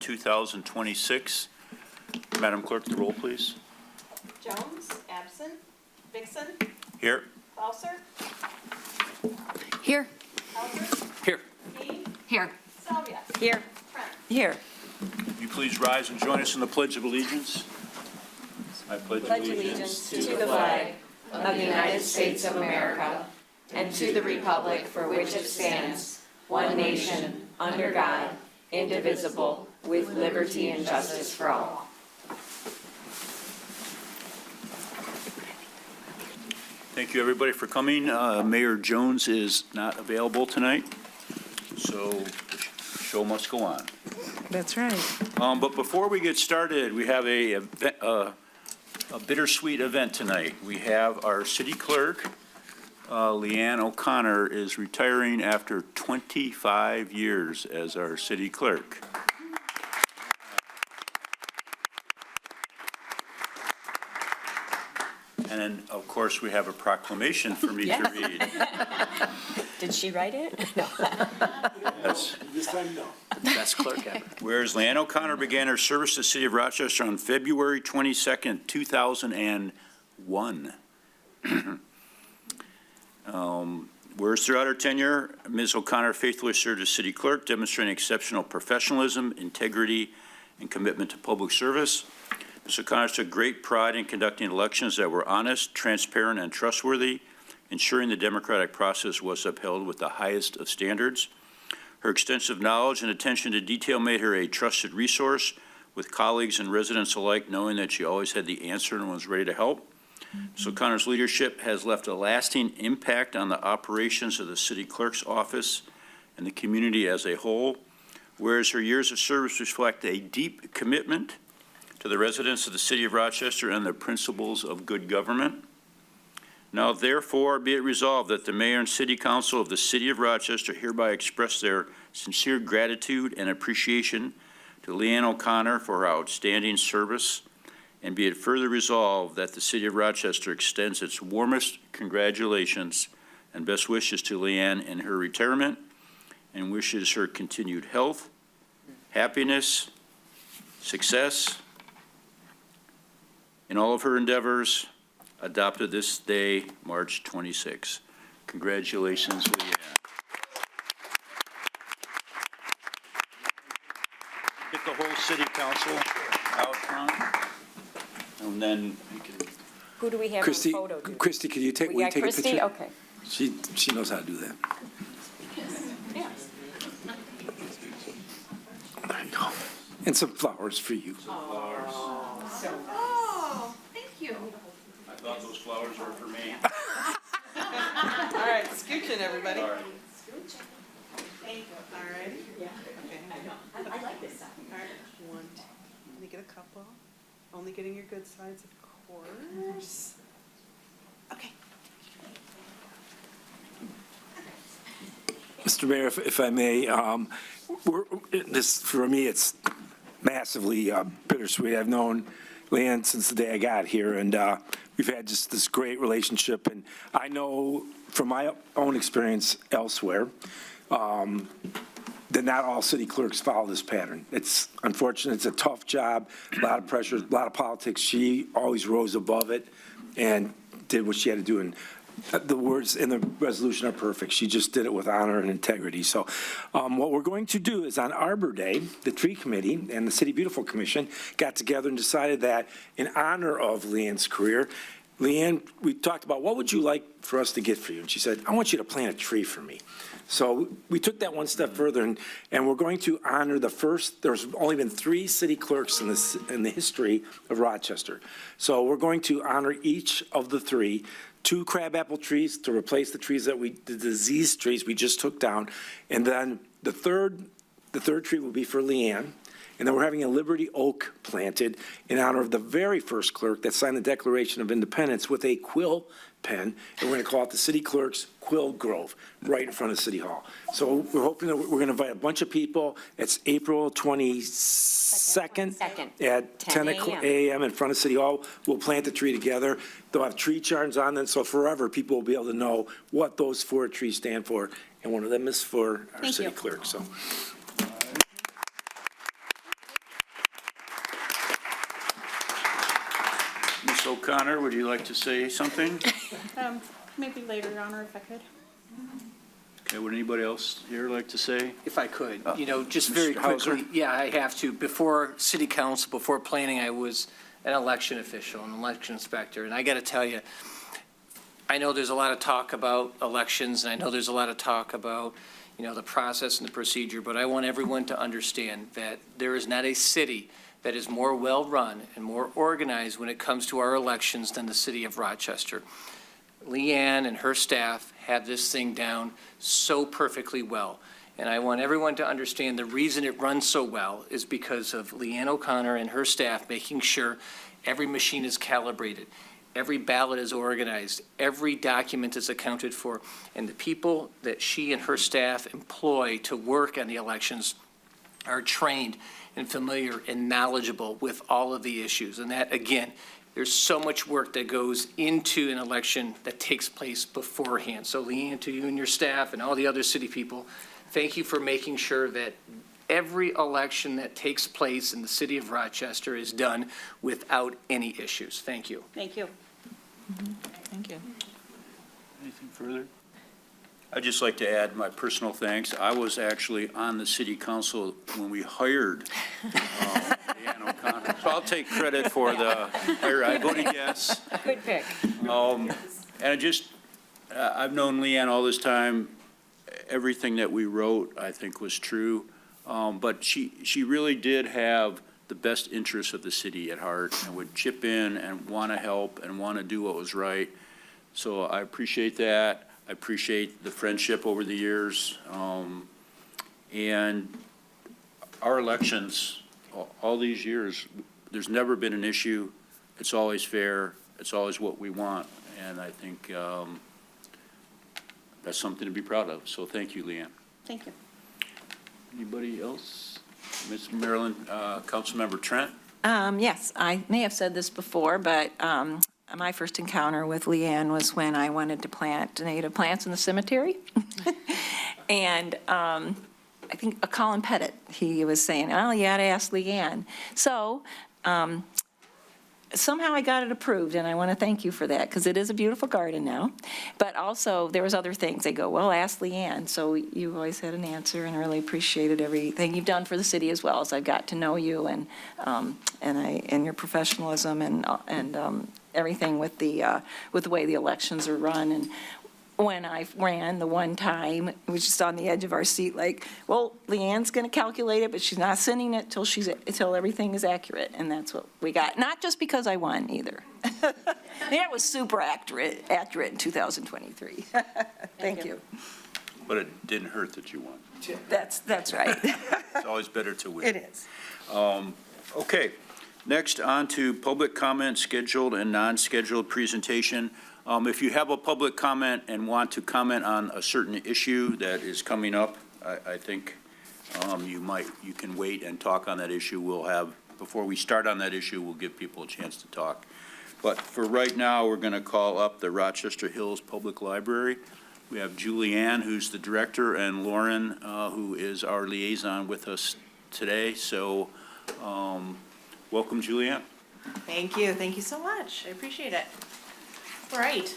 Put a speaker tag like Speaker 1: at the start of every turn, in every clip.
Speaker 1: 2026. Madam Clerk, the roll, please.
Speaker 2: Jones, absent. Vixen,
Speaker 1: Here.
Speaker 2: Fauser,
Speaker 3: Here.
Speaker 2: Elders,
Speaker 1: Here.
Speaker 2: Key,
Speaker 3: Here.
Speaker 2: Salvia,
Speaker 3: Here.
Speaker 2: Trent.
Speaker 3: Here.
Speaker 1: Will you please rise and join us in the Pledge of Allegiance? I pledge
Speaker 4: allegiance to the flag of the United States of America and to the republic for which it stands, one nation, under God, indivisible, with liberty and justice for all.
Speaker 1: Thank you, everybody, for coming. Mayor Jones is not available tonight, so the show must go on.
Speaker 3: That's right.
Speaker 1: But before we get started, we have a bittersweet event tonight. We have our city clerk, Leanne O'Connor, is retiring after 25 years as our city clerk. And then, of course, we have a proclamation for me to read.
Speaker 3: Did she write it? No.
Speaker 1: That's,
Speaker 5: This time, no.
Speaker 3: Best clerk ever.
Speaker 1: whereas Leanne O'Connor began her service to the city of Rochester on February 22nd, 2001. Whereas throughout her tenure, Ms. O'Connor faithfully served as city clerk, demonstrating exceptional professionalism, integrity, and commitment to public service. Ms. O'Connor took great pride in conducting elections that were honest, transparent, and trustworthy, ensuring the democratic process was upheld with the highest of standards. Her extensive knowledge and attention to detail made her a trusted resource with colleagues and residents alike, knowing that she always had the answer and was ready to help. Ms. O'Connor's leadership has left a lasting impact on the operations of the city clerk's office and the community as a whole, whereas her years of service reflect a deep commitment to the residents of the city of Rochester and the principles of good government. Now, therefore, be it resolved that the mayor and city council of the city of Rochester hereby express their sincere gratitude and appreciation to Leanne O'Connor for her outstanding service, and be it further resolved that the city of Rochester extends its warmest congratulations and best wishes to Leanne in her retirement, and wishes her continued health, happiness, success in all of her endeavors, adopted this day, March 26. Congratulations, Leanne. Get the whole city council out front, and then we can.
Speaker 3: Who do we have
Speaker 5: Christy,
Speaker 3: on photo?
Speaker 5: Christy, can you take,
Speaker 3: We
Speaker 5: will you
Speaker 3: got
Speaker 5: take a
Speaker 3: Christy?
Speaker 5: picture?
Speaker 3: Okay.
Speaker 5: She knows how to do that. There you go. And some flowers for you.
Speaker 2: Oh, thank you.
Speaker 1: I thought those flowers were for me.
Speaker 6: All right, scooching, everybody.
Speaker 1: All right.
Speaker 2: Thank you.
Speaker 6: All right.
Speaker 2: Yeah.
Speaker 6: Okay.
Speaker 2: I like this stuff.
Speaker 6: All right, one, two. Let me get a couple. Only getting your good sides, of course. Okay.
Speaker 5: Mr. Mayor, if I may, for me, it's massively bittersweet. I've known Leanne since the day I got here, and we've had just this great relationship. And I know from my own experience elsewhere that not all city clerks follow this pattern. It's unfortunate. It's a tough job, a lot of pressure, a lot of politics. She always rose above it and did what she had to do. And the words in the resolution are perfect. She just did it with honor and integrity. So what we're going to do is on Arbor Day, the Tree Committee and the City Beautiful Commission got together and decided that in honor of Leanne's career, Leanne, we talked about what would you like for us to get for you? And she said, I want you to plant a tree for me. So we took that one step further, and we're going to honor the first. There's only been 3 city clerks in the history of Rochester. So we're going to honor each of the 3. 2 crabapple trees to replace the trees the diseased trees we just took down. And then the third tree will be for Leanne. And then we're having a Liberty Oak planted in honor of the very first clerk that signed the Declaration of Independence with a quill pen. And we're going to call it the City Clerk's Quill Grove right in front of City Hall. So we're hoping that we're going to invite a bunch of people. It's April 22nd at 10 a.m. in front of City Hall. We'll plant the tree together. They'll have tree charms on them, so forever people will be able to know what those 4 trees stand for. And one of them is for our city clerk. So
Speaker 1: O'Connor, would you like to say something?
Speaker 2: Maybe later, Your Honor, if I could.
Speaker 1: Okay, would anybody else here like to say?
Speaker 7: If I could, just
Speaker 1: Mr.
Speaker 7: very
Speaker 1: Hauser?
Speaker 7: quickly, yeah, I have to. Before city council, before planning, I was an election official, an election inspector, and I got to tell you, I know there's a lot of talk about elections, and I know there's a lot of talk about, the process and the procedure, but I want everyone to understand that there is not a city that is more well-run and more organized when it comes to our elections than the city of Rochester. Leanne and her staff have this thing down so perfectly well. And I want everyone to understand the reason it runs so well is because of Leanne O'Connor and her staff making sure every machine is calibrated, every ballot is organized, every document is accounted for, and the people that she and her staff employ to work on the elections are trained and familiar and knowledgeable with all of the issues. And that, again, there's so much work that goes into an election that takes place beforehand. So Leanne, to you and your staff and all the other city people, thank you for making sure that every election that takes place in the city of Rochester is done without any issues. Thank you.
Speaker 2: Thank you.
Speaker 3: Thank you.
Speaker 1: Anything further? I'd just like to add my personal thanks. I was actually on the city council when we hired Leanne O'Connor. So I'll take credit for the hire. I voted yes.
Speaker 3: Good pick.
Speaker 1: And I've known Leanne all this time. Everything that we wrote, I think, was true. But she really did have the best interests of the city at heart and would chip in and want to help and want to do what was right. So I appreciate that. I appreciate the friendship over the years. And our elections, all these years, there's never been an issue. It's always fair. It's always what we want. And I think that's something to be proud of. So thank you, Leanne.
Speaker 2: Thank you.
Speaker 1: Anybody else? Ms. Marilyn, Councilmember Trent?
Speaker 3: Yes, I may have said this before, but my first encounter with Leanne was when I wanted to plant native plants in the cemetery. And I think Colin Pettit, he was saying, oh, you ought to ask Leanne. So somehow I got it approved, and I want to thank you for that, because it is a beautiful garden now. But also, there was other things. They go, well, ask Leanne. So you've always had an answer, and I really appreciated everything you've done for the city as well, as I've got to know you and your professionalism and everything with the way the elections are run. And when I ran the one time, it was just on the edge of our seat, like, well, Leanne's going to calculate it, but she's not sending it till everything is accurate, and that's what we got. Not just because I won either. It was super accurate in 2023. Thank you.
Speaker 1: But it didn't hurt that you won.
Speaker 3: That's right.
Speaker 1: It's always better to win.
Speaker 3: It is.
Speaker 1: Okay, next on to public comment, scheduled and non-scheduled presentation. If you have a public comment and want to comment on a certain issue that is coming up, I think you can wait and talk on that issue. Before we start on that issue, we'll give people a chance to talk. But for right now, we're going to call up the Rochester Hills Public Library. We have Julianne, who's the director, and Lauren, who is our liaison with us today. So welcome, Julianne.
Speaker 8: Thank you. Thank you so much. I appreciate it. All right.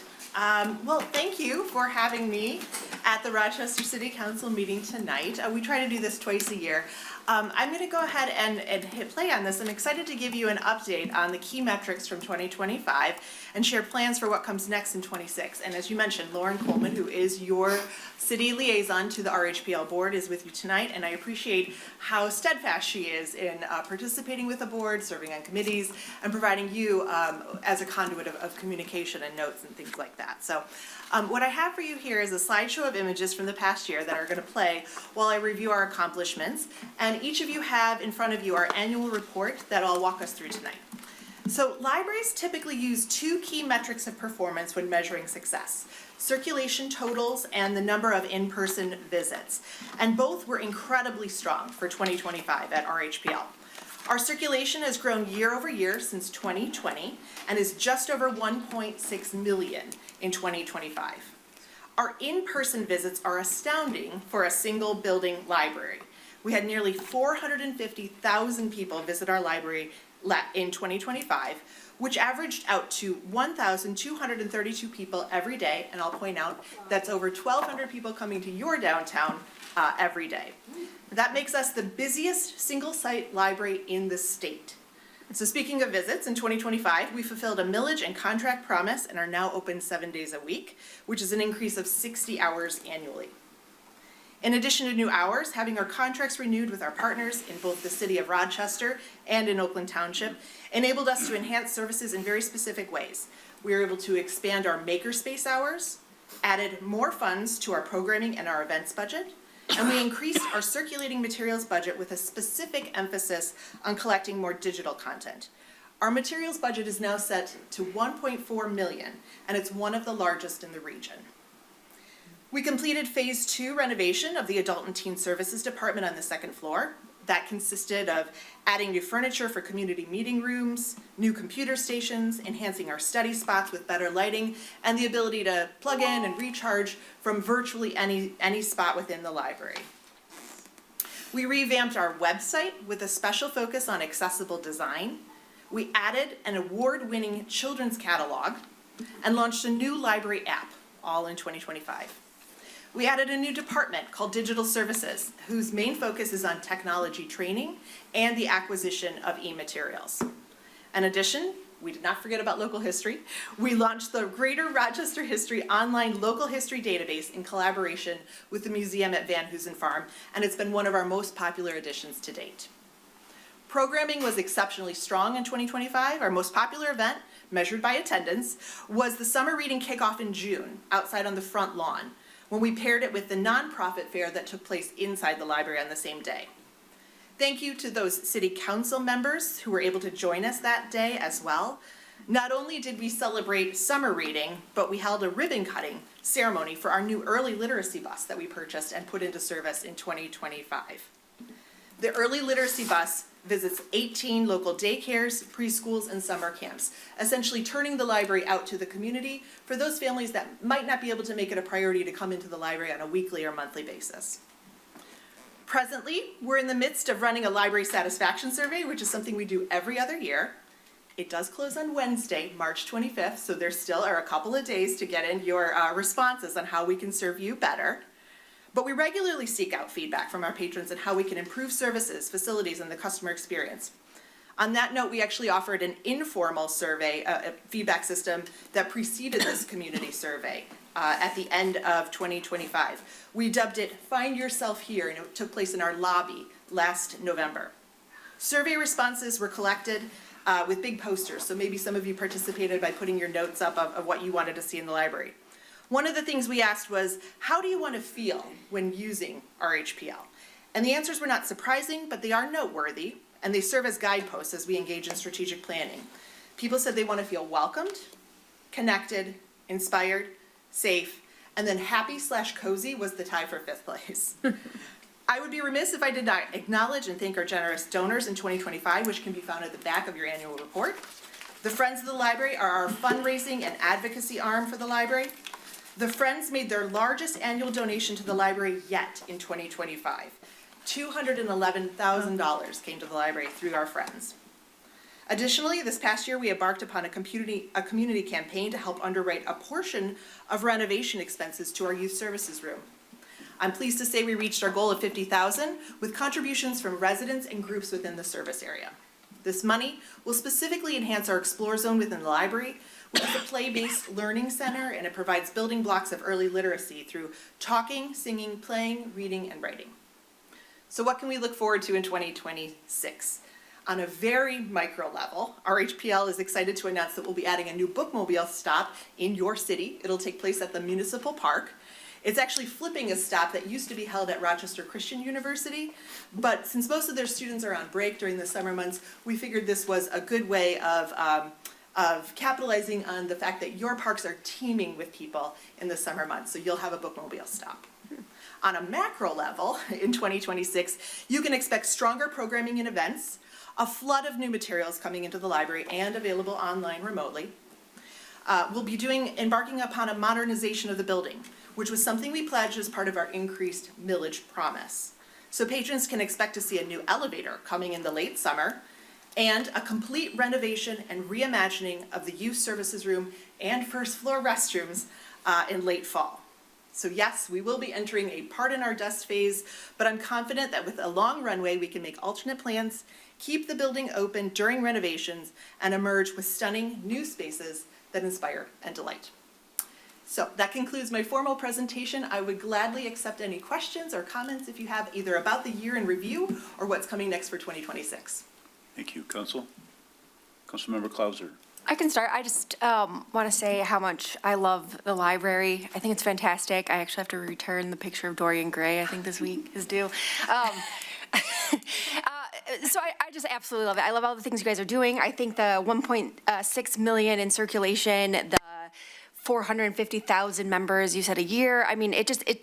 Speaker 8: Well, thank you for having me at the Rochester City Council meeting tonight. We try to do this twice a year. I'm going to go ahead and hit play on this. I'm excited to give you an update on the key metrics from 2025 and share plans for what comes next in 26. And as you mentioned, Lauren Coleman, who is your city liaison to the RHPL board, is with you tonight, and I appreciate how steadfast she is in participating with the board, serving on committees, and providing you as a conduit of communication and notes and things like that. So what I have for you here is a slideshow of images from the past year that are going to play while I review our accomplishments, and each of you have in front of you our annual report that I'll walk us through tonight. So libraries typically use two key metrics of performance when measuring success: circulation totals and the number of in-person visits. And both were incredibly strong for 2025 at RHPL. Our circulation has grown year over year since 2020 and is just over 1.6 million in 2025. Our in-person visits are astounding for a single building library. We had nearly 450,000 people visit our library in 2025, which averaged out to 1,232 people every day. And I'll point out, that's over 1,200 people coming to your downtown every day. That makes us the busiest single-site library in the state. So speaking of visits, in 2025, we fulfilled a millage and contract promise and are now open 7 days a week, which is an increase of 60 hours annually. In addition to new hours, having our contracts renewed with our partners in both the city of Rochester and in Oakland Township enabled us to enhance services in very specific ways. We were able to expand our makerspace hours, added more funds to our programming and our events budget, and we increased our circulating materials budget with a specific emphasis on collecting more digital content. Our materials budget is now set to $1.4 million, and it's one of the largest in the region. We completed phase 2 renovation of the Adult and Teen Services Department on the second floor. That consisted of adding new furniture for community meeting rooms, new computer stations, enhancing our study spots with better lighting, and the ability to plug in and recharge from virtually any spot within the library. We revamped our website with a special focus on accessible design. We added an award-winning children's catalog and launched a new library app, all in 2025. We added a new department called Digital Services, whose main focus is on technology training and the acquisition of e-materials. In addition, we did not forget about local history. We launched the Greater Rochester History online local history database in collaboration with the museum at Van Hoosen Farm, and it's been one of our most popular additions to date. Programming was exceptionally strong in 2025. Our most popular event, measured by attendance, was the summer reading kickoff in June, outside on the front lawn, when we paired it with the nonprofit fair that took place inside the library on the same day. Thank you to those city council members who were able to join us that day as well. Not only did we celebrate summer reading, but we held a ribbon cutting ceremony for our new early literacy bus that we purchased and put into service in 2025. The early literacy bus visits 18 local daycares, preschools, and summer camps, essentially turning the library out to the community for those families that might not be able to make it a priority to come into the library on a weekly or monthly basis. Presently, we're in the midst of running a library satisfaction survey, which is something we do every other year. It does close on Wednesday, March 25th, so there still are a couple of days to get in your responses on how we can serve you better. But we regularly seek out feedback from our patrons on how we can improve services, facilities, and the customer experience. On that note, we actually offered an informal survey, a feedback system that preceded this community survey at the end of 2025. We dubbed it Find Yourself Here, and it took place in our lobby last November. Survey responses were collected with big posters, so maybe some of you participated by putting your notes up of what you wanted to see in the library. One of the things we asked was, how do you want to feel when using RHPL? And the answers were not surprising, but they are noteworthy, and they serve as guideposts as we engage in strategic planning. People said they want to feel welcomed, connected, inspired, safe, and then happy/cozy was the tie for 5th place. I would be remiss if I did not acknowledge and thank our generous donors in 2025, which can be found at the back of your annual report. The Friends of the Library are our fundraising and advocacy arm for the library. The Friends made their largest annual donation to the library yet in 2025. $211,000 came to the library through our Friends. Additionally, this past year, we embarked upon a community campaign to help underwrite a portion of renovation expenses to our youth services room. I'm pleased to say we reached our goal of $50,000 with contributions from residents and groups within the service area. This money will specifically enhance our Explore Zone within the library, which is a play-based learning center, and it provides building blocks of early literacy through talking, singing, playing, reading, and writing. So what can we look forward to in 2026? On a very micro level, RHPL is excited to announce that we'll be adding a new bookmobile stop in your city. It'll take place at the Municipal Park. It's actually flipping a stop that used to be held at Rochester Christian University, but since most of their students are on break during the summer months, we figured this was a good way of capitalizing on the fact that your parks are teeming with people in the summer months, so you'll have a bookmobile stop. On a macro level, in 2026, you can expect stronger programming and events, a flood of new materials coming into the library and available online remotely. We'll be embarking upon a modernization of the building, which was something we pledged as part of our increased millage promise. So patrons can expect to see a new elevator coming in the late summer, and a complete renovation and reimagining of the youth services room and first floor restrooms in late fall. So yes, we will be entering a pardon our dust phase, but I'm confident that with a long runway, we can make alternate plans, keep the building open during renovations, and emerge with stunning new spaces that inspire and delight. So that concludes my formal presentation. I would gladly accept any questions or comments if you have, either about the year in review or what's coming next for 2026.
Speaker 1: Thank you. Council? Councilmember Clauser.
Speaker 9: I can start. I just want to say how much I love the library. I think it's fantastic. I actually have to return the picture of Dorian Gray, I think this week is due. So I just absolutely love it. I love all the things you guys are doing. I think the 1.6 million in circulation, the 450,000 members you said a year, I mean, it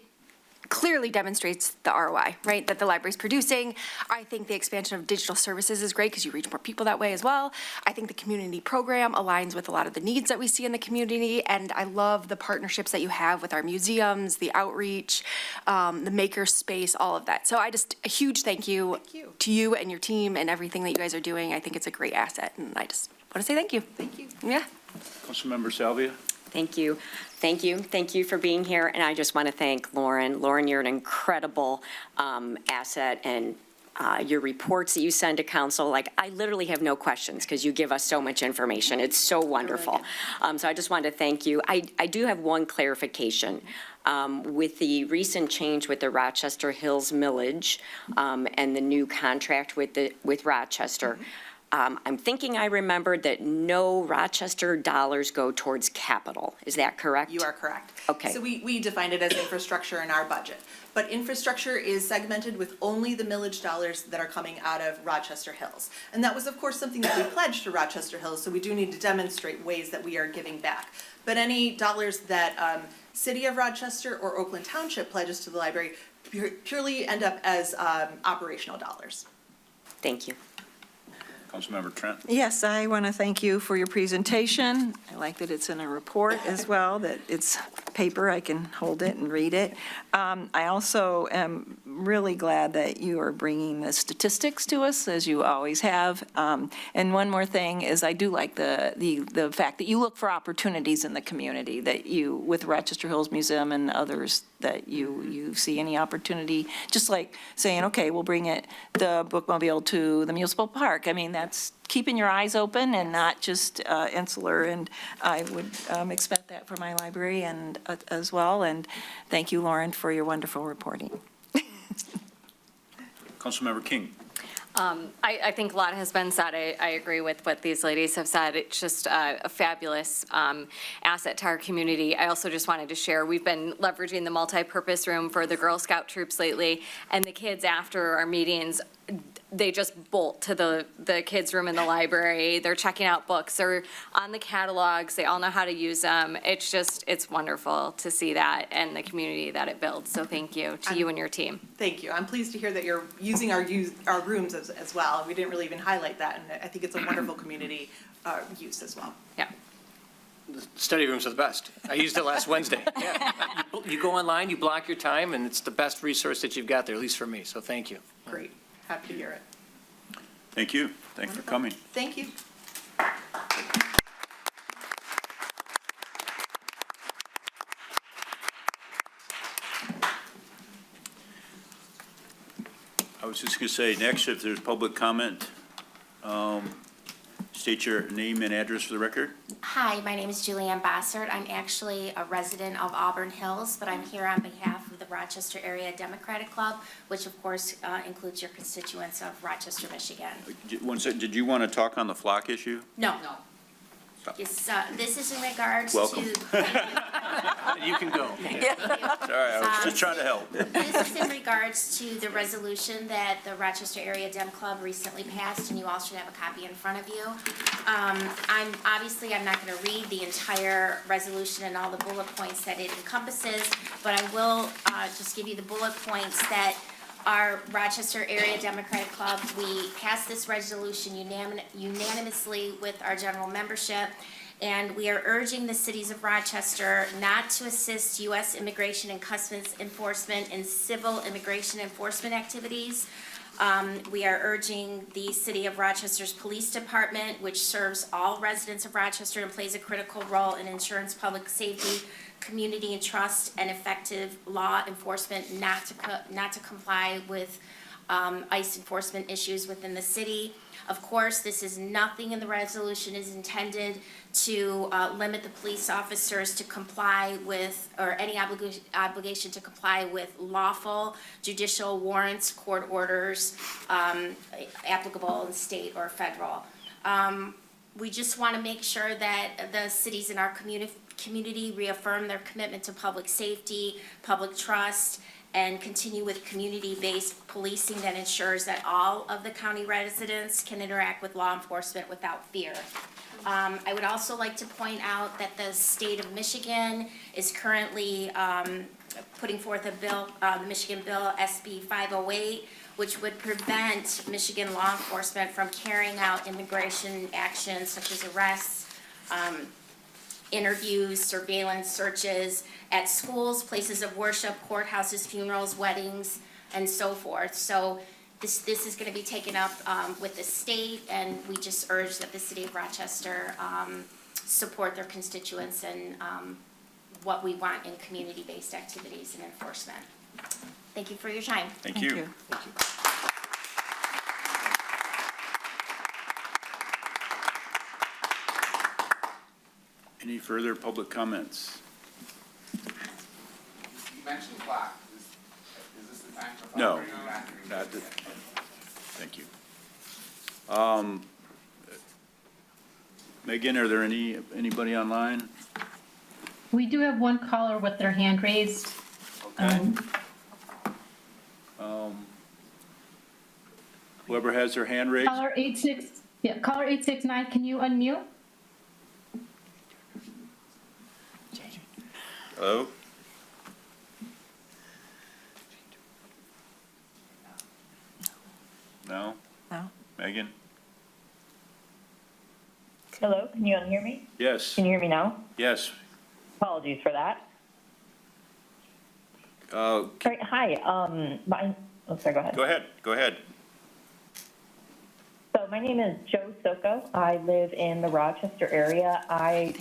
Speaker 9: clearly demonstrates the ROI, right, that the library's producing. I think the expansion of digital services is great because you reach more people that way as well. I think the community program aligns with a lot of the needs that we see in the community, and I love the partnerships that you have with our museums, the outreach, the maker space, all of that. So a huge thank you to you and your team and everything that you guys are doing. I think it's a great asset, and I just want to say thank you.
Speaker 8: Thank you.
Speaker 9: Yeah.
Speaker 1: Councilmember Salvia.
Speaker 4: Thank you. Thank you. Thank you for being here. And I just want to thank Lauren. Lauren, you're an incredible asset, and your reports that you send to council, like, I literally have no questions because you give us so much information. It's so wonderful. So I just wanted to thank you. I do have one clarification. With the recent change with the Rochester Hills millage and the new contract with Rochester, I'm thinking I remembered that no Rochester dollars go towards capital. Is that correct?
Speaker 8: You are correct.
Speaker 4: Okay.
Speaker 8: So we defined it as infrastructure in our budget. But infrastructure is segmented with only the millage dollars that are coming out of Rochester Hills. And that was, of course, something that we pledged to Rochester Hills, so we do need to demonstrate ways that we are giving back. But any dollars that City of Rochester or Oakland Township pledges to the library purely end up as operational dollars.
Speaker 4: Thank you.
Speaker 1: Councilmember Trent.
Speaker 3: Yes, I want to thank you for your presentation. I like that it's in a report as well, that it's paper, I can hold it and read it. I also am really glad that you are bringing the statistics to us, as you always have. And one more thing is, I do like the fact that you look for opportunities in the community, that you, with Rochester Hills Museum and others, that you see any opportunity, just like saying, okay, we'll bring the bookmobile to the municipal park. I mean, that's keeping your eyes open and not just insular, and I would expect that for my library and as well. And thank you, Lauren, for your wonderful reporting.
Speaker 1: Councilmember King.
Speaker 10: I think a lot has been said. I agree with what these ladies have said. It's just a fabulous asset to our community. I also just wanted to share, we've been leveraging the multi-purpose room for the Girl Scout troops lately, and the kids after our meetings, they just bolt to the kids' room in the library. They're checking out books. They're on the catalogs. They all know how to use them. It's wonderful to see that and the community that it builds. So thank you to you and your team.
Speaker 8: Thank you. I'm pleased to hear that you're using our rooms as well. We didn't really even highlight that, and I think it's a wonderful community use as well.
Speaker 10: Yeah.
Speaker 7: The study rooms are the best. I used it last Wednesday. Yeah. You go online, you block your time, and it's the best resource that you've got there, at least for me. So thank you.
Speaker 8: Great. Happy to hear it.
Speaker 1: Thank you. Thanks for coming.
Speaker 8: Thank you.
Speaker 1: I was just going to say, next, if there's public comment, state your name and address for the record.
Speaker 11: Hi, my name is Julianne Bossert. I'm actually a resident of Auburn Hills, but I'm here on behalf of the Rochester Area Democratic Club, which of course includes your constituents of Rochester, Michigan.
Speaker 1: One second, did you want to talk on the flock issue?
Speaker 11: No. Yes, this is in regards
Speaker 1: Welcome.
Speaker 11: to.
Speaker 7: You can go.
Speaker 1: Sorry, I was just trying to help.
Speaker 11: This is in regards to the resolution that the Rochester Area Dem Club recently passed, and you all should have a copy in front of you. I'm not going to read the entire resolution and all the bullet points that it encompasses, but I will just give you the bullet points that our Rochester Area Democratic Club, we passed this resolution unanimously with our general membership, and we are urging the cities of Rochester not to assist U.S. Immigration and Customs Enforcement in civil immigration enforcement activities. We are urging the City of Rochester's Police Department, which serves all residents of Rochester and plays a critical role in ensuring public safety, community and trust, and effective law enforcement, not to comply with ICE enforcement issues within the city. Of course, this is nothing in the resolution is intended to limit the police officers to comply with, or any obligation to comply with lawful judicial warrants, court orders, applicable in state or federal. We just want to make sure that the cities in our community reaffirm their commitment to public safety, public trust, and continue with community-based policing that ensures that all of the county residents can interact with law enforcement without fear. I would also like to point out that the state of Michigan is currently putting forth a bill, the Michigan bill SB 508, which would prevent Michigan law enforcement from carrying out immigration actions such as arrests, interviews, surveillance, searches at schools, places of worship, courthouses, funerals, weddings, and so forth. So this is going to be taken up with the state, and we just urge that the City of Rochester support their constituents and what we want in community-based activities and enforcement. Thank you for your time.
Speaker 1: Thank you. Any further public comments?
Speaker 12: You mentioned clock. Is this the time for?
Speaker 1: No, not the, thank you. Megan, are there anybody online?
Speaker 13: We do have one caller with their hand raised.
Speaker 1: Okay. Whoever has their hand raised?
Speaker 13: Caller 869, can you unmute?
Speaker 1: Hello? No?
Speaker 3: No.
Speaker 1: Megan?
Speaker 14: Hello, can you unhear me?
Speaker 1: Yes.
Speaker 14: Can you hear me now?
Speaker 1: Yes.
Speaker 14: Apologies for that. Sorry, hi, sorry, go ahead.
Speaker 1: Go ahead.
Speaker 14: So my name is Joe Soko. I live in the Rochester area. I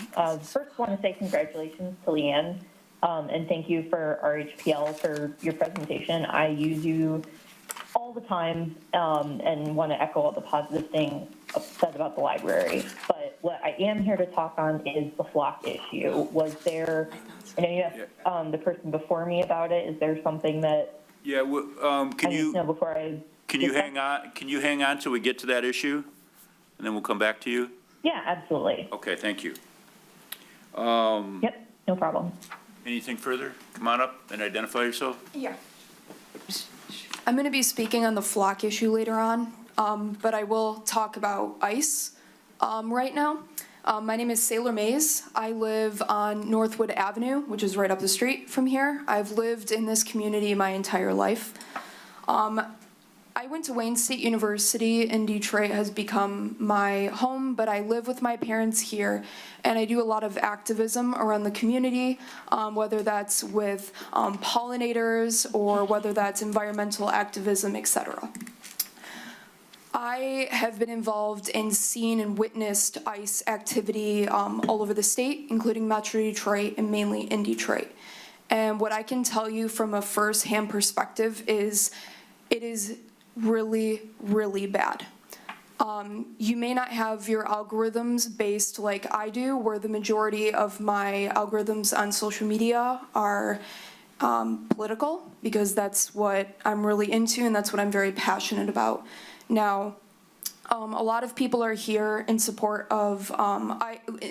Speaker 14: first want to say congratulations to Leanne, and thank you for RHPL for your presentation. I use you all the time, and want to echo all the positive things said about the library. But what I am here to talk on is the flock issue. Was there, I know you asked the person before me about it, is there something that
Speaker 1: Yeah, can
Speaker 14: I need
Speaker 1: you,
Speaker 14: to know before I?
Speaker 1: can you hang on till we get to that issue? And then we'll come back to you?
Speaker 14: Yeah, absolutely.
Speaker 1: Okay, thank you.
Speaker 14: Yep, no problem.
Speaker 1: Anything further? Come on up and identify yourself.
Speaker 15: Yeah. I'm going to be speaking on the flock issue later on, but I will talk about ICE right now. My name is Sailor Mays. I live on Northwood Avenue, which is right up the street from here. I've lived in this community my entire life. I went to Wayne State University in Detroit, has become my home, but I live with my parents here, and I do a lot of activism around the community, whether that's with pollinators or whether that's environmental activism, etc. I have been involved and seen and witnessed ICE activity all over the state, including Metro Detroit and mainly in Detroit. And what I can tell you from a first-hand perspective is it is really, really bad. You may not have your algorithms based like I do, where the majority of my algorithms on social media are political, because that's what I'm really into and that's what I'm very passionate about. Now, a lot of people are here in support of,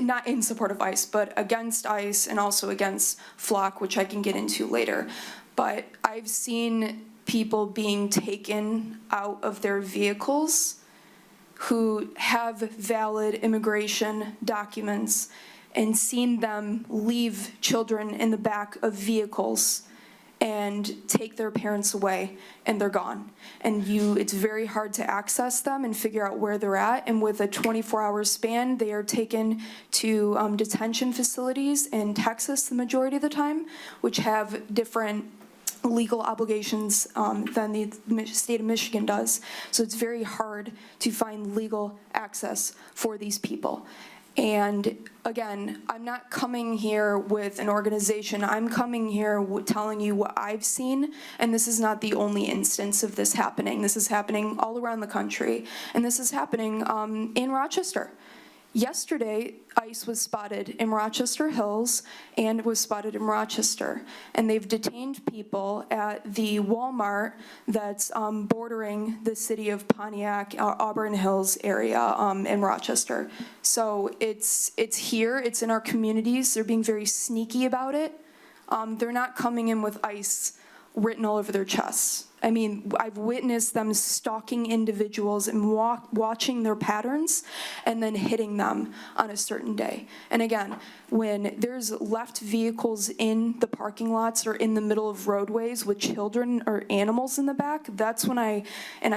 Speaker 15: not in support of ICE, but against ICE and also against flock, which I can get into later. But I've seen people being taken out of their vehicles who have valid immigration documents and seen them leave children in the back of vehicles and take their parents away, and they're gone. And it's very hard to access them and figure out where they're at. And with a 24-hour span, they are taken to detention facilities in Texas the majority of the time, which have different legal obligations than the state of Michigan does. So it's very hard to find legal access for these people. And again, I'm not coming here with an organization. I'm coming here telling you what I've seen, and this is not the only instance of this happening. This is happening all around the country, and this is happening in Rochester. Yesterday, ICE was spotted in Rochester Hills and was spotted in Rochester. And they've detained people at the Walmart that's bordering the city of Pontiac, Auburn Hills area in Rochester. So it's here, it's in our communities. They're being very sneaky about it. They're not coming in with ICE written all over their chests. I mean, I've witnessed them stalking individuals and watching their patterns and then hitting them on a certain day. And again, when there's left vehicles in the parking lots or in the middle of roadways with children or animals in the back, that's when I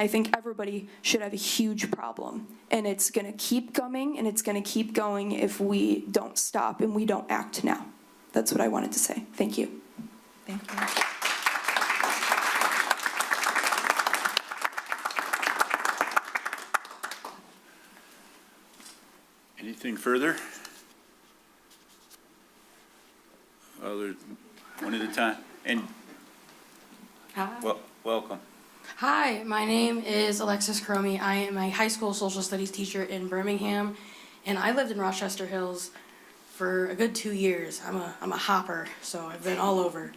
Speaker 15: think everybody should have a huge problem. And it's gonna keep coming and it's gonna keep going if we don't stop and we don't act now. That's what I wanted to say. Thank you.
Speaker 3: Thank you.
Speaker 1: Anything further? One at a time. And,
Speaker 16: Hi.
Speaker 1: welcome.
Speaker 16: Hi, my name is Alexis Cromie. I am a high school social studies teacher in Birmingham, and I lived in Rochester Hills for a good 2 years. I'm a hopper, so I've been all over.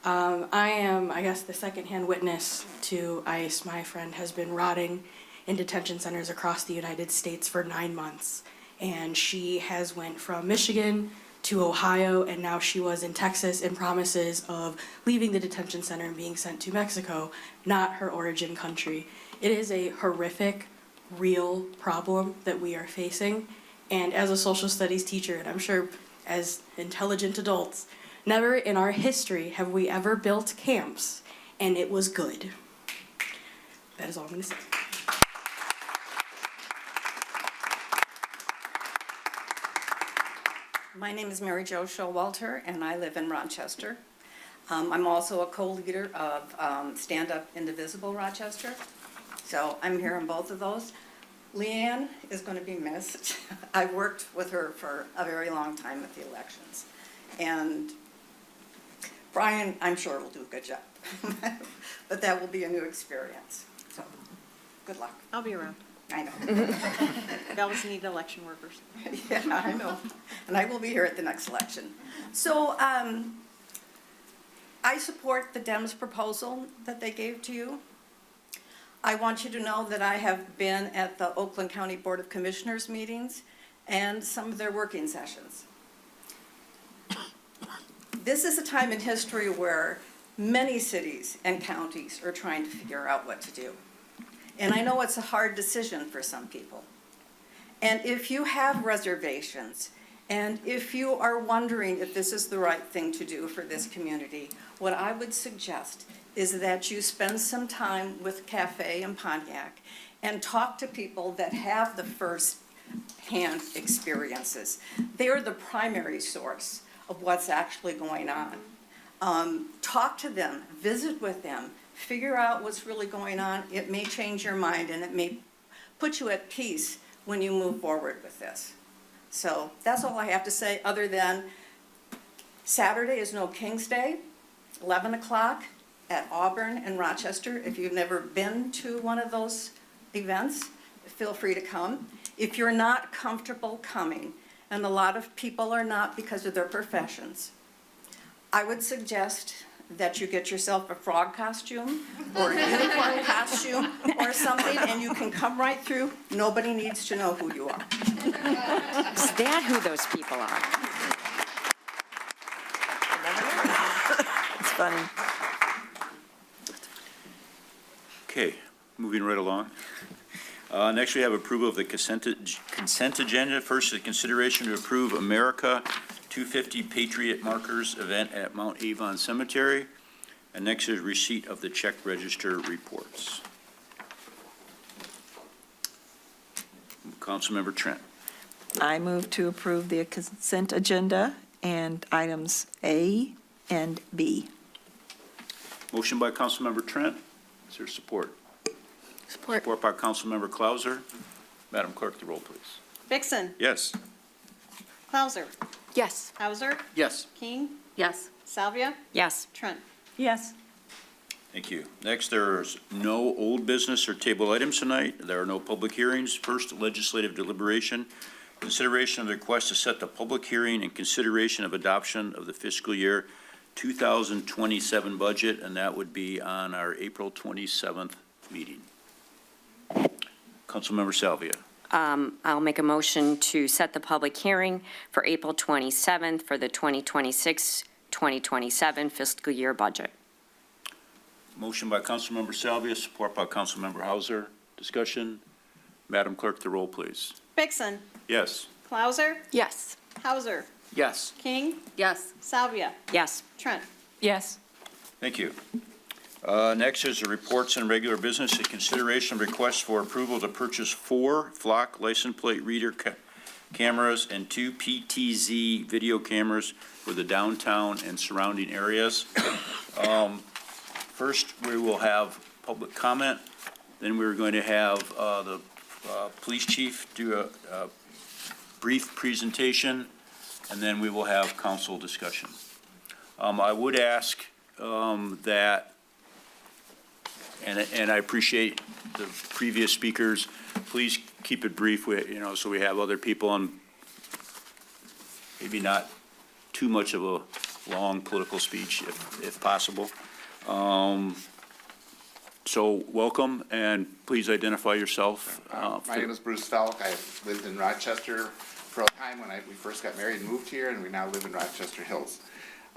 Speaker 16: I am, I guess, the secondhand witness to ICE. My friend has been rotting in detention centers across the United States for 9 months. And she has went from Michigan to Ohio, and now she was in Texas and promises of leaving the detention center and being sent to Mexico, not her origin country. It is a horrific, real problem that we are facing. And as a social studies teacher, and I'm sure as intelligent adults, never in our history have we ever built camps, and it was good. That is all I'm going to say.
Speaker 17: My name is Mary Jo Showalter, and I live in Rochester. I'm also a co-leader of Stand Up Indivisible Rochester, so I'm here in both of those. Leanne is going to be missed. I've worked with her for a very long time at the elections, and Brian, I'm sure, will do a good job, but that will be a new experience, so good luck.
Speaker 6: I'll be around.
Speaker 17: I know.
Speaker 6: We always need election workers.
Speaker 17: Yeah, I know. And I will be here at the next election. So I support the Dems proposal that they gave to you. I want you to know that I have been at the Oakland County Board of Commissioners meetings and some of their working sessions. This is a time in history where many cities and counties are trying to figure out what to do. And I know it's a hard decision for some people. And if you have reservations, and if you are wondering if this is the right thing to do for this community, what I would suggest is that you spend some time with Cafe in Pontiac and talk to people that have the first-hand experiences. They are the primary source of what's actually going on. Talk to them, visit with them, figure out what's really going on. It may change your mind and it may put you at peace when you move forward with this. So that's all I have to say, other than Saturday is No King's Day, 11 o'clock at Auburn and Rochester. If you've never been to one of those events, feel free to come. If you're not comfortable coming, and a lot of people are not because of their professions, I would suggest that you get yourself a frog costume or a unicorn costume or something, and you can come right through. Nobody needs to know who you are.
Speaker 4: Is that who those people are?
Speaker 3: It's funny.
Speaker 1: Okay, moving right along. Next, we have approval of the consent agenda. First, the consideration to approve America 250 Patriot Markers event at Mount Avon Cemetery. And next is receipt of the check register reports. Councilmember Trent.
Speaker 3: I move to approve the consent agenda and items A and B.
Speaker 1: Motion by Councilmember Trent. Is there support?
Speaker 9: Support.
Speaker 1: Support by Councilmember Clauser. Madam Clerk, the roll, please.
Speaker 2: Vixen,
Speaker 1: Yes.
Speaker 2: Clauser,
Speaker 9: Yes.
Speaker 2: Hauser,
Speaker 7: Yes.
Speaker 2: King,
Speaker 10: Yes.
Speaker 2: Salvia,
Speaker 9: Yes.
Speaker 2: Trent.
Speaker 3: Yes.
Speaker 1: Thank you. Next, there's no old business or table items tonight. There are no public hearings. First, legislative deliberation. Consideration of the request to set the public hearing and consideration of adoption of the fiscal year 2027 budget, and that would be on our April 27th meeting. Councilmember Salvia.
Speaker 4: I'll make a motion to set the public hearing for April 27th for the 2026-2027 fiscal year budget.
Speaker 1: Motion by Councilmember Salvia, support by Councilmember Hauser. Discussion. Madam Clerk, the roll, please.
Speaker 2: Vixen,
Speaker 1: Yes.
Speaker 2: Clauser,
Speaker 9: Yes.
Speaker 2: Hauser,
Speaker 7: Yes.
Speaker 2: King,
Speaker 10: Yes.
Speaker 2: Salvia,
Speaker 4: Yes.
Speaker 2: Trent.
Speaker 3: Yes.
Speaker 1: Thank you. Next is the reports and regular business. A consideration of request for approval to purchase 4 flock license plate reader cameras and 2 PTZ video cameras for the downtown and surrounding areas. First, we will have public comment. Then we're going to have the police chief do a brief presentation, and then we will have council discussion. I would ask that, and I appreciate the previous speakers, please keep it brief, so we have other people on, maybe not too much of a long political speech if possible. So welcome, and please identify yourself.
Speaker 12: My name is Bruce Falk. I lived in Rochester for a time when we first got married and moved here, and we now live in Rochester Hills.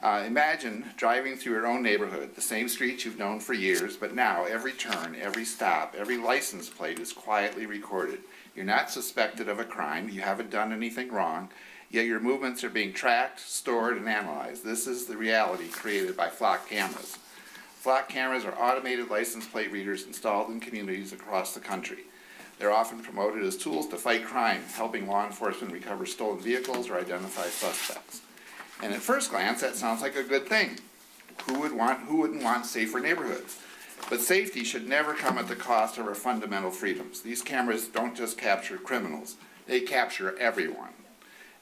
Speaker 12: Imagine driving through your own neighborhood, the same streets you've known for years, but now every turn, every stop, every license plate is quietly recorded. You're not suspected of a crime, you haven't done anything wrong, yet your movements are being tracked, stored, and analyzed. This is the reality created by flock cameras. Flock cameras are automated license plate readers installed in communities across the country. They're often promoted as tools to fight crime, helping law enforcement recover stolen vehicles or identify suspects. And at first glance, that sounds like a good thing. Who wouldn't want safer neighborhoods? But safety should never come at the cost of our fundamental freedoms. These cameras don't just capture criminals, they capture everyone.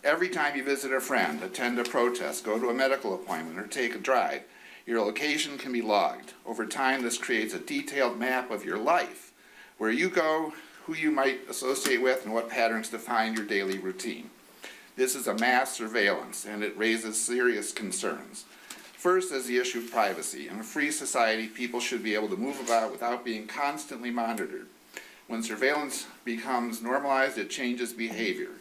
Speaker 12: Every time you visit a friend, attend a protest, go to a medical appointment, or take a drive, your location can be logged. Over time, this creates a detailed map of your life, where you go, who you might associate with, and what patterns define your daily routine. This is a mass surveillance, and it raises serious concerns. First is the issue of privacy. In a free society, people should be able to move about without being constantly monitored. When surveillance becomes normalized, it changes behavior.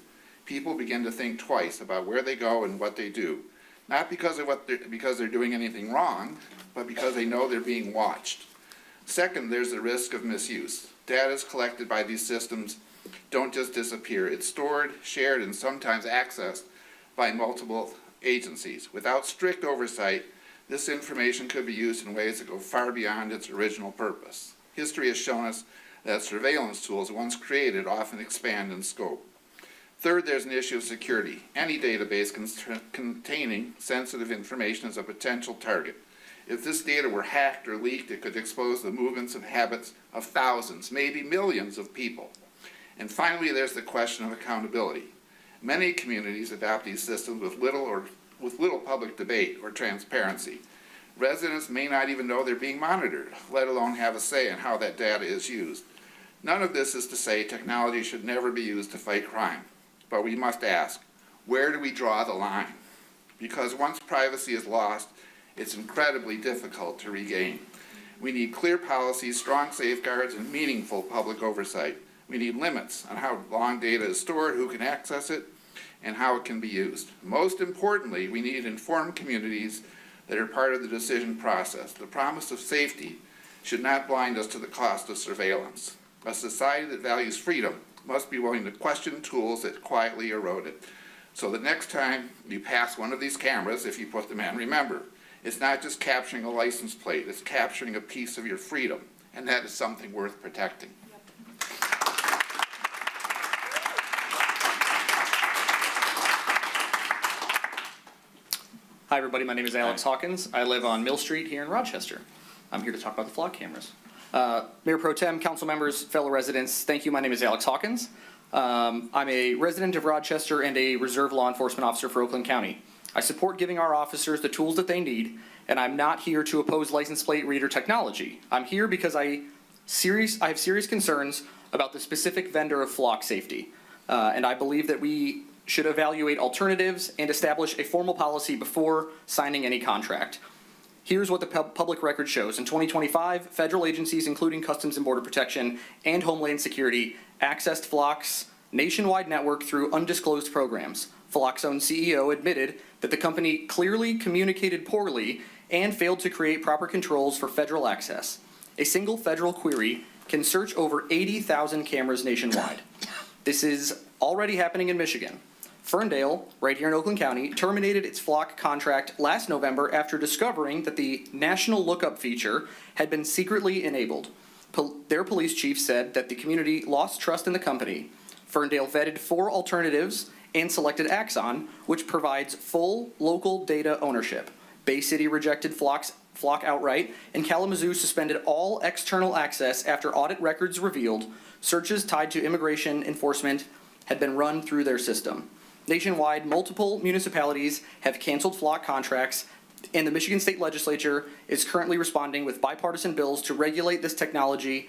Speaker 12: People begin to think twice about where they go and what they do, not because they're doing anything wrong, but because they know they're being watched. Second, there's the risk of misuse. Data collected by these systems don't just disappear. It's stored, shared, and sometimes accessed by multiple agencies. Without strict oversight, this information could be used in ways that go far beyond its original purpose. History has shown us that surveillance tools, once created, often expand in scope. Third, there's an issue of security. Any database containing sensitive information is a potential target. If this data were hacked or leaked, it could expose the movements and habits of thousands, maybe millions of people. And finally, there's the question of accountability. Many communities adopt these systems with little public debate or transparency. Residents may not even know they're being monitored, let alone have a say in how that data is used. None of this is to say technology should never be used to fight crime, but we must ask, where do we draw the line? Because once privacy is lost, it's incredibly difficult to regain. We need clear policies, strong safeguards, and meaningful public oversight. We need limits on how long data is stored, who can access it, and how it can be used. Most importantly, we need informed communities that are part of the decision process. The promise of safety should not blind us to the cost of surveillance. A society that values freedom must be willing to question tools that quietly erode it. So the next time you pass one of these cameras, if you put them in, remember, it's not just capturing a license plate, it's capturing a piece of your freedom, and that is something worth protecting.
Speaker 18: Hi everybody, my name is Alex Hawkins. I live on Mill Street here in Rochester. I'm here to talk about the flock cameras. Mayor Pro Tem, council members, fellow residents, thank you. My name is Alex Hawkins. I'm a resident of Rochester and a reserve law enforcement officer for Oakland County. I support giving our officers the tools that they need, and I'm not here to oppose license plate reader technology. I'm here because I have serious concerns about the specific vendor of flock safety, and I believe that we should evaluate alternatives and establish a formal policy before signing any contract. Here's what the public record shows. In 2025, federal agencies, including Customs and Border Protection and Homeland Security, accessed Flock's nationwide network through undisclosed programs. Flock's own CEO admitted that the company clearly communicated poorly and failed to create proper controls for federal access. A single federal query can search over 80,000 cameras nationwide. This is already happening in Michigan. Ferndale, right here in Oakland County, terminated its Flock contract last November after discovering that the national lookup feature had been secretly enabled. Their police chief said that the community lost trust in the company. Ferndale vetted 4 alternatives and selected Axon, which provides full local data ownership. Bay City rejected Flock outright, and Kalamazoo suspended all external access after audit records revealed searches tied to immigration enforcement had been run through their system. Nationwide, multiple municipalities have canceled Flock contracts, and the Michigan State Legislature is currently responding with bipartisan bills to regulate this technology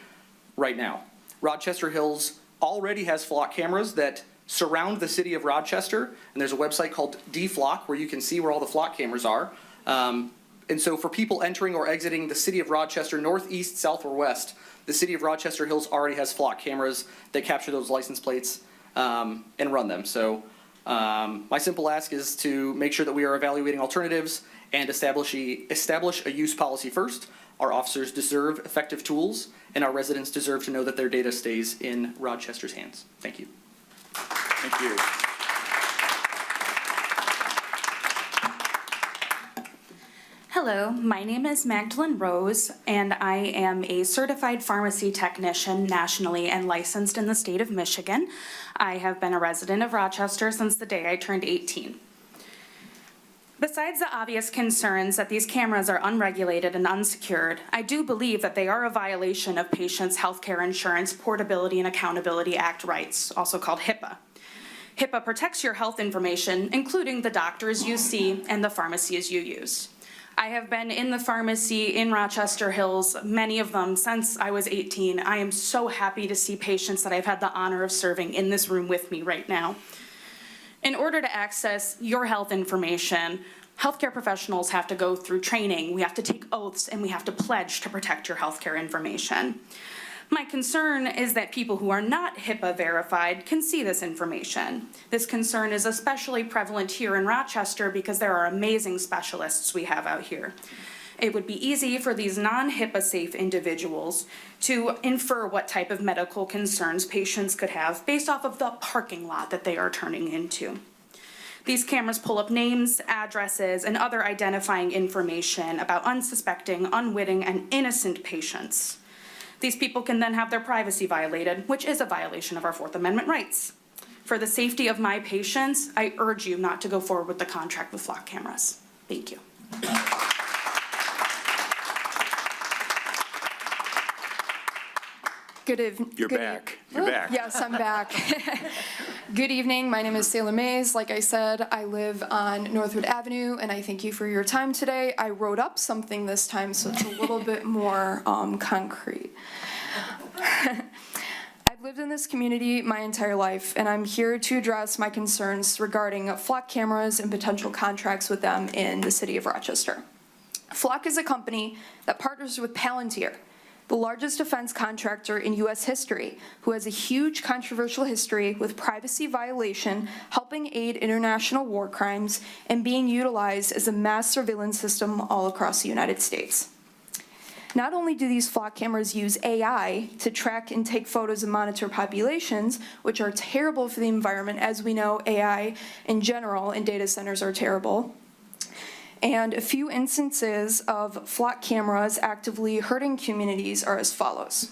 Speaker 18: right now. Rochester Hills already has Flock cameras that surround the city of Rochester, and there's a website called DFlock where you can see where all the Flock cameras are. And so for people entering or exiting the city of Rochester, north, east, south, or west, the city of Rochester Hills already has Flock cameras that capture those license plates and run them. So my simple ask is to make sure that we are evaluating alternatives and establish a use policy first. Our officers deserve effective tools, and our residents deserve to know that their data stays in Rochester's hands. Thank you.
Speaker 1: Thank you.
Speaker 19: Hello, my name is Magdalene Rose, and I am a certified pharmacy technician nationally and licensed in the state of Michigan. I have been a resident of Rochester since the day I turned 18. Besides the obvious concerns that these cameras are unregulated and unsecured, I do believe that they are a violation of Patients' Healthcare Insurance Portability and Accountability Act rights, also called HIPAA. HIPAA protects your health information, including the doctors you see and the pharmacies you use. I have been in the pharmacy in Rochester Hills, many of them since I was 18. I am so happy to see patients that I've had the honor of serving in this room with me right now. In order to access your health information, healthcare professionals have to go through training, we have to take oaths, and we have to pledge to protect your healthcare information. My concern is that people who are not HIPAA verified can see this information. This concern is especially prevalent here in Rochester because there are amazing specialists we have out here. It would be easy for these non-HIPAA safe individuals to infer what type of medical concerns patients could have based off of the parking lot that they are turning into. These cameras pull up names, addresses, and other identifying information about unsuspecting, unwitting, and innocent patients. These people can then have their privacy violated, which is a violation of our Fourth Amendment rights. For the safety of my patients, I urge you not to go forward with the contract with Flock cameras. Thank you.
Speaker 15: Good evening.
Speaker 1: You're back. You're back.
Speaker 15: Yes, I'm back. Good evening. My name is Salem Mays. Like I said, I live on Northwood Avenue, and I thank you for your time today. I wrote up something this time, so it's a little bit more concrete. I've lived in this community my entire life, and I'm here to address my concerns regarding Flock cameras and potential contracts with them in the city of Rochester. Flock is a company that partners with Palantir, the largest defense contractor in U.S. history, who has a huge controversial history with privacy violation, helping aid international war crimes, and being utilized as a mass surveillance system all across the United States. Not only do these Flock cameras use AI to track and take photos and monitor populations, which are terrible for the environment, as we know AI in general in data centers are terrible, and a few instances of Flock cameras actively hurting communities are as follows.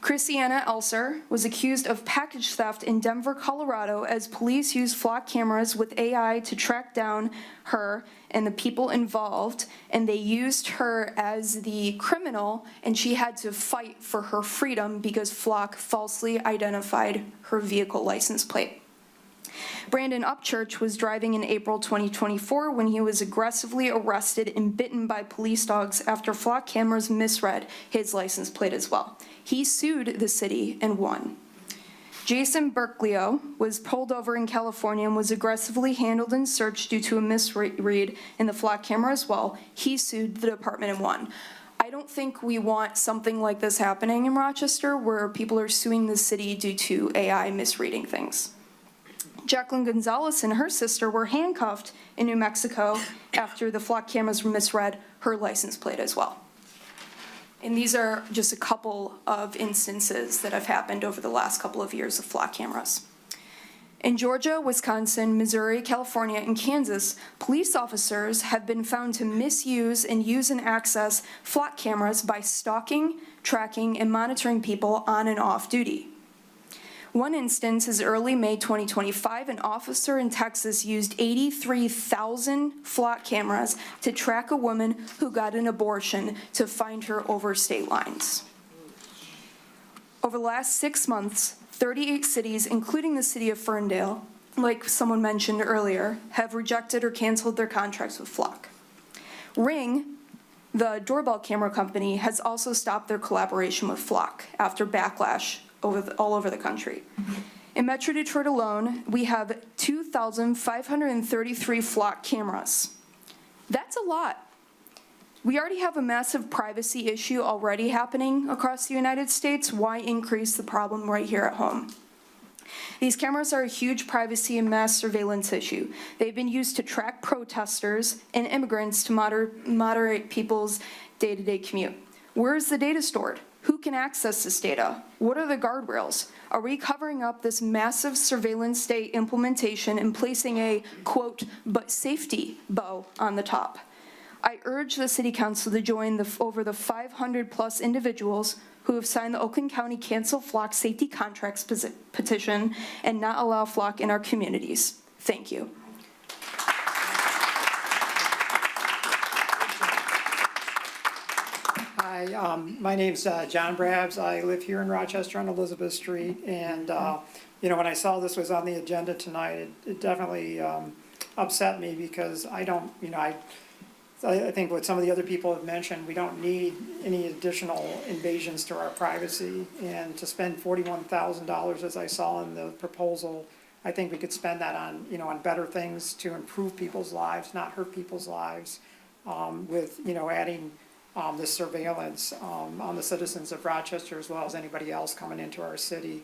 Speaker 15: Christiana Elser was accused of package theft in Denver, Colorado, as police used flock cameras with AI to track down her and the people involved, and they used her as the criminal, and she had to fight for her freedom because Flock falsely identified her vehicle license plate. Brandon Upchurch was driving in April 2024 when he was aggressively arrested and bitten by police dogs after flock cameras misread his license plate as well. He sued the city and won. Jason Berklio was pulled over in California and was aggressively handled and searched due to a misread in the flock camera as well. He sued the department and won. I don't think we want something like this happening in Rochester where people are suing the city due to AI misreading things. Jacqueline Gonzalez and her sister were handcuffed in New Mexico after the flock cameras misread her license plate as well. And these are just a couple of instances that have happened over the last couple of years of flock cameras. In Georgia, Wisconsin, Missouri, California, and Kansas, police officers have been found to misuse and use and access flock cameras by stalking, tracking, and monitoring people on and off duty. One instance is early May 2025, an officer in Texas used 83,000 flock cameras to track a woman who got an abortion to find her over state lines. Over the last 6 months, 38 cities, including the city of Ferndale, like someone mentioned earlier, have rejected or canceled their contracts with Flock. Ring, the doorbell camera company, has also stopped their collaboration with Flock after backlash all over the country. In Metro Detroit alone, we have 2,533 flock cameras. That's a lot. We already have a massive privacy issue already happening across the United States. Why increase the problem right here at home? These cameras are a huge privacy and mass surveillance issue. They've been used to track protesters and immigrants to moderate people's day-to-day commute. Where is the data stored? Who can access this data? What are the guardrails? Are we covering up this massive surveillance state implementation and placing a, quote, but safety bow on the top? I urge the City Council to join over the 500-plus individuals who have signed the Oakland County Cancel Flock Safety Contracts petition and not allow flock in our communities. Thank you.
Speaker 20: Hi, my name's John Brabs. I live here in Rochester on Elizabeth Street, and when I saw this was on the agenda tonight, it definitely upset me because I don't, I think what some of the other people have mentioned, we don't need any additional invasions to our privacy, and to spend $41,000 as I saw in the proposal, I think we could spend that on, on better things to improve people's lives, not hurt people's lives, with, adding the surveillance on the citizens of Rochester as well as anybody else coming into our city.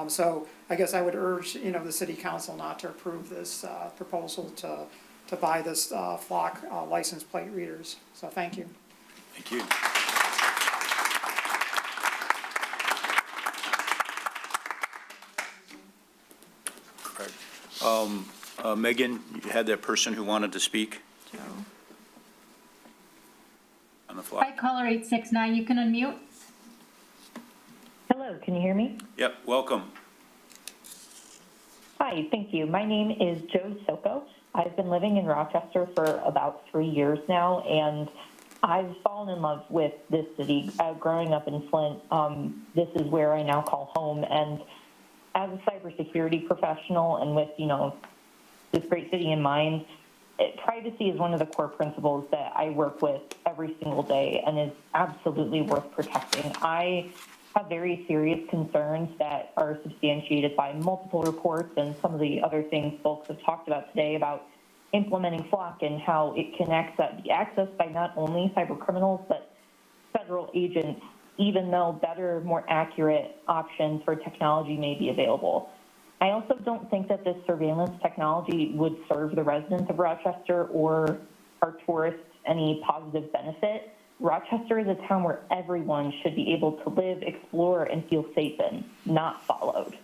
Speaker 20: So I guess I would urge, the City Council not to approve this proposal to buy this flock license plate readers. So thank you.
Speaker 1: Thank you. Megan, you had that person who wanted to speak?
Speaker 3: Joe.
Speaker 1: On the flock.
Speaker 13: Hi, caller 869, you can unmute.
Speaker 14: Hello, can you hear me?
Speaker 1: Yep, welcome.
Speaker 14: Hi, thank you. My name is Joe Soko. I've been living in Rochester for about 3 years now, and I've fallen in love with this city. Growing up in Flint, this is where I now call home. And as a cybersecurity professional and with, this great city in mind, privacy is one of the core principles that I work with every single day and is absolutely worth protecting. I have very serious concerns that are substantiated by multiple reports and some of the other things folks have talked about today about implementing Flock and how it can be accessed by not only cyber criminals but federal agents, even though better, more accurate options for technology may be available. I also don't think that this surveillance technology would serve the residents of Rochester or our tourists any positive benefit. Rochester is a town where everyone should be able to live, explore, and feel safe in, not followed.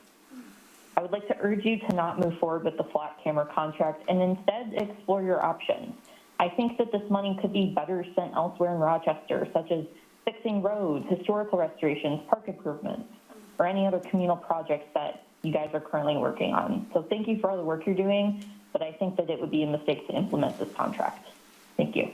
Speaker 14: I would like to urge you to not move forward with the Flock camera contract and instead explore your options. I think that this money could be better spent elsewhere in Rochester, such as fixing roads, historical restorations, park improvements, or any other communal projects that you guys are currently working on. So thank you for all the work you're doing, but I think that it would be a mistake to implement this contract. Thank you.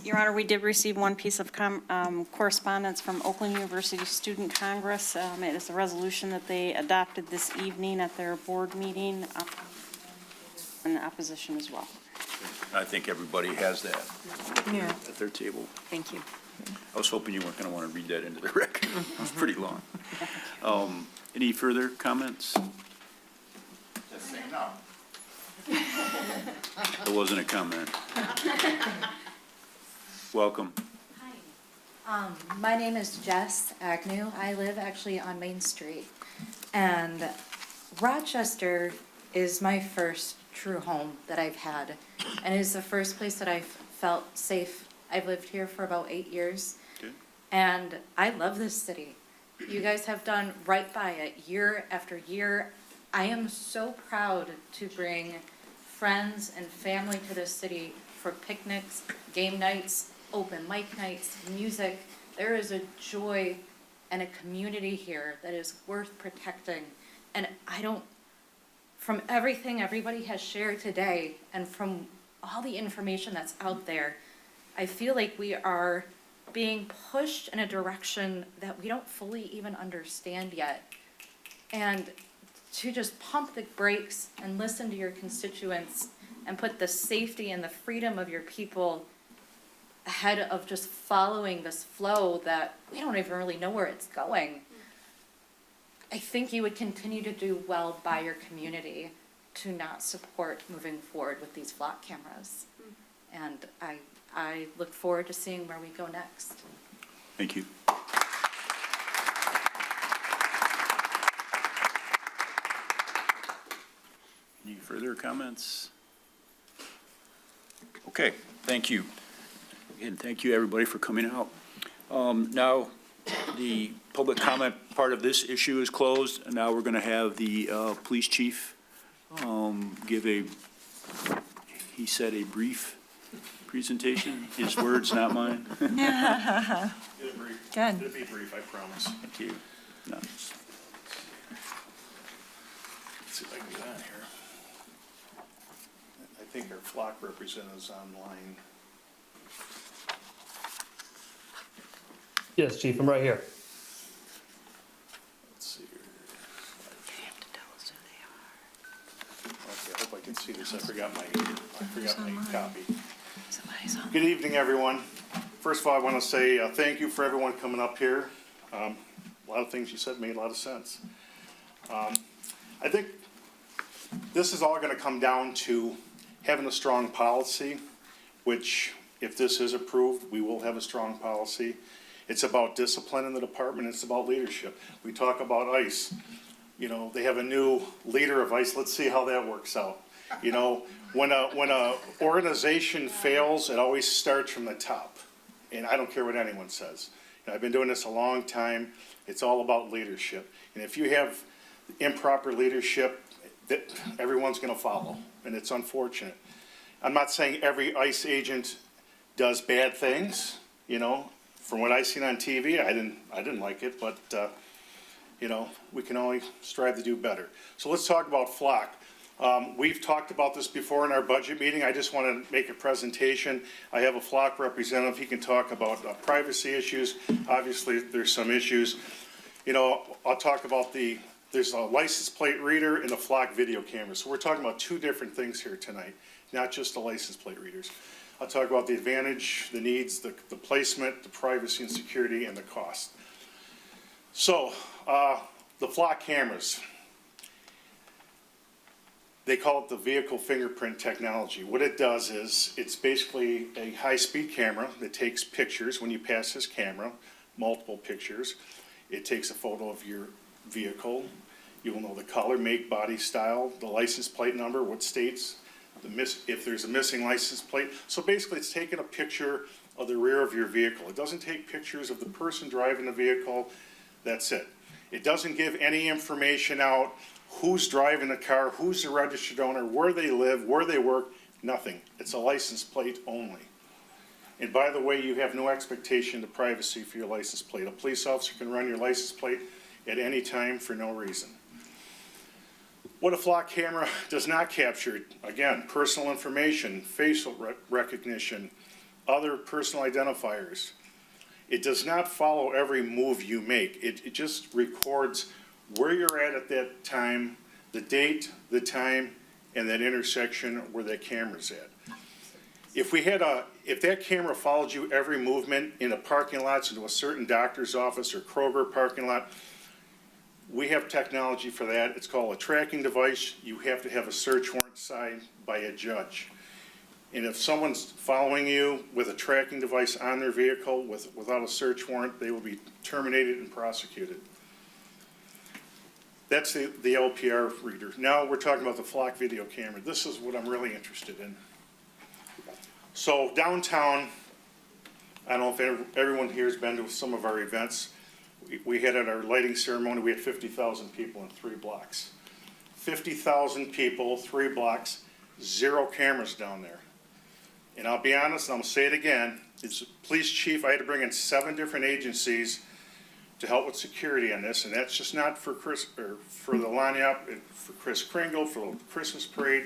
Speaker 2: Your Honor, we did receive one piece of correspondence from Oakland University Student Congress. It is a resolution that they adopted this evening at their board meeting in opposition as well.
Speaker 1: I think everybody has that
Speaker 2: Yeah.
Speaker 1: at their table.
Speaker 2: Thank you.
Speaker 1: I was hoping you weren't going to want to read that into the record. It's pretty long. Any further comments?
Speaker 12: Just say no.
Speaker 1: It wasn't a comment. Welcome.
Speaker 21: My name is Jess Agnew. I live actually on Main Street. And Rochester is my first true home that I've had. And it is the first place that I've felt safe. I've lived here for about 8 years.
Speaker 1: Okay.
Speaker 21: And I love this city. You guys have done right by it year after year. I am so proud to bring friends and family to this city for picnics, game nights, open mic nights, music. There is a joy and a community here that is worth protecting. And from everything everybody has shared today and from all the information that's out there, I feel like we are being pushed in a direction that we don't fully even understand yet. And to just pump the brakes and listen to your constituents and put the safety and the freedom of your people ahead of just following this flow that we don't even really know where it's going. I think you would continue to do well by your community to not support moving forward with these flock cameras. And I look forward to seeing where we go next.
Speaker 1: Thank you. Any further comments? Okay, thank you. Again, thank you, everybody, for coming out. Now, the public comment part of this issue is closed, and now we're going to have the police chief give he said a brief presentation. His words, not mine.
Speaker 3: Good.
Speaker 22: It'll be brief, I promise.
Speaker 1: Thank you. No.
Speaker 22: Let's see if I can get on here. I think our flock representative is online.
Speaker 23: Yes, Chief, I'm right here.
Speaker 22: Let's see here. Okay, I hope I can see this. I forgot my copy. Good evening, everyone. First of all, I want to say thank you for everyone coming up here. A lot of things you said made a lot of sense. I think this is all going to come down to having a strong policy, which if this is approved, we will have a strong policy. It's about discipline in the department. It's about leadership. We talk about ICE. You know, they have a new leader of ICE. Let's see how that works out. You know, when a organization fails, it always starts from the top. And I don't care what anyone says. You know, I've been doing this a long time. It's all about leadership. And if you have improper leadership, that everyone's going to follow. And it's unfortunate. I'm not saying every ICE agent does bad things. You know, from what I've seen on TV, I didn't like it, but you know, we can only strive to do better. So let's talk about flock. We've talked about this before in our budget meeting. I just want to make a presentation. I have a flock representative. He can talk about privacy issues. Obviously, there's some issues. You know, I'll talk about there's a license plate reader and a flock video camera. So we're talking about two different things here tonight, not just the license plate readers. I'll talk about the advantage, the needs, the placement, the privacy and security, and the cost. So, the flock cameras. They call it the vehicle fingerprint technology. What it does is, it's basically a high-speed camera that takes pictures when you pass this camera, multiple pictures. It takes a photo of your vehicle. You will know the color, make, body, style, the license plate number, what states, if there's a missing license plate. So basically, it's taking a picture of the rear of your vehicle. It doesn't take pictures of the person driving the vehicle. That's it. It doesn't give any information out who's driving the car, who's the registered owner, where they live, where they work, nothing. It's a license plate only. And by the way, you have no expectation of privacy for your license plate. A police officer can run your license plate at any time for no reason. What a flock camera does not capture, again, personal information, facial recognition, other personal identifiers. It does not follow every move you make. It just records where you're at that time, the date, the time, and that intersection where that camera's at. If that camera followed you every movement in a parking lot, into a certain doctor's office or Kroger parking lot, we have technology for that. It's called a tracking device. You have to have a search warrant signed by a judge. And if someone's following you with a tracking device on their vehicle without a search warrant, they will be terminated and prosecuted. That's the LPR reader. Now we're talking about the flock video camera. This is what I'm really interested in. So downtown, I don't know if everyone here has been to some of our events. We had at our lighting ceremony, we had 50,000 people in 3 blocks. 50,000 people, 3 blocks, 0 cameras down there. And I'll be honest, and I'm gonna say it again, it's police chief, I had to bring in 7 different agencies to help with security on this, and that's just not for Chris, or for the Lanyap, for Chris Kringle, for the Christmas parade.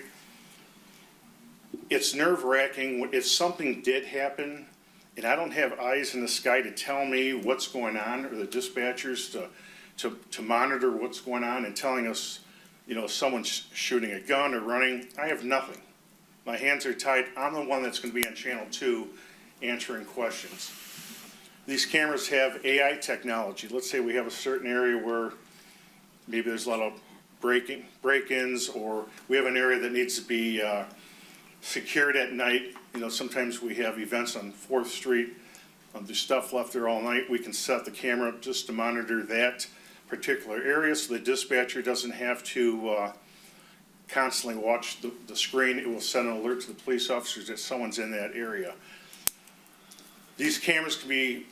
Speaker 22: It's nerve-wracking if something did happen, and I don't have eyes in the sky to tell me what's going on, or the dispatchers to monitor what's going on and telling us, you know, if someone's shooting a gun or running. I have nothing. My hands are tied. I'm the one that's going to be on Channel 2 answering questions. These cameras have AI technology. Let's say we have a certain area where maybe there's a lot of break-ins, or we have an area that needs to be secured at night. You know, sometimes we have events on 4th Street. There's stuff left there all night. We can set the camera up just to monitor that particular area so the dispatcher doesn't have to constantly watch the screen. It will send an alert to the police officers that someone's in that area. These cameras can be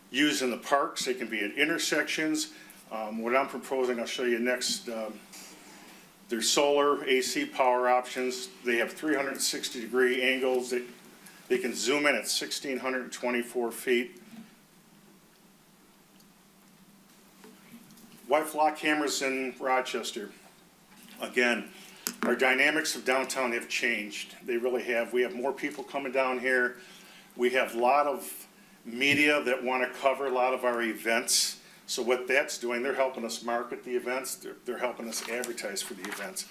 Speaker 22: used in the parks. They can be at intersections. What I'm proposing, I'll show you next. There's solar, AC power options. They have 360-degree angles. They can zoom in at 1,624 feet. Why flock cameras in Rochester? Again, our dynamics of downtown have changed. They really have. We have more people coming down here. We have a lot of media that want to cover a lot of our events. So what that's doing, they're helping us market the events. They're helping us advertise for the events.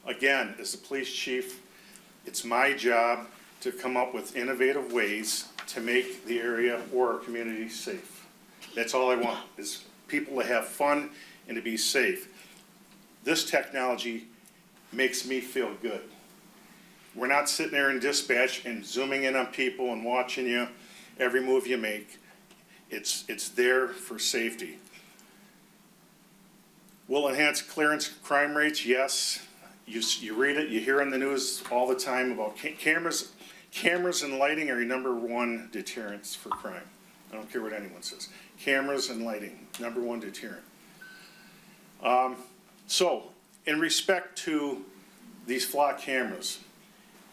Speaker 22: Again, as the police chief, it's my job to come up with innovative ways to make the area or our community safe. That's all I want, is people to have fun and to be safe. This technology makes me feel good. We're not sitting there in dispatch and zooming in on people and watching you every move you make. It's there for safety. Will enhance clearance crime rates? Yes. You read it, you hear on the news all the time about cameras. Cameras and lighting are your #1 deterrents for crime. I don't care what anyone says. Cameras and lighting, #1 deterrent. So, in respect to these flock cameras,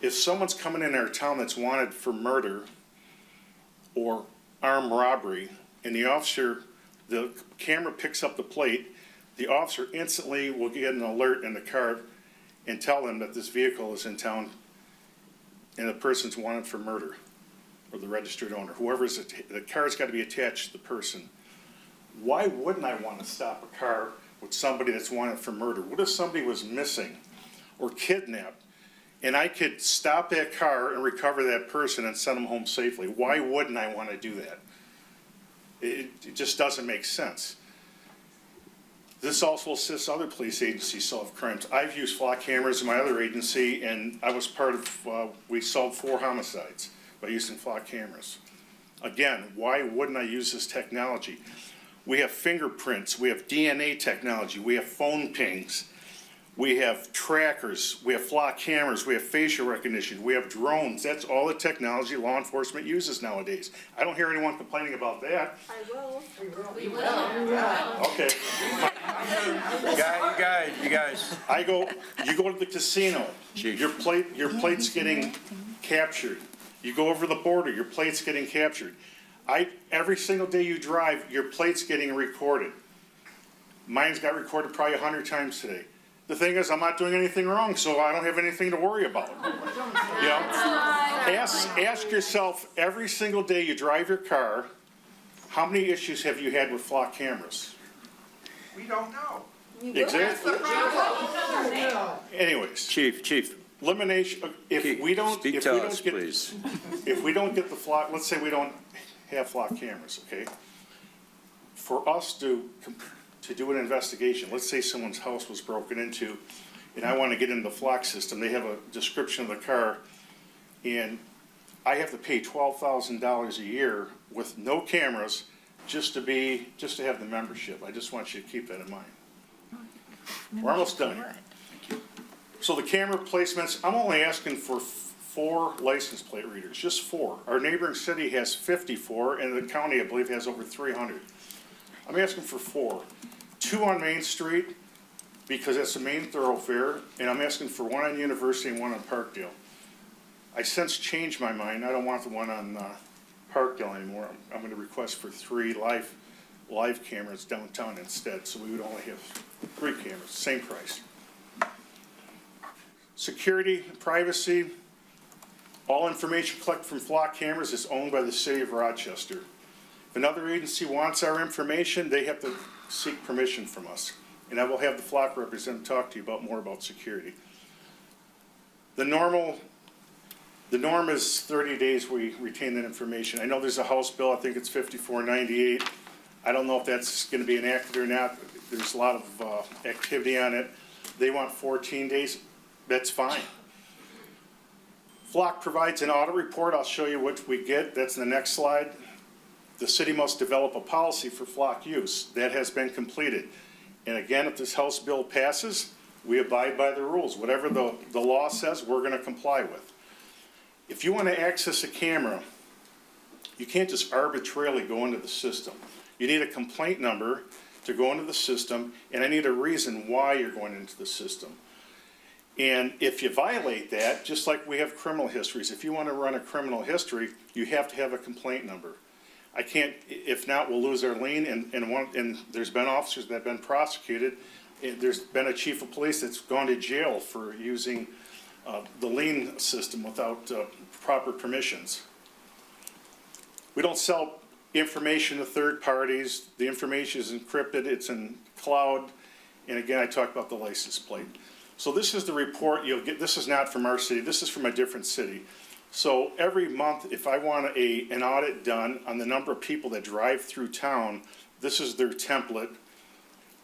Speaker 22: if someone's coming in our town that's wanted for murder or armed robbery, and the camera picks up the plate, the officer instantly will get an alert in the car and tell them that this vehicle is in town and the person's wanted for murder, or the registered owner, the car's got to be attached to the person. Why wouldn't I want to stop a car with somebody that's wanted for murder? What if somebody was missing or kidnapped, and I could stop that car and recover that person and send them home safely? Why wouldn't I want to do that? It just doesn't make sense. This also assists other police agencies solve crimes. I've used flock cameras in my other agency, and I was part of, we solved 4 homicides by using flock cameras. Again, why wouldn't I use this technology? We have fingerprints, we have DNA technology, we have phone pings, we have trackers, we have flock cameras, we have facial recognition, we have drones. That's all the technology law enforcement uses nowadays. I don't hear anyone complaining about that.
Speaker 6: I will.
Speaker 22: Okay.
Speaker 1: You guys.
Speaker 22: You go to the casino, your plate's getting captured. You go over the border, your plate's getting captured. Every single day you drive, your plate's getting recorded. Mine's got recorded probably 100 times today. The thing is, I'm not doing anything wrong, so I don't have anything to worry about. You know? Ask yourself every single day you drive your car, how many issues have you had with flock cameras?
Speaker 12: We don't know.
Speaker 22: Exactly. Anyways.
Speaker 1: Chief.
Speaker 22: Elimination, if we don't get the flock, let's say we don't have flock cameras, okay? For us to do an investigation, let's say someone's house was broken into, and I want to get into the flock system, they have a description of the car, and I have to pay $12,000 a year with no cameras just to have the membership. I just want you to keep that in mind. We're almost done here. So the camera placements, I'm only asking for 4 license plate readers, just 4. Our neighboring city has 54, and the county, I believe, has over 300. I'm asking for 4. 2 on Main Street, because that's the main thoroughfare, and I'm asking for 1 on University and 1 on Parkdale. I since changed my mind. I don't want the one on Parkdale anymore. I'm going to request for 3 live cameras downtown instead, so we would only have 3 cameras, same price. Security, privacy, all information collected from flock cameras is owned by the city of Rochester. If another agency wants our information, they have to seek permission from us. And I will have the flock representative talk to you more about security. The norm is 30 days we retain that information. I know there's a House bill, I think it's 5498. I don't know if that's going to be enacted or not. There's a lot of activity on it. They want 14 days. That's fine. Flock provides an audit report. I'll show you what we get. That's in the next slide. The city must develop a policy for flock use. That has been completed. And again, if this House bill passes, we abide by the rules. Whatever the law says, we're going to comply with. If you want to access a camera, you can't just arbitrarily go into the system. You need a complaint number to go into the system, and I need a reason why you're going into the system. And if you violate that, just like we have criminal histories, if you want to run a criminal history, you have to have a complaint number. I can't, if not, we'll lose our lien, and there's been officers that have been prosecuted. There's been a chief of police that's gone to jail for using the lien system without proper permissions. We don't sell information to third parties. The information is encrypted, it's in cloud, and again, I talked about the license plate. So this is the report you'll get. This is not from our city, this is from a different city. So every month, if I want an audit done on the number of people that drive through town, this is their template.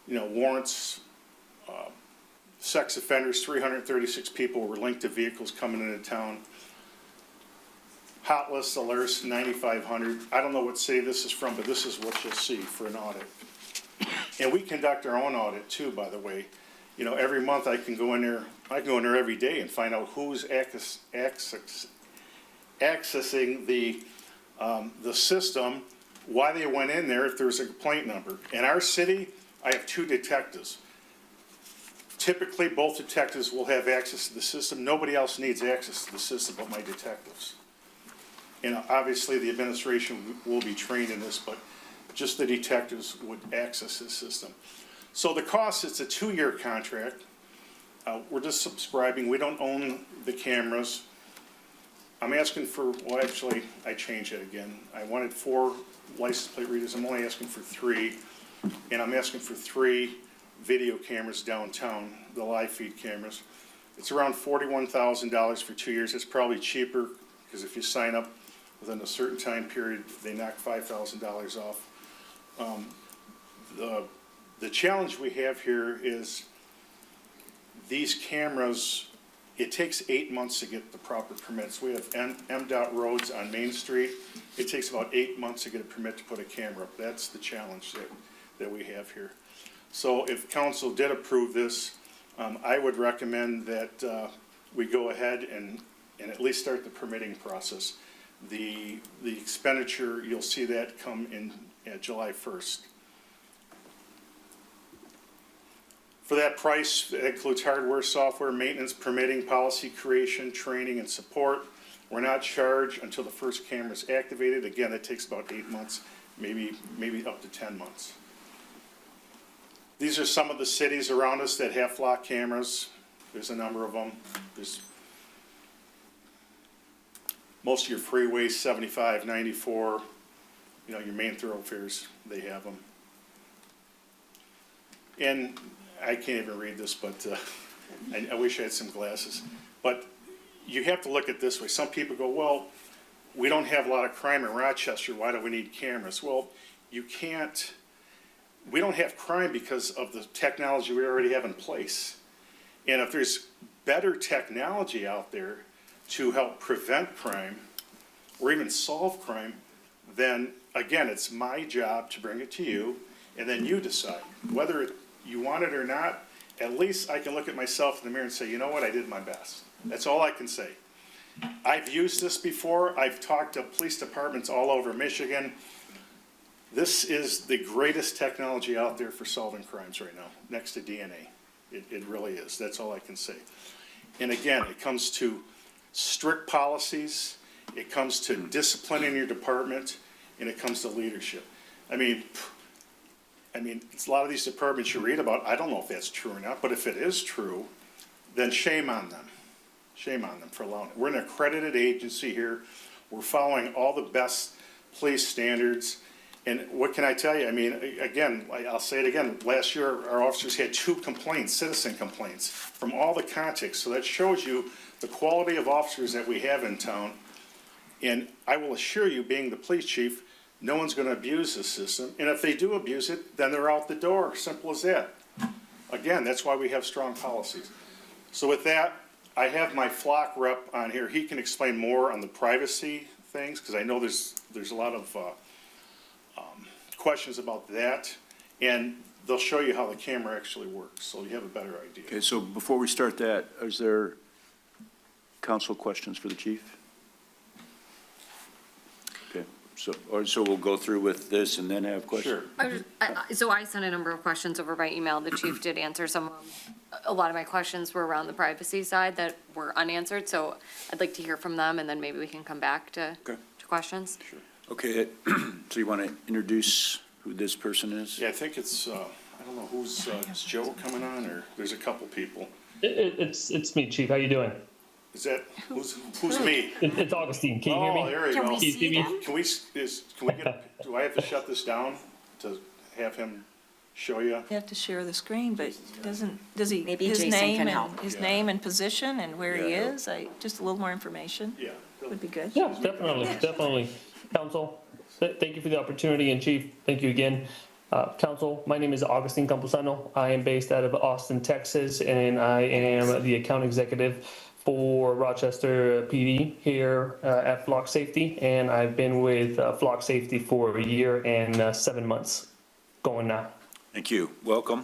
Speaker 22: You know, warrants, sex offenders, 336 people were linked to vehicles coming into town. Hot list alerts, 9,500. I don't know what city this is from, but this is what you'll see for an audit. And we conduct our own audit too, by the way. You know, every month I can go in there every day and find out who's accessing the system, why they went in there, if there's a complaint number. In our city, I have 2 detectives. Typically, both detectives will have access to the system. Nobody else needs access to the system but my detectives. And obviously, the administration will be trained in this, but just the detectives would access this system. So the cost, it's a 2-year contract. We're just subscribing. We don't own the cameras. I'm asking for, well, actually, I changed it again. I wanted 4 license plate readers. I'm only asking for 3. And I'm asking for 3 video cameras downtown, the live feed cameras. It's around $41,000 for 2 years. It's probably cheaper because if you sign up within a certain time period, they knock $5,000 off. The challenge we have here is these cameras, it takes 8 months to get the proper permits. We have MDOT roads on Main Street. It takes about 8 months to get a permit to put a camera up. That's the challenge that we have here. So if council did approve this, I would recommend that we go ahead and at least start the permitting process. The expenditure, you'll see that come in July 1st. For that price, it includes hardware, software, maintenance, permitting, policy creation, training, and support. We're not charged until the first camera is activated. Again, it takes about 8 months, maybe up to 10 months. These are some of the cities around us that have flock cameras. There's a number of them. There's most of your freeways, 75, 94, your main thoroughfares, they have them. And I can't even read this, but I wish I had some glasses. But you have to look at it this way. Some people go, well, we don't have a lot of crime in Rochester. Why do we need cameras? Well, we don't have crime because of the technology we already have in place. And if there's better technology out there to help prevent crime or even solve crime, then again, it's my job to bring it to you, and then you decide. Whether you want it or not, at least I can look at myself in the mirror and say, you know what, I did my best. That's all I can say. I've used this before. I've talked to police departments all over Michigan. This is the greatest technology out there for solving crimes right now, next to DNA. It really is. That's all I can say. And again, it comes to strict policies, it comes to discipline in your department, and it comes to leadership. I mean, it's a lot of these departments you read about, I don't know if that's true or not, but if it is true, then shame on them. Shame on them for allowing it. We're an accredited agency here. We're following all the best police standards. And what can I tell you? I mean, again, I'll say it again. Last year, our officers had 2 complaints, citizen complaints, from all the contexts. So that shows you the quality of officers that we have in town. And I will assure you, being the police chief, no one's going to abuse this system. And if they do abuse it, then they're out the door. Simple as that. Again, that's why we have strong policies. So with that, I have my flock rep on here. He can explain more on the privacy things, because I know there's a lot of questions about that, and they'll show you how the camera actually works, so you have a better idea.
Speaker 1: Okay, so before we start that, is there council questions for the chief? Okay, so we'll go through with this and then have questions?
Speaker 22: Sure.
Speaker 10: So I sent a number of questions over by email. The chief did answer some of them. A lot of my questions were around the privacy side that were unanswered, so I'd like to hear from them, and then maybe we can come back to questions.
Speaker 1: Sure. Okay, so you want to introduce who this person is?
Speaker 22: Yeah, I think it's, I don't know, is Joe coming on, or there's a couple people.
Speaker 5: It's me, Chief. How you doing?
Speaker 22: Is that, who's me?
Speaker 5: It's Augustine. Can you hear me?
Speaker 22: Oh, there you go.
Speaker 5: Can we see them?
Speaker 22: Can we get, do I have to shut this down to have him show you?
Speaker 3: You have to share the screen, but does he,
Speaker 4: Maybe
Speaker 3: his
Speaker 4: Jason
Speaker 3: name
Speaker 4: can
Speaker 3: and,
Speaker 4: help.
Speaker 3: his name and position and where he
Speaker 22: Yeah.
Speaker 3: is? Just a little more information
Speaker 22: Yeah.
Speaker 3: would be good.
Speaker 5: Yeah, definitely. Council, thank you for the opportunity, and Chief, thank you again. Council, my name is Augustine Campuzano. I am based out of Austin, Texas, and I am the account executive for Rochester PD here at Flock Safety, and I've been with Flock Safety for a year and 7 months going now.
Speaker 1: Thank you. Welcome.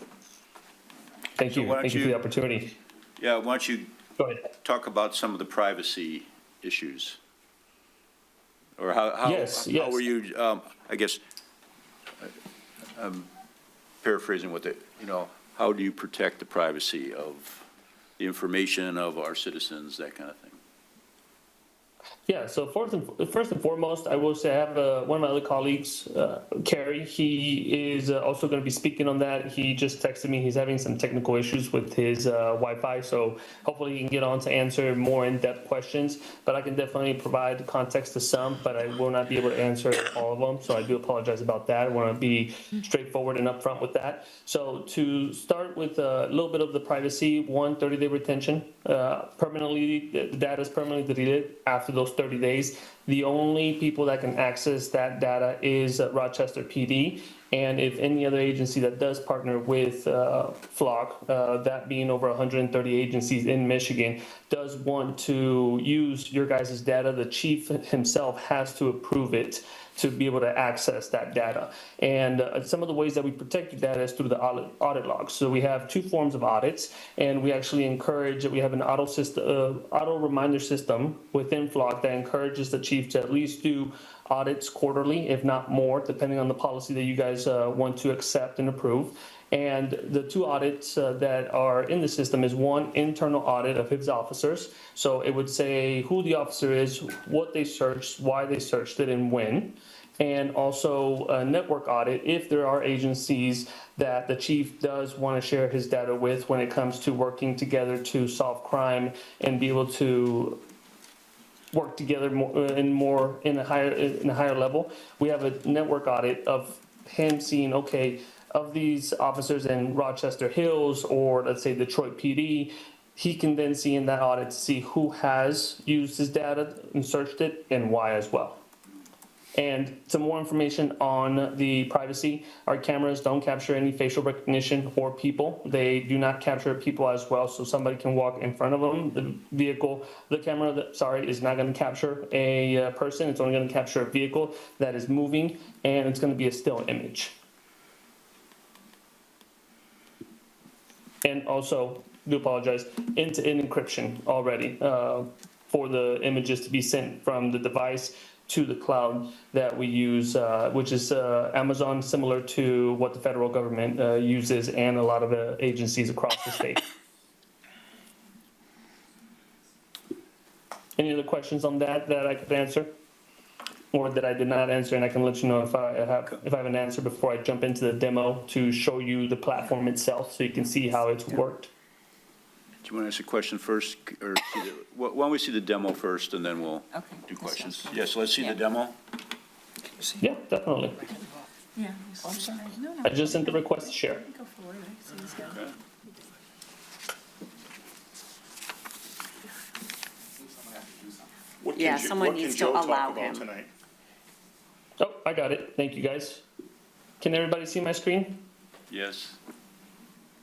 Speaker 5: Thank you.
Speaker 1: why don't
Speaker 5: Thank you for
Speaker 1: you-
Speaker 5: the opportunity.
Speaker 1: Yeah, why don't you
Speaker 5: Go ahead.
Speaker 1: talk about some of the privacy issues? Or how
Speaker 5: Yes.
Speaker 1: were you, I guess, I'm paraphrasing what how do you protect the privacy of the information of our citizens, that kind of thing?
Speaker 5: Yeah, so first and foremost, I will say I have one of my other colleagues, Kerry. He is also going to be speaking on that. He just texted me. He's having some technical issues with his Wi-Fi, so hopefully he can get on to answer more in-depth questions. But I can definitely provide context to some, but I will not be able to answer all of them, so I do apologize about that. I want to be straightforward and upfront with that. So to start with a little bit of the privacy, 30-day retention. Permanently, the data is permanently deleted after those 30 days. The only people that can access that data is Rochester PD, and if any other agency that does partner with Flock, that being over 130 agencies in Michigan, does want to use your guys' data, the chief himself has to approve it to be able to access that data. And some of the ways that we protect your data is through the audit logs. So we have 2 forms of audits, and we actually encourage that we have an auto reminder system within Flock law that encourages the chief to at least do audits quarterly, if not more, depending on the policy that you guys want to accept and approve. And the two audits that are in the system is one internal audit of his officers. So it would say who the officer is, what they searched, why they searched it, and when. And also a network audit if there are agencies that the chief does want to share his data with when it comes to working together to solve crime and be able to work together more in a higher level. We have a network audit of him seeing, okay, of these officers in Rochester Hills or let's say Detroit PD, he can then see in that audit to see who has used his data and searched it and why as well. And some more information on the privacy. Our cameras don't capture any facial recognition or people. They do not capture people as well, so somebody can walk in front of them. The camera, is not going to capture a person. It's only going to capture a vehicle that is moving, and it's going to be a still image. And also, do apologize, end-to-end encryption already for the images to be sent from the device to the cloud that we use, which is Amazon, similar to what the federal government uses and a lot of agencies across the state. Any other questions on that I could answer? Or that I did not answer, and I can let you know if I have an answer before I jump into the demo to show you the platform itself so you can see how it's worked.
Speaker 1: Do you want to ask a question first, or why don't we see the demo first, and then we'll do questions? Yeah, so let's see the demo.
Speaker 5: Yeah, definitely.
Speaker 3: Yeah. Oh, I'm sorry. No,
Speaker 5: I just sent the request to share.
Speaker 3: Go forward. I see this guy.
Speaker 1: Okay.
Speaker 21: Yeah, someone needs to allow him.
Speaker 5: Oh, I got it. Thank you, guys. Can everybody see my screen?
Speaker 1: Yes.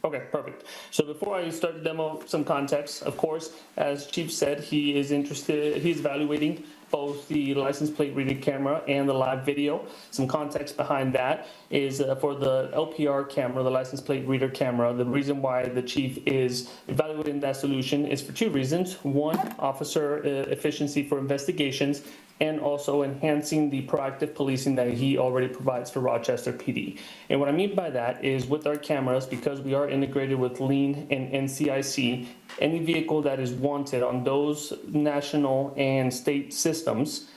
Speaker 5: Okay, perfect. So before I start the demo, some context. Of course, as Chief said, he's evaluating both the license plate reading camera and the live video. Some context behind that is for the LPR camera, the license plate reader camera, the reason why the chief is evaluating that solution is for two reasons. One, officer efficiency for investigations, and also enhancing the proactive policing that he already provides for Rochester PD. And what I mean by that is with our cameras, because we are integrated with Lean and NCIC, any vehicle that is wanted on those national and state systems,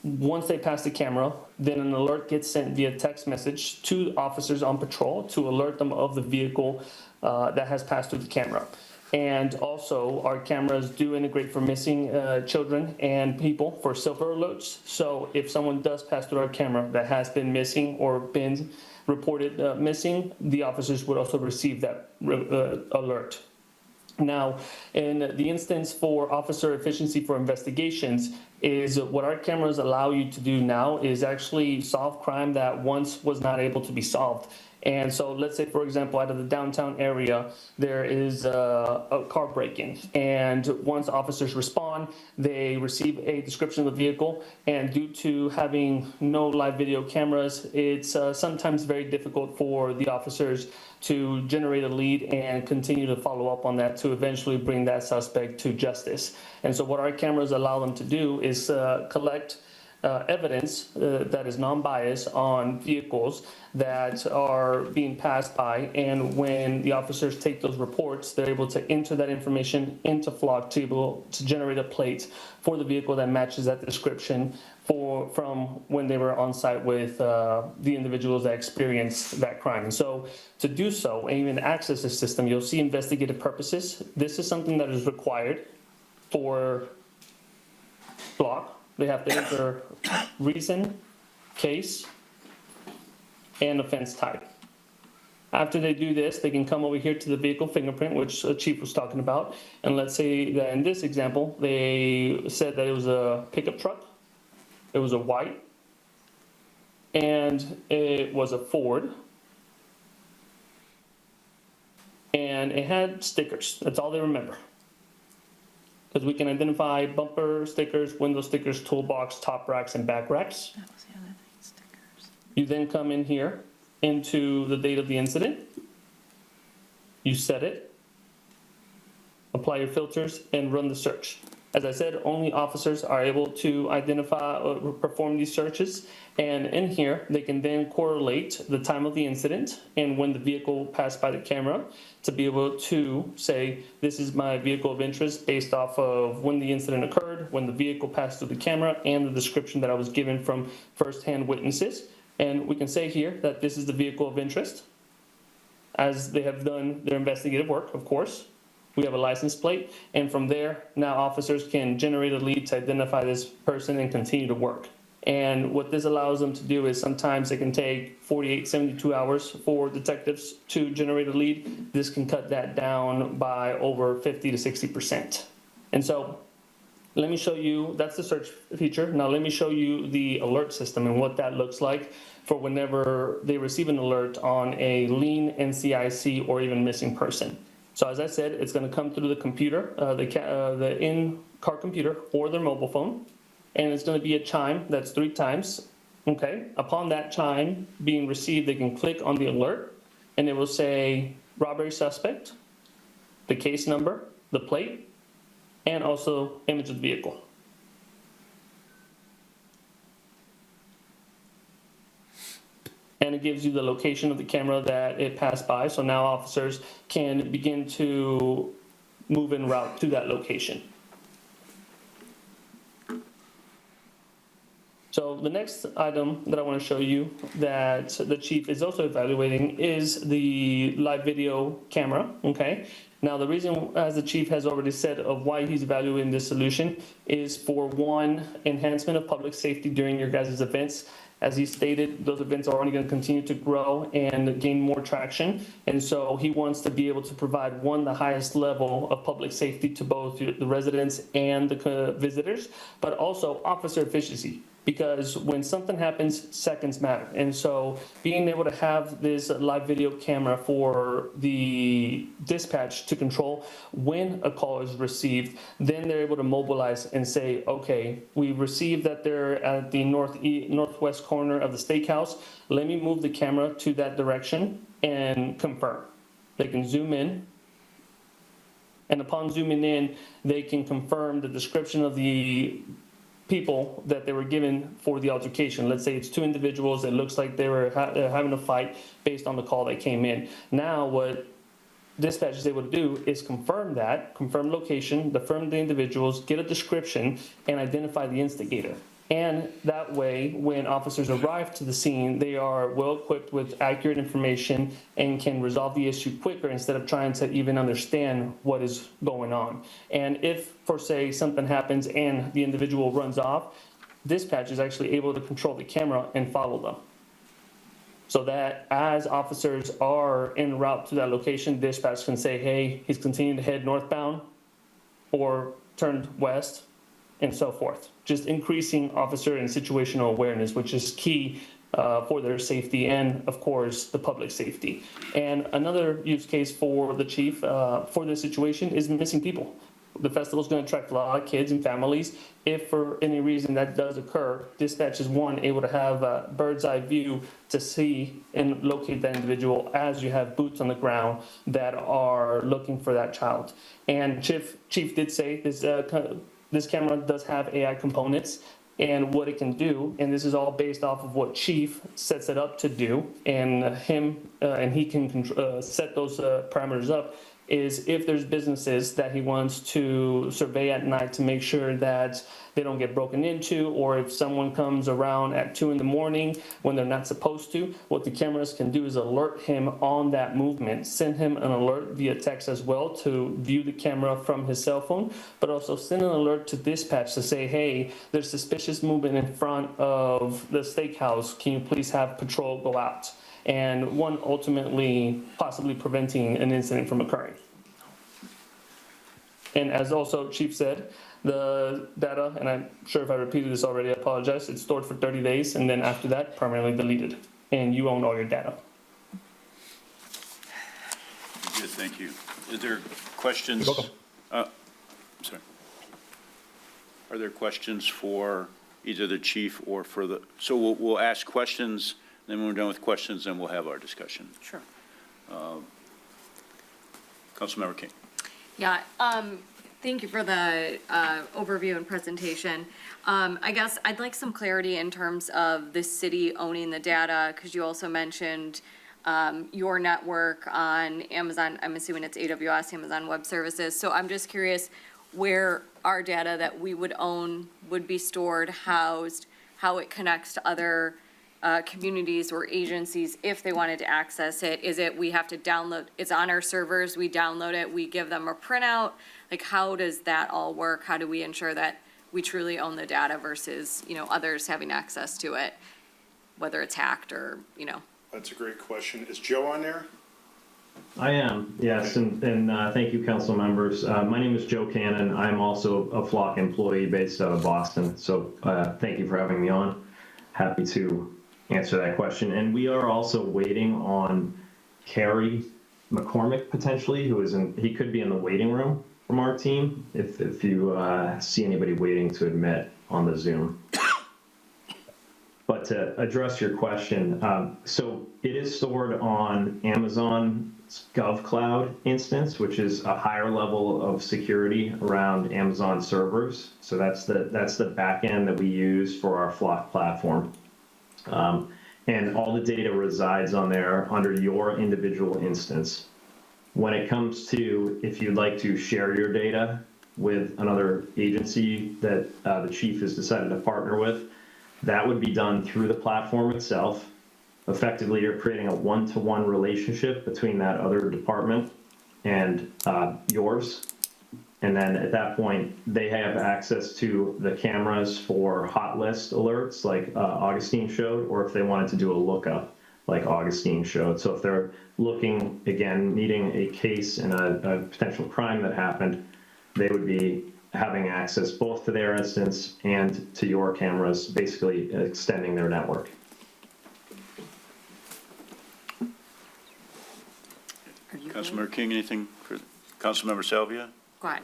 Speaker 5: once they pass the camera, then an alert gets sent via text message to officers on patrol to alert them of the vehicle that has passed through the camera. And also, our cameras do integrate for missing children and people for silver alerts. So if someone does pass through our camera that has been missing or been reported missing, the officers would also receive that alert. Now, in the instance for officer efficiency for investigations, is what our cameras allow you to do now is actually solve crime that once was not able to be solved. And so let's say, for example, out of the downtown area, there is a car break-in. And once officers respond, they receive a description of the vehicle. And due to having no live video cameras, it's sometimes very difficult for the officers to generate a lead and continue to follow up on that to eventually bring that suspect to justice. And so what our cameras allow them to do is collect evidence that is non-biased on vehicles that are being passed by, and when the officers take those reports, they're able to enter that information into Flock to generate a plate for the vehicle that matches that description from when they were on site with the individuals that experienced that crime. And so to do so and even access the system, you'll see investigative purposes. This is something that is required for Flock. They have to enter reason, case, and offense type. After they do this, they can come over here to the vehicle fingerprint, which the chief was talking about. And let's say that in this example, they said that it was a pickup truck, it was a white, and it was a Ford. And it had stickers. That's all they remember. Because we can identify bumper stickers, window stickers, toolbox, top racks, and back racks.
Speaker 3: That was the other thing, stickers.
Speaker 5: You then come in here into the date of the incident. You set it, apply your filters, and run the search. As I said, only officers are able to identify or perform these searches. And in here, they can then correlate the time of the incident and when the vehicle passed by the camera to be able to say, this is my vehicle of interest based off of when the incident occurred, when the vehicle passed through the camera, and the description that I was given from firsthand witnesses. And we can say here that this is the vehicle of interest, as they have done their investigative work, of course. We have a license plate, and from there, now officers can generate a lead to identify this person and continue to work. And what this allows them to do is sometimes it can take 48, 72 hours for detectives to generate a lead. This can cut that down by over 50 to 60%. And so let me show you, that's the search feature. Now let me show you the alert system and what that looks like for whenever they receive an alert on a lien, NCIC, or even missing person. So as I said, it's going to come through the computer, the in-car computer or their mobile phone, and it's going to be a chime that's 3 times. Okay. Upon that chime being received, they can click on the alert, and it will say robbery suspect, the case number, the plate, and also image of the vehicle. And it gives you the location of the camera that it passed by. So now officers can begin to move en route to that location. So the next item that I want to show you that the chief is also evaluating is the live video camera, okay? Now the reason, as the chief has already said, of why he's evaluating this solution is for one, enhancement of public safety during your guys' events. As he stated, those events are only going to continue to grow and gain more traction. And so he wants to be able to provide, one, the highest level of public safety to both the residents and the visitors, but also officer efficiency. Because when something happens, seconds matter. And so being able to have this live video camera for the dispatch to control when a call is received, then they're able to mobilize and say, okay, we received that they're at the northwest corner of the steakhouse. Let me move the camera to that direction and confirm. They can zoom in. And upon zooming in, they can confirm the description of the people that they were given for the altercation. Let's say it's 2 individuals. It looks like they were having a fight based on the call that came in. Now what dispatch is able to do is confirm location, confirm the individuals, get a description, and identify the instigator. And that way, when officers arrive to the scene, they are well equipped with accurate information and can resolve the issue quicker instead of trying to even understand what is going on. And if, for say, something happens and the individual runs off, dispatch is actually able to control the camera and follow them. So that as officers are en route to that location, dispatch can say, hey, he's continuing to head northbound or turned west, and so forth. Just increasing officer and situational awareness, which is key for their safety and, of course, the public safety. And another use case for the chief for this situation is missing people. The festival is going to attract a lot of kids and families. If for any reason that does occur, dispatch is, one, able to have a bird's eye view to see and locate that individual as you have boots on the ground that are looking for that child. And Chief did say this camera does have AI components and what it can do, and this is all based off of what Chief sets it up to do, and he can set those parameters up, is if there's businesses that he wants to survey at night to make sure that they don't get broken into, or if someone comes around at 2 in the morning when they're not supposed to, what the cameras can do is alert him on that movement, send him an alert via text as well to view the camera from his cell phone, but also send an alert to dispatch to say, hey, there's suspicious movement in front of the steakhouse. Can you please have patrol go out? And one, ultimately possibly preventing an incident from occurring. And as also Chief said, the data, and I'm sure if I repeated this already, I apologize, it's stored for 30 days, and then after that, permanently deleted. And you own all your data.
Speaker 1: Good, thank you. Is there questions?
Speaker 5: You're welcome.
Speaker 1: Sorry. Are there questions for either the chief or for the, so we'll ask questions. Then when we're done with questions, then we'll have our discussion.
Speaker 2: Sure.
Speaker 1: Councilmember King.
Speaker 10: Yeah, Thank you for the overview and presentation. I guess I'd like some clarity in terms of the city owning the data, because you also mentioned your network on Amazon. I'm assuming it's AWS, Amazon Web Services. So I'm just curious where our data that we would own would be stored, housed, how it connects to other communities or agencies if they wanted to access it. Is it we have to download, it's on our servers, we download it, we give them a printout? Like, how does that all work? How do we ensure that we truly own the data versus, others having access to it, whether it's hacked or,
Speaker 22: That's a great question. Is Joe on there?
Speaker 8: I am, yes, and thank you, council members. My name is Joe Cannon. I'm also a Flock employee based out of Boston, so thank you for having me on. Happy to answer that question. And we are also waiting on Carrie McCormick, potentially, he could be in the waiting room from our team, if you see anybody waiting to admit on the Zoom. But to address your question, so it is stored on Amazon's GovCloud instance, which is a higher level of security around Amazon servers. So that's the back end that we use for our Flock platform. And all the data resides on there under your individual instance. When it comes to if you'd like to share your data with another agency that the chief has decided to partner with, that would be done through the platform itself. Effectively, you're creating a one-to-one relationship between that other department and yours. And then at that point, they have access to the cameras for hot list alerts like Augustine showed, or if they wanted to do a lookup like Augustine showed. So if they're looking, again, needing a case and a potential crime that happened, they would be having access both to their instance and to your cameras, basically extending their network.
Speaker 1: Councilmember King, anything for Councilmember Salvia?
Speaker 10: go ahead.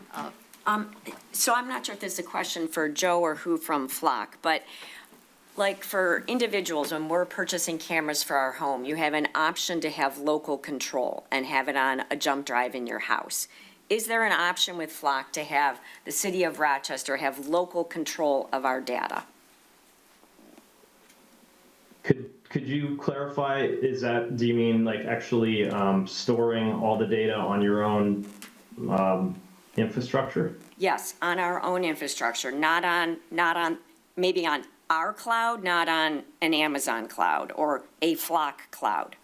Speaker 4: So I'm not sure if this is a question for Joe or who from Flock, but like for individuals, when we're purchasing cameras for our home, you have an option to have local control and have it on a jump drive in your house. Is there an option with Flock to have the city of Rochester have local control of our data?
Speaker 8: Could you clarify, do you mean like actually storing all the data on your own infrastructure?
Speaker 4: Yes, on our own infrastructure, not on, maybe on our cloud, not on an Amazon cloud or a Flock cloud.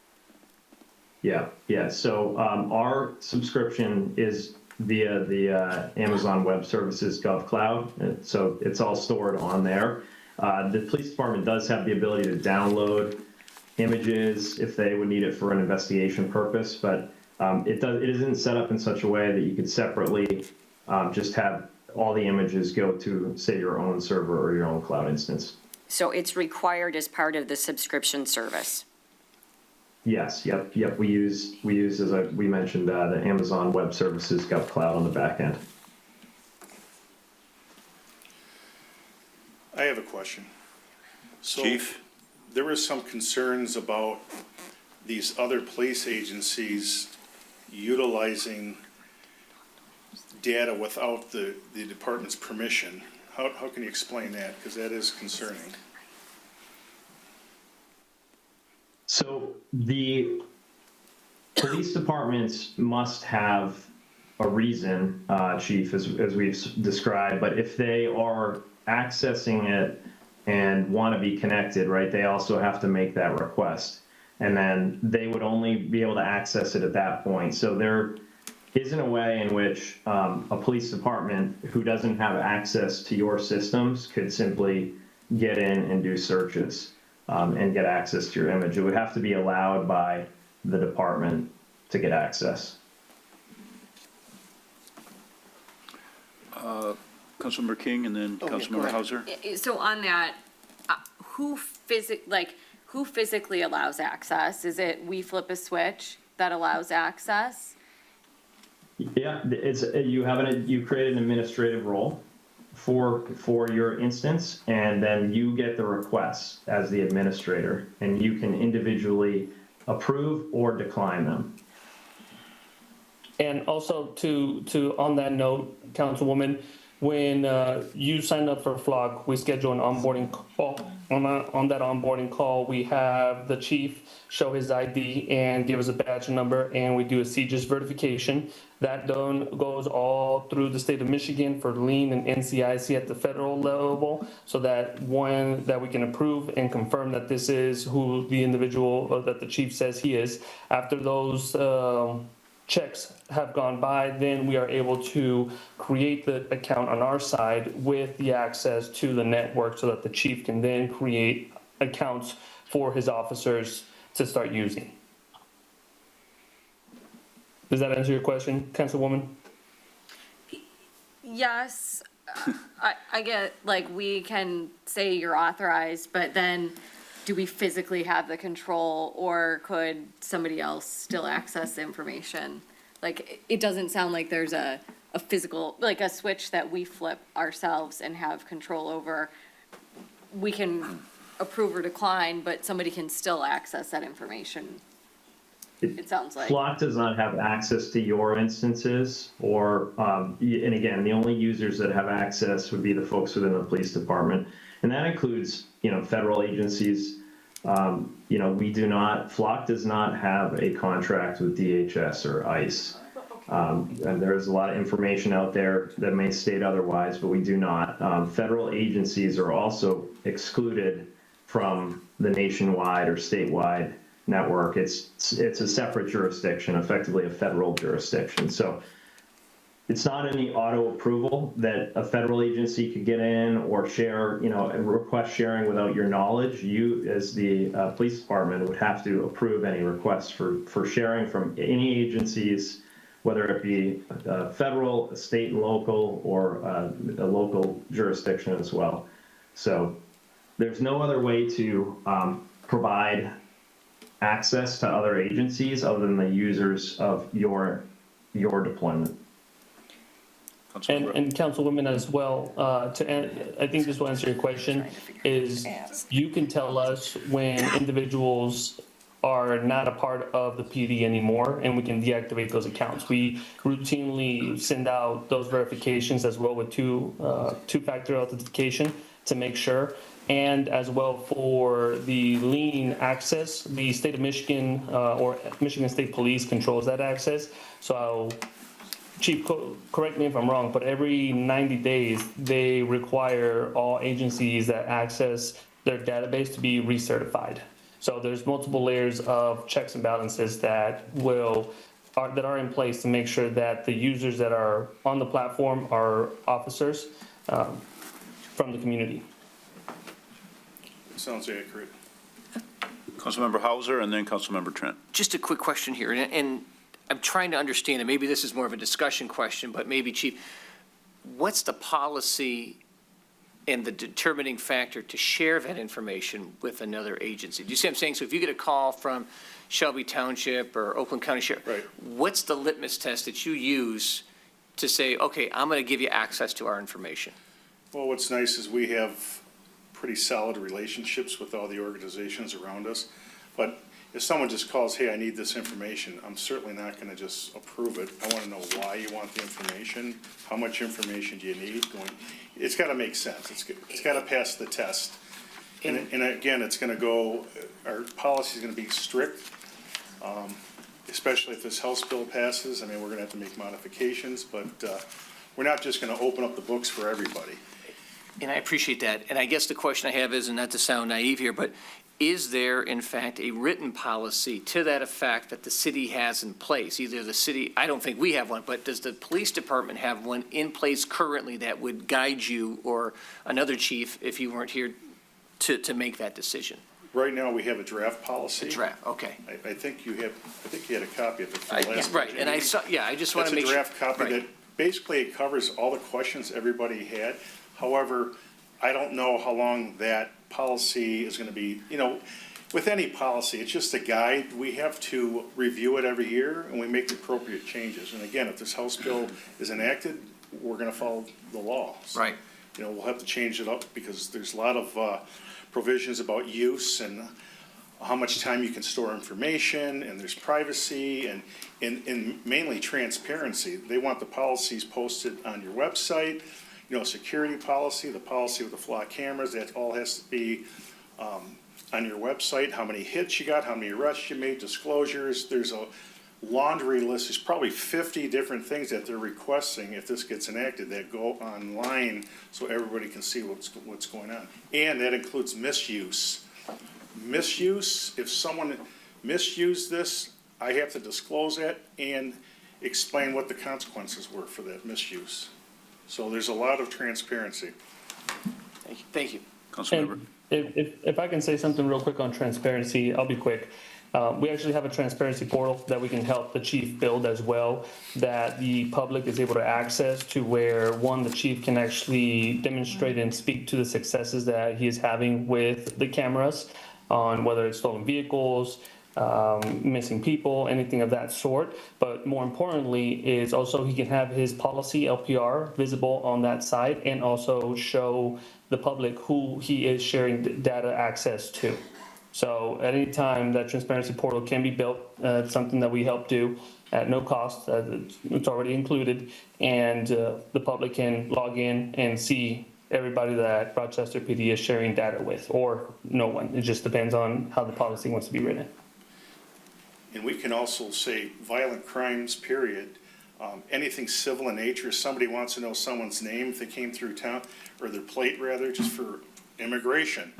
Speaker 8: Yeah. So our subscription is via the Amazon Web Services GovCloud. So it's all stored on there. The police department does have the ability to download images if they would need it for an investigation purpose, but it isn't set up in such a way that you could separately just have all the images go to, say, your own server or your own cloud instance.
Speaker 4: So it's required as part of the subscription service.
Speaker 8: Yes, yep. We use as we mentioned the Amazon Web Services GovCloud on the back end.
Speaker 22: I have a question. So,
Speaker 1: Chief?
Speaker 22: there were some concerns about these other police agencies utilizing data without the department's permission. How can you explain that? Because that is concerning.
Speaker 8: So the police departments must have a reason, Chief, as we've described, but if they are accessing it and want to be connected, right, they also have to make that request. And then they would only be able to access it at that point. So there isn't a way in which a police department who doesn't have access to your systems could simply get in and do searches and get access to your image. It would have to be allowed by the department to get access.
Speaker 1: Councilmember King and then Councilmember Hauser.
Speaker 10: So on that, who physically allows access? Is it we flip a switch that allows access?
Speaker 8: Yeah, you create an administrative role for your instance, and then you get the requests as the administrator, and you can individually approve or decline them.
Speaker 5: And also on that note, Councilwoman, when you sign up for Flock, we schedule an onboarding call. On that onboarding call, we have the chief show his ID and give us a badge number, and we do a CJIS verification. That goes all through the state of Michigan for lien and NCIC at the federal level, so that we can approve and confirm that this is who the individual or that the chief says he is. After those checks have gone by, then we are able to create the account on our side with the access to the network so that the chief can then create accounts for his officers to start using. Does that answer your question, Councilwoman?
Speaker 10: Yes, I get, like, we can say you're authorized, but then do we physically have the control, or could somebody else still access the information? Like, it doesn't sound like there's a physical, like a switch that we flip ourselves and have control over. We can approve or decline, but somebody can still access that information. It sounds like.
Speaker 8: Flock does not have access to your instances, or, and again, the only users that have access would be the folks within the police department. And that includes, federal agencies. Flock does not have a contract with DHS or ICE. And there's a lot of information out there that may state otherwise, but we do not. Federal agencies are also excluded from the nationwide or statewide network. It's a separate jurisdiction, effectively a federal jurisdiction. So it's not any auto approval that a federal agency could get in or share, request sharing without your knowledge. You, as the police department, would have to approve any requests for sharing from any agencies, whether it be federal, state and local, or a local jurisdiction as well. So there's no other way to provide access to other agencies other than the users of your deployment.
Speaker 5: And Councilwoman as well, I think this will answer your question, is you can tell us when individuals are not a part of the PD anymore, and we can deactivate those accounts. We routinely send out those verifications as well with two-factor authentication to make sure. And as well for the lien access, the state of Michigan or Michigan State Police controls that access. So Chief, correct me if I'm wrong, but every 90 days, they require all agencies that access their database to be recertified. So there's multiple layers of checks and balances that are in place to make sure that the users that are on the platform are officers from the community.
Speaker 22: Sounds accurate.
Speaker 1: Councilmember Hauser and then Councilmember Trent.
Speaker 7: Just a quick question here, and I'm trying to understand, and maybe this is more of a discussion question, but maybe, Chief, what's the policy and the determining factor to share that information with another agency? Do you see what I'm saying? So if you get a call from Shelby Township or Oakland County Sheriff,
Speaker 22: right,
Speaker 7: what's the litmus test that you use to say, okay, I'm going to give you access to our information?
Speaker 22: Well, what's nice is we have pretty solid relationships with all the organizations around us. But if someone just calls, hey, I need this information, I'm certainly not going to just approve it. I want to know why you want the information, how much information do you need. It's got to make sense. It's got to pass the test. And again, it's going to go, our policy is going to be strict, especially if this House bill passes. I mean, we're going to have to make modifications, but we're not just going to open up the books for everybody.
Speaker 7: And I appreciate that. And I guess the question I have is, and not to sound naive here, but is there, in fact, a written policy to that effect that the city has in place? Either the city, I don't think we have one, but does the police department have one in place currently that would guide you or another chief, if you weren't here, to make that decision?
Speaker 22: Right now, we have a draft policy.
Speaker 7: A draft, okay.
Speaker 22: I think you had a copy of it from last
Speaker 7: Right,
Speaker 22: budget
Speaker 7: and I
Speaker 22: meeting.
Speaker 7: saw, yeah, I just want to make sure.
Speaker 22: That's a draft copy
Speaker 7: Right.
Speaker 22: that basically it covers all the questions everybody had. However, I don't know how long that policy is going to be. With any policy, it's just a guide. We have to review it every year, and we make the appropriate changes. And again, if this House bill is enacted, we're going to follow the law. So,
Speaker 7: right.
Speaker 22: We'll have to change it up because there's a lot of provisions about use and how much time you can store information, and there's privacy and mainly transparency. They want the policies posted on your website, you know, security policy, the policy with the flock cameras, that all has to be on your website, how many hits you got, how many arrests you made, disclosures. There's a laundry list. There's probably 50 different things that they're requesting if this gets enacted that go online so everybody can see what's going on. And that includes misuse. Misuse, if someone misused this, I have to disclose that and explain what the consequences were for that misuse. So there's a lot of transparency.
Speaker 18: Thank you.
Speaker 1: Councilmember.
Speaker 5: If I can say something real quick on transparency, I'll be quick. We actually have a transparency portal that we can help the chief build as well, that the public is able to access, to where, one, the chief can actually demonstrate and speak to the successes that he is having with the cameras on whether it's stolen vehicles, missing people, anything of that sort. But more importantly is also he can have his policy LPR visible on that site, and also show the public who he is sharing data access to. So at any time, that transparency portal can be built. It's something that we help do at no cost. It's already included, and the public can log in and see everybody that Rochester PD is sharing data with, or no one. It just depends on how the policy wants to be written.
Speaker 22: And we can also say violent crimes, period. Anything civil in nature. If somebody wants to know someone's name, if they came through town, or their plate rather, just for immigration,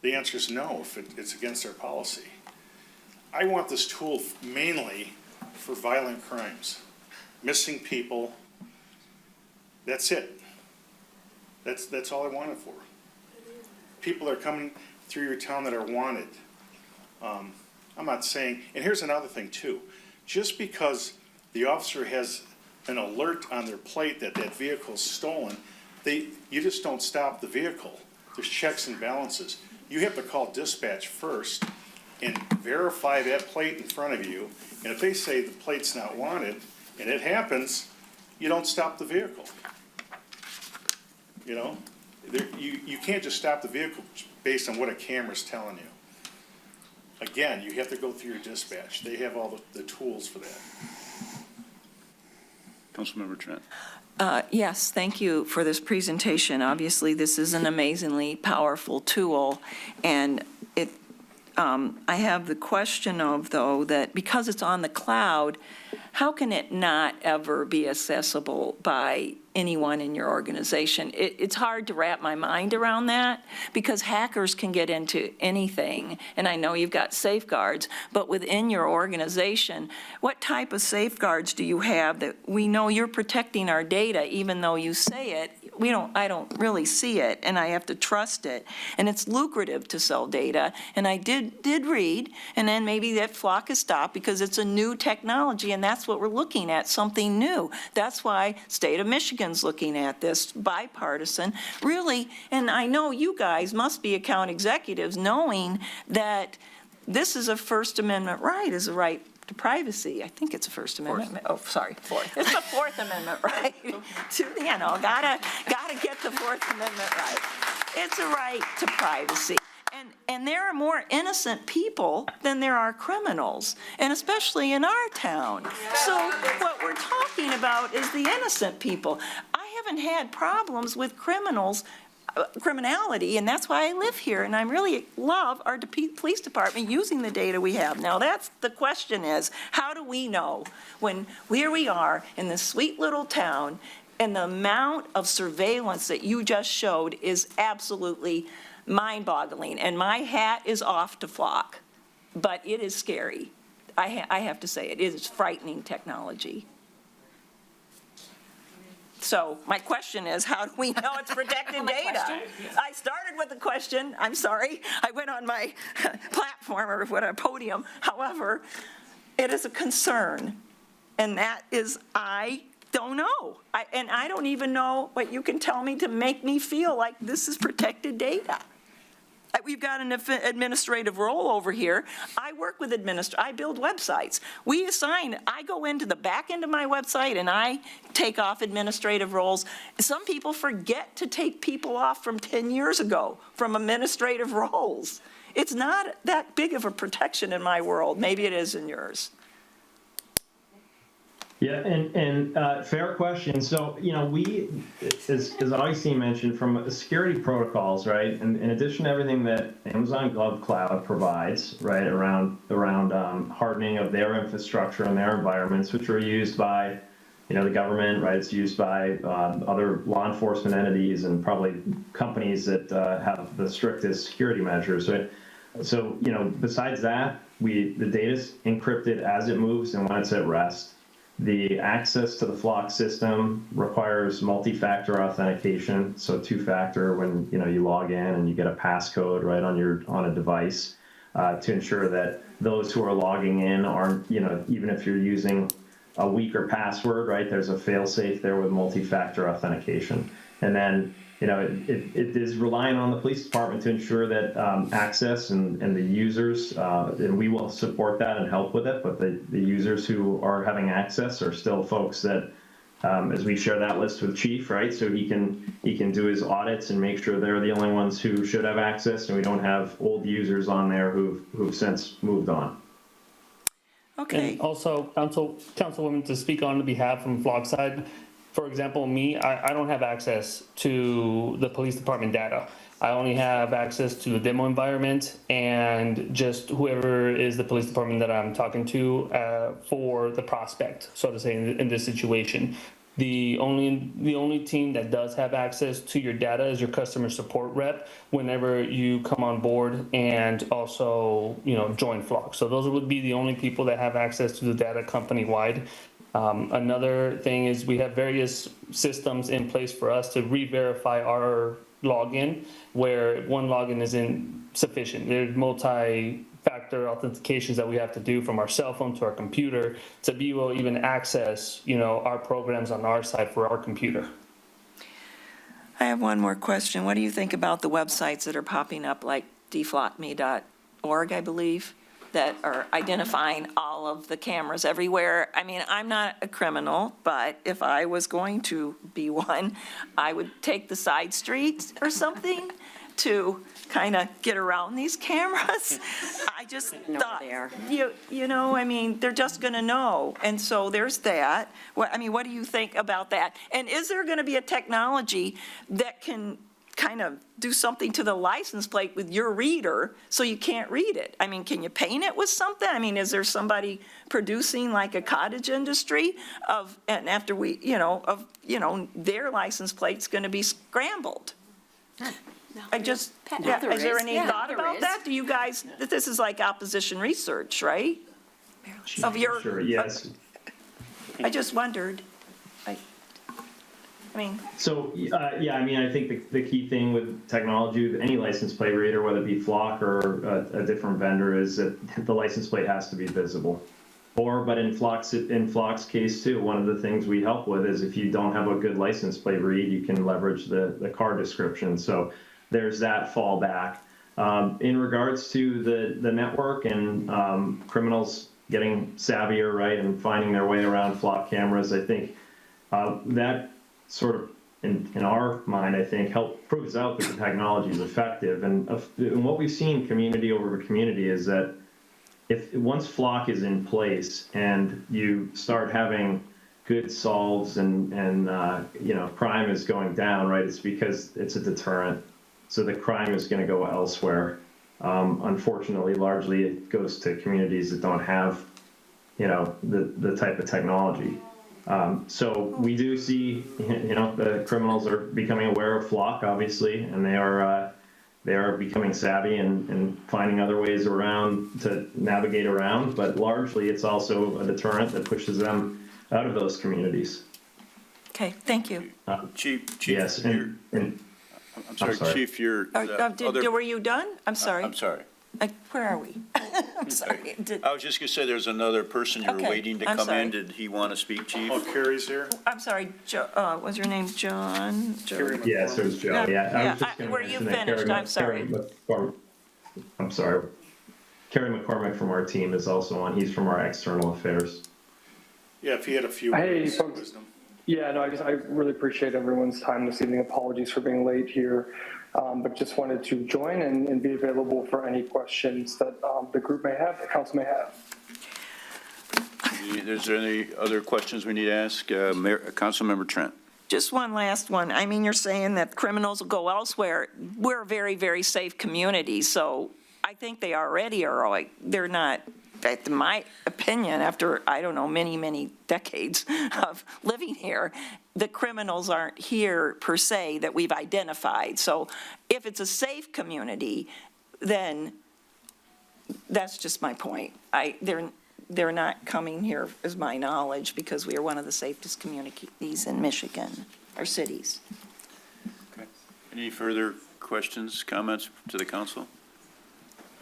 Speaker 22: the answer is no, if it's against our policy. I want this tool mainly for violent crimes, missing people. That's it. That's all I want it for. People are coming through your town that are wanted. I'm not saying, and here's another thing too, just because the officer has an alert on their plate that that vehicle is stolen, you just don't stop the vehicle. There's checks and balances. You have to call dispatch first and verify that plate in front of you. And if they say the plate's not wanted, and it happens, you don't stop the vehicle. You know, you can't just stop the vehicle based on what a camera's telling you. Again, you have to go through your dispatch. They have all the tools for that.
Speaker 1: Councilmember Trent.
Speaker 3: Yes, thank you for this presentation. Obviously, this is an amazingly powerful tool, and I have the question of, though, that because it's on the cloud, how can it not ever be accessible by anyone in your organization? It's hard to wrap my mind around that, because hackers can get into anything, and I know you've got safeguards, but within your organization, what type of safeguards do you have that we know you're protecting our data, even though you say it? I don't really see it, and I have to trust it. And it's lucrative to sell data, and I did read, and then maybe that flock has stopped because it's a new technology, and that's what we're looking at, something new. That's why state of Michigan's looking at this, bipartisan, really, and I know you guys must be account executives knowing that this is a First Amendment right, is a right to privacy. I think it's a First Amendment. Oh, sorry. Fourth. It's the Fourth Amendment right. Gotta get the Fourth Amendment right. It's a right to privacy. And there are more innocent people than there are criminals, and especially in our town. So what we're talking about is the innocent people. I haven't had problems with criminality, and that's why I live here, and I really love our police department using the data we have. Now, that's the question is, how do we know when here we are in this sweet little town, and the amount of surveillance that you just showed is absolutely mind-boggling, and my hat is off to Flock, but it is scary. I have to say, it is frightening technology. So my question is, how do we know it's protected data? I started with a question. I'm sorry. I went on my platform or what, a podium. However, it is a concern, and that is, I don't know. And I don't even know what you can tell me to make me feel like this is protected data. We've got an administrative role over here. I work with I build websites. I go into the back end of my website and I take off administrative roles. Some people forget to take people off from 10 years ago from administrative roles. it's not that big of a protection in my world. Maybe it is in yours.
Speaker 8: Yeah, and fair question. So, we, as Augustine mentioned, from security protocols, right, and in addition to everything that Amazon Glove Cloud provides, right, around hardening of their infrastructure and their environments, which are used by, the government, right, it's used by other law enforcement entities and probably companies that have the strictest security measures, right? So, besides that, the data's encrypted as it moves and when it's at rest. The access to the Flock system requires multi-factor authentication, so two-factor when you log in and you get a passcode right on a device to ensure that those who are logging in aren't, even if you're using a weaker password, right? There's a fail-safe there with multi-factor authentication, and then it is relying on the police department to ensure that access and the users, and we will support that and help with it, but the users who are having access are still folks that, as we share that list with Chief, right? So he can do his audits and make sure they're the only ones who should have access, and we don't have old users on there who've since moved on.
Speaker 3: Okay.
Speaker 5: And also, Councilwoman, to speak on behalf from Flock side, for example, me, I don't have access to the police department data. I only have access to the demo environment and just whoever is the police department that I'm talking to for the prospect, so to say, in this situation. The only team that does have access to your data is your customer support rep whenever you come on board and also, join Flock. So those would be the only people that have access to the data company-wide. Another thing is we have various systems in place for us to re-verify our login, where one login isn't sufficient. There's multi-factor authentications that we have to do from our cell phone to our computer to be able to even access, our programs on our side for our computer.
Speaker 3: I have one more question. What do you think about the websites that are popping up, like deflockme.org, I believe, that are identifying all of the cameras everywhere? I mean, I'm not a criminal, but if I was going to be one, I would take the side streets or something to kind of get around these cameras. I just thought, I mean, they're just going to know. And so there's that. What do you think about that? And is there going to be a technology that can kind of do something to the license plate with your reader so you can't read it? I mean, can you paint it with something? I mean, is there somebody producing like a cottage industry and after their license plate's going to be scrambled? Is there any thought about that? Do you guys, this is like opposition research, right?
Speaker 8: Sure, yes.
Speaker 3: I just wondered.
Speaker 8: So, I think the key thing with technology, with any license plate reader, whether it be Flock or a different vendor, is that the license plate has to be visible. But in Flock's case too, one of the things we help with is if you don't have a good license plate read, you can leverage the car description. So there's that fallback. In regards to the network and criminals getting savvier, right, and finding their way around Flock cameras, I think that sort of, in our mind, I think, proves out that the technology is effective. And what we've seen community over community is that once Flock is in place and you start having good solves and crime is going down, right, it's because it's a deterrent. So the crime is going to go elsewhere. Unfortunately, largely it goes to communities that don't have, the type of technology. So we do see, the criminals are becoming aware of Flock, obviously, and they are becoming savvy and finding other ways around to navigate around. But largely, it's also a deterrent that pushes them out of those communities.
Speaker 3: Okay, thank you.
Speaker 1: Chief.
Speaker 8: Yes,
Speaker 1: I'm sorry, Chief,
Speaker 3: were you done? I'm sorry.
Speaker 1: I'm sorry.
Speaker 3: Where are we? I'm sorry.
Speaker 1: I was just going to say, there's another person you were waiting to come in. Did he want to speak, Chief?
Speaker 22: Oh, Carrie's here?
Speaker 3: I'm sorry, was your name John?
Speaker 8: Yes, it was Joe. Yeah.
Speaker 3: Were you finished? I'm sorry.
Speaker 8: I'm sorry. Kerry McCormick from our team is also on. He's from our external affairs.
Speaker 22: Yeah, if he had a few
Speaker 11: words of wisdom. Yeah, no, I really appreciate everyone's time this evening. Apologies for being late here. but just wanted to join and be available for any questions that the group may have, the council may have.
Speaker 1: Is there any other questions we need to ask? Councilmember Trent.
Speaker 3: Just one last one. I mean, you're saying that criminals will go elsewhere. We're a very, very safe community, so I think they already are, like, they're not, in my opinion, after, I don't know, many, many decades of living here, the criminals aren't here per se that we've identified. So if it's a safe community, then that's just my point. They're not coming here, is my knowledge, because we are one of the safest communities in Michigan, our cities.
Speaker 1: Okay. Any further questions, comments to the council?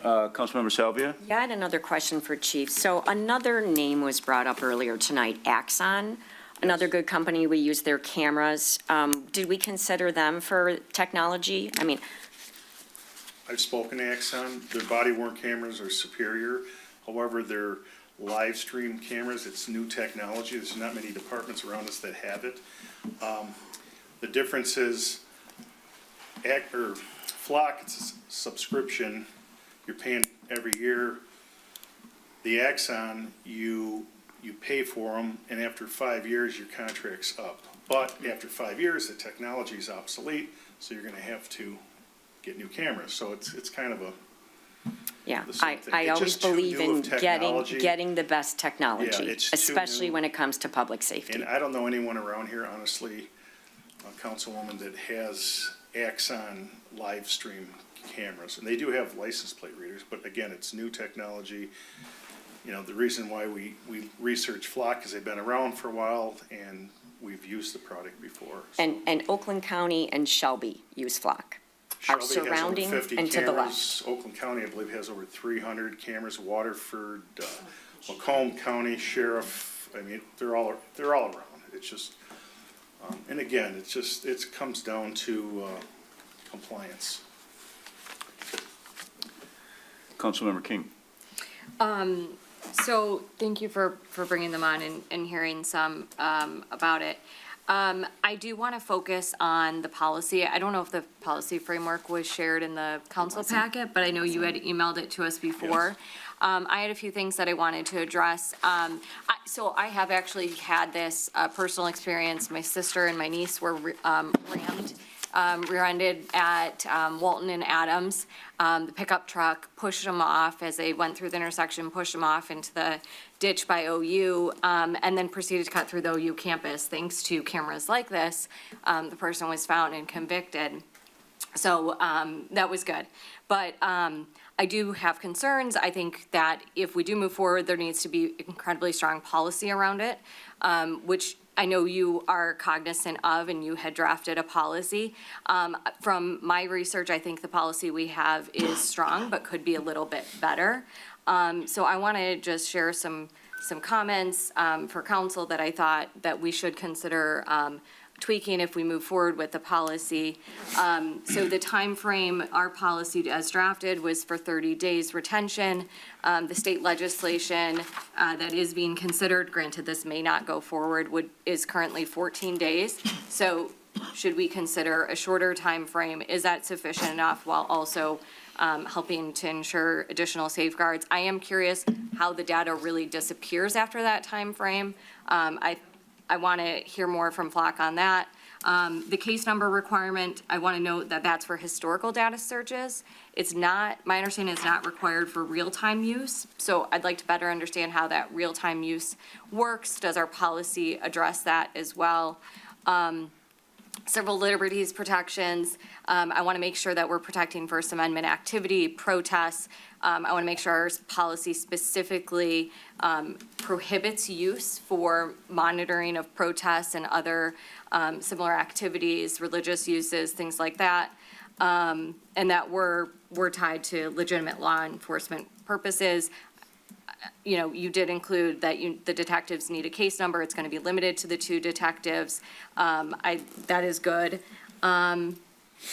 Speaker 1: Councilmember Salvia?
Speaker 16: Yeah, I had another question for Chief. So another name was brought up earlier tonight, Axon, another good company. We use their cameras. Did we consider them for technology? I mean,
Speaker 22: I've spoken to Axon. Their body-worn cameras are superior. However, their live stream cameras, it's new technology. There's not many departments around us that have it. The difference is, Flock, it's a subscription. You're paying every year. The Axon, you pay for them, and after 5 years, your contract's up. But after 5 years, the technology is obsolete, so you're going to have to get new cameras. So it's kind of a
Speaker 16: yeah,
Speaker 22: the same thing.
Speaker 16: I
Speaker 22: It's
Speaker 16: always
Speaker 22: just too
Speaker 16: believe
Speaker 22: new
Speaker 16: in
Speaker 22: of technology.
Speaker 16: getting the best technology,
Speaker 22: Yeah, it's too
Speaker 16: especially
Speaker 22: new.
Speaker 16: when it comes to public safety.
Speaker 22: And I don't know anyone around here, honestly, a councilwoman, that has Axon live stream cameras. And they do have license plate readers, but again, it's new technology. You know, the reason why we research Flock is they've been around for a while and we've used the product before.
Speaker 16: And Oakland County and Shelby use Flock. Our
Speaker 22: Shelby has over
Speaker 16: surrounding
Speaker 22: 50
Speaker 16: and to the left.
Speaker 22: cameras. Oakland County, I believe, has over 300 cameras. Waterford, Macomb County Sheriff, I mean, they're all around. It's just, and again, it comes down to compliance.
Speaker 1: Councilmember King.
Speaker 10: So thank you for bringing them on and hearing some about it. I do want to focus on the policy. I don't know if the policy framework was shared in the council packet, but I know you had emailed it to us before. I had a few things that I wanted to address. So I have actually had this personal experience. My sister and my niece were rear-ended at Walton and Adams. The pickup truck pushed them off as they went through the intersection, pushed them off into the ditch by OU, and then proceeded to cut through the OU campus. Thanks to cameras like this, the person was found and convicted. So that was good. But I do have concerns. I think that if we do move forward, there needs to be incredibly strong policy around it, which I know you are cognizant of, and you had drafted a policy. From my research, I think the policy we have is strong, but could be a little bit better. So I want to just share some comments for council that I thought that we should consider tweaking if we move forward with the policy. So the time frame, our policy as drafted was for 30 days retention. The state legislation that is being considered, granted this may not go forward, is currently 14 days. So should we consider a shorter time frame? Is that sufficient enough while also helping to ensure additional safeguards? I am curious how the data really disappears after that time frame. I want to hear more from Flock on that. The case number requirement, I want to note that that's for historical data searches. It's not, my understanding is not required for real-time use. So I'd like to better understand how that real-time use works. Does our policy address that as well? Civil liberties protections. I want to make sure that we're protecting First Amendment activity, protests. I want to make sure our policy specifically prohibits use for monitoring of protests and other similar activities, religious uses, things like that, and that we're tied to legitimate law enforcement purposes. You know, you did include that the detectives need a case number. It's going to be limited to the 2 detectives. That is good.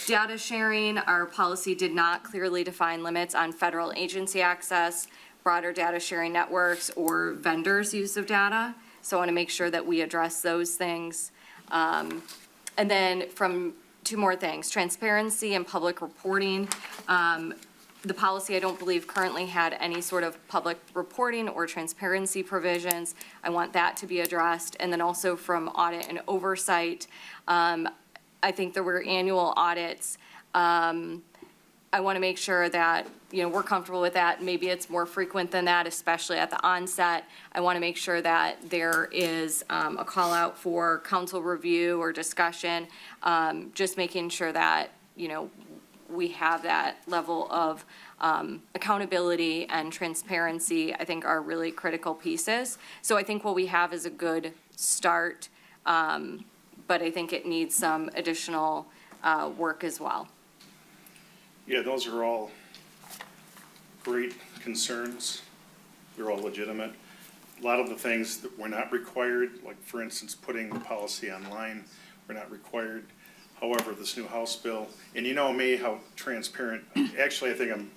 Speaker 10: Data sharing, our policy did not clearly define limits on federal agency access, broader data sharing networks, or vendors' use of data. So I want to make sure that we address those things. And then from two more things, transparency and public reporting. The policy, I don't believe currently had any sort of public reporting or transparency provisions. I want that to be addressed. And then also from audit and oversight, I think there were annual audits. I want to make sure that, we're comfortable with that. Maybe it's more frequent than that, especially at the onset. I want to make sure that there is a call out for council review or discussion, just making sure that, we have that level of accountability and transparency, I think are really critical pieces. So I think what we have is a good start, but I think it needs some additional work as well.
Speaker 22: Yeah, those are all great concerns. They're all legitimate. A lot of the things that were not required, like for instance, putting the policy online, were not required. However, this new House bill, and you know me, how transparent, actually I think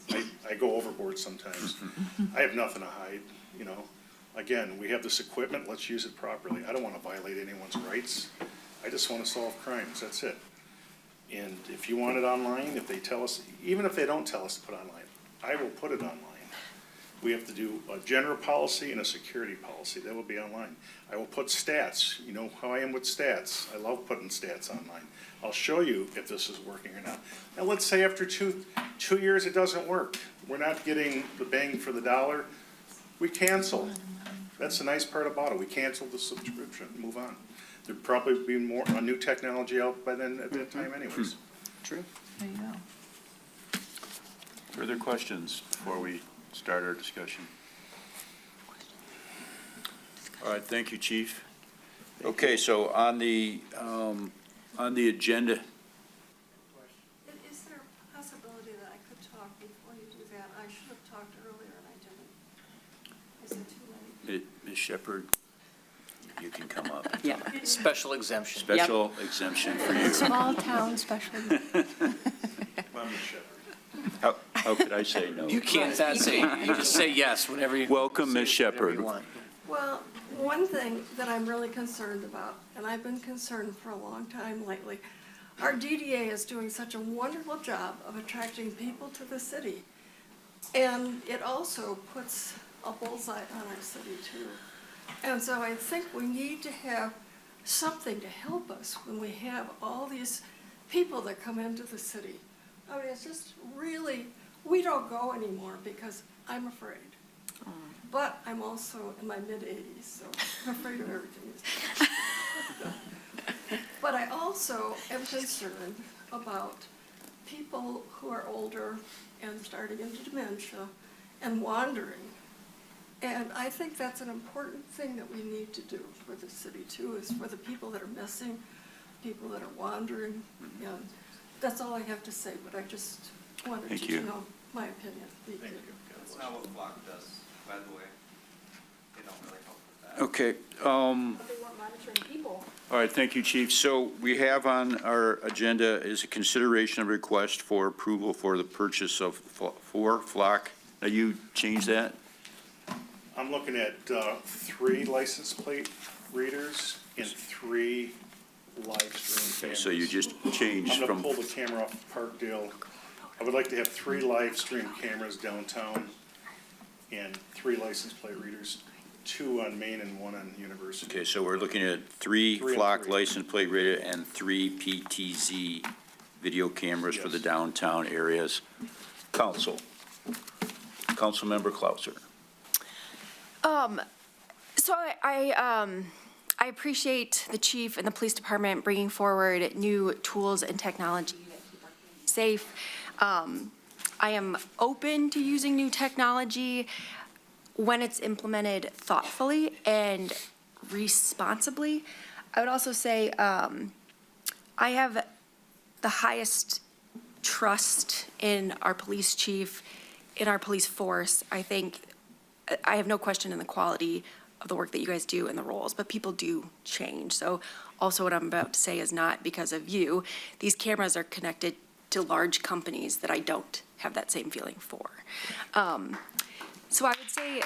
Speaker 22: I go overboard sometimes. I have nothing to hide, Again, we have this equipment, let's use it properly. I don't want to violate anyone's rights. I just want to solve crimes, that's it. And if you want it online, if they tell us, even if they don't tell us to put online, I will put it online. We have to do a general policy and a security policy, that will be online. I will put stats, you know how I am with stats. I love putting stats online. I'll show you if this is working or not. Now let's say after two years it doesn't work. We're not getting the bang for the dollar. We cancel. That's the nice part about it. We cancel the subscription, move on. There'd probably be more, a new technology out by then at that time anyways.
Speaker 1: True.
Speaker 3: There you go.
Speaker 1: Further questions before we start our discussion? All right, thank you, Chief. Okay, so on the agenda,
Speaker 9: Is there a possibility that I could talk before you do that? I should have talked earlier and I didn't. Is it too late?
Speaker 1: Ms. Shepherd, you can come up.
Speaker 7: Yeah, special exemption.
Speaker 1: Special exemption for you.
Speaker 13: Small town special.
Speaker 1: How could I say no?
Speaker 7: You can't say, you just say yes whenever you.
Speaker 1: Welcome, Ms. Shepherd.
Speaker 9: Well, one thing that I'm really concerned about, and I've been concerned for a long time lately, our DDA is doing such a wonderful job of attracting people to the city. And it also puts a bullseye on our city too. And so I think we need to have something to help us when we have all these people that come into the city. I mean, it's just really, we don't go anymore because I'm afraid. But I'm also in my mid-80s, so I'm afraid of everything. But I also am concerned about people who are older and starting into dementia and wandering. And I think that's an important thing that we need to do for the city too, is for the people that are missing, people that are wandering. And that's all I have to say, but I just wanted you to know my opinion. Thank you.
Speaker 17: That's not what Flock does, by the way. They don't really help with that.
Speaker 1: Okay.
Speaker 9: But they weren't monitoring people.
Speaker 1: All right, thank you, Chief. So we have on our agenda is a consideration of request for approval for the purchase of 4 Flock. Now, you changed that?
Speaker 22: I'm looking at 3 license plate readers and 3 live stream cameras.
Speaker 1: So you just changed
Speaker 22: I'm
Speaker 1: from.
Speaker 22: gonna pull the camera off Parkdale. I would like to have 3 live stream cameras downtown and 3 license plate readers, 2 on Main and 1 on University.
Speaker 1: Okay, so we're looking at 3
Speaker 22: 3 and
Speaker 1: Flock
Speaker 22: 3.
Speaker 1: license plate radar and 3 PTZ video cameras for the downtown areas. Councilmember Clauser.
Speaker 23: So I appreciate the chief and the police department bringing forward new tools and technology that keep our community safe. I am open to using new technology when it's implemented thoughtfully and responsibly. I would also say I have the highest trust in our police chief, in our police force. I think I have no question in the quality of the work that you guys do and the roles, but people do change. So also what I'm about to say is not because of you. These cameras are connected to large companies that I don't have that same feeling for. So I would say,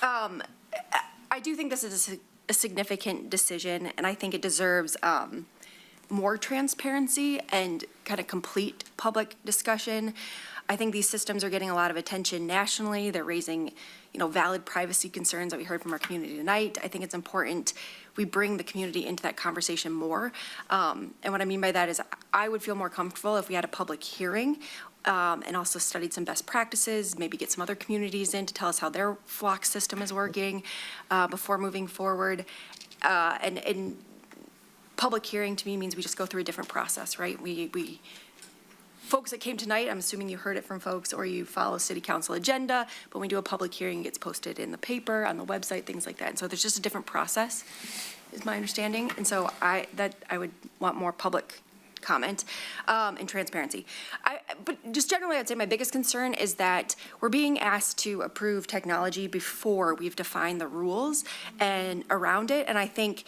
Speaker 23: I do think this is a a significant decision, and I think it deserves more transparency and kind of complete public discussion. I think these systems are getting a lot of attention nationally. They're raising, valid privacy concerns that we heard from our community tonight. I think it's important we bring the community into that conversation more. And what I mean by that is I would feel more comfortable if we had a public hearing and also studied some best practices, maybe get some other communities in to tell us how their flock system is working before moving forward. And public hearing to me means we just go through a different process, right? We folks that came tonight, I'm assuming you heard it from folks or you follow city council agenda, but when we do a public hearing, it gets posted in the paper, on the website, things like that. And so there's just a different process, is my understanding. And so I would want more public comment and transparency. But just generally, I'd say my biggest concern is that we're being asked to approve technology before we've defined the rules and around it. And I think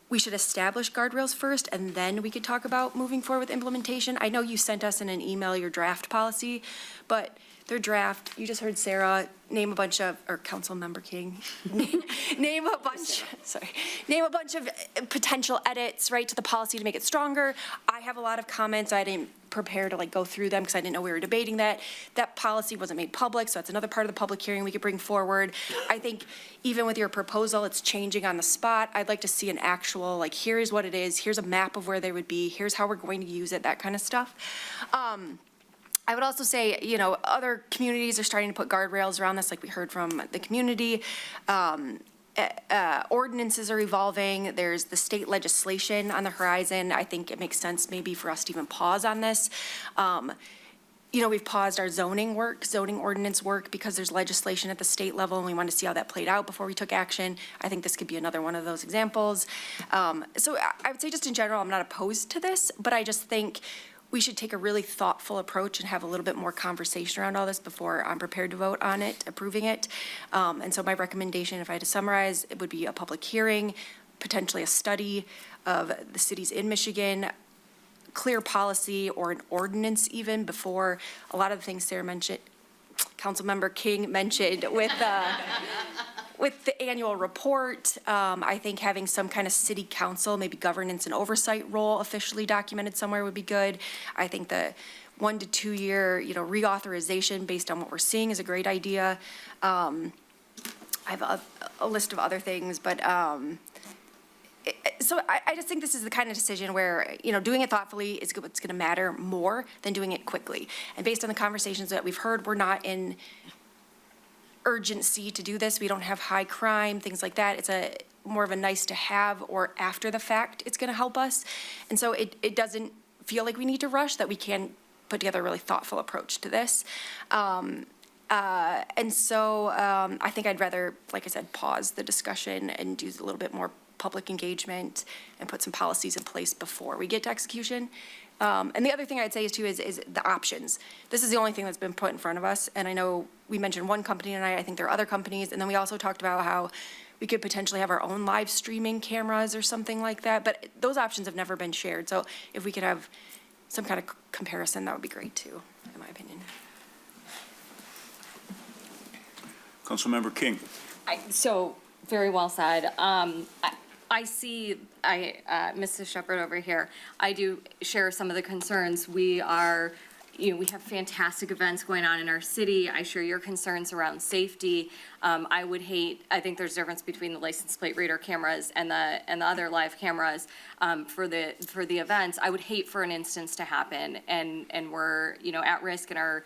Speaker 23: we should establish guardrails first, and then we could talk about moving forward with implementation. I know you sent us in an email your draft policy, but their draft, you just heard Sarah name a bunch of, or Councilmember King, name a bunch of potential edits, right, to the policy to make it stronger. I have a lot of comments. I didn't prepare to go through them because I didn't know we were debating that. That policy wasn't made public, so that's another part of the public hearing we could bring forward. I think even with your proposal, it's changing on the spot. I'd like to see an actual, here's what it is, here's a map of where they would be, here's how we're going to use it, that kind of stuff. I would also say, other communities are starting to put guardrails around this, like we heard from the community. Ordinances are evolving. There's the state legislation on the horizon. I think it makes sense maybe for us to even pause on this. We've paused our zoning ordinance work because there's legislation at the state level and we wanted to see how that played out before we took action. I think this could be another one of those examples. So I would say just in general, I'm not opposed to this, but I just think we should take a really thoughtful approach and have a little bit more conversation around all this before I'm prepared to vote on it, approving it. And so my recommendation, if I had to summarize, it would be a public hearing, potentially a study of the cities in Michigan, clear policy or an ordinance even before a lot of the things Sarah mentioned, Councilmember King mentioned with the annual report. I think having some kind of city council, maybe governance and oversight role officially documented somewhere would be good. I think the 1 to 2 year, reauthorization based on what we're seeing is a great idea. I have a list of other things, but so I just think this is the kind of decision where, doing it thoughtfully is what's going to matter more than doing it quickly. And based on the conversations that we've heard, we're not in urgency to do this. We don't have high crime, things like that. It's more of a nice to have or after the fact it's going to help us. And so it doesn't feel like we need to rush, that we can put together a really thoughtful approach to this. And so I think I'd rather, like I said, pause the discussion and do a little bit more public engagement and put some policies in place before we get to execution. And the other thing I'd say is the options. This is the only thing that's been put in front of us. And I know we mentioned one company tonight. I think there are other companies. And then we also talked about how we could potentially have our own live streaming cameras or something like that. But those options have never been shared. So if we could have some kind of comparison, that would be great too, in my opinion.
Speaker 1: Councilmember King.
Speaker 10: So very well said. I see, Mrs. Shepherd over here, I do share some of the concerns. We are, we have fantastic events going on in our city. I share your concerns around safety. I think there's a difference between the license plate reader cameras and the other live cameras for the events. I would hate for an instance to happen and we're, at risk and our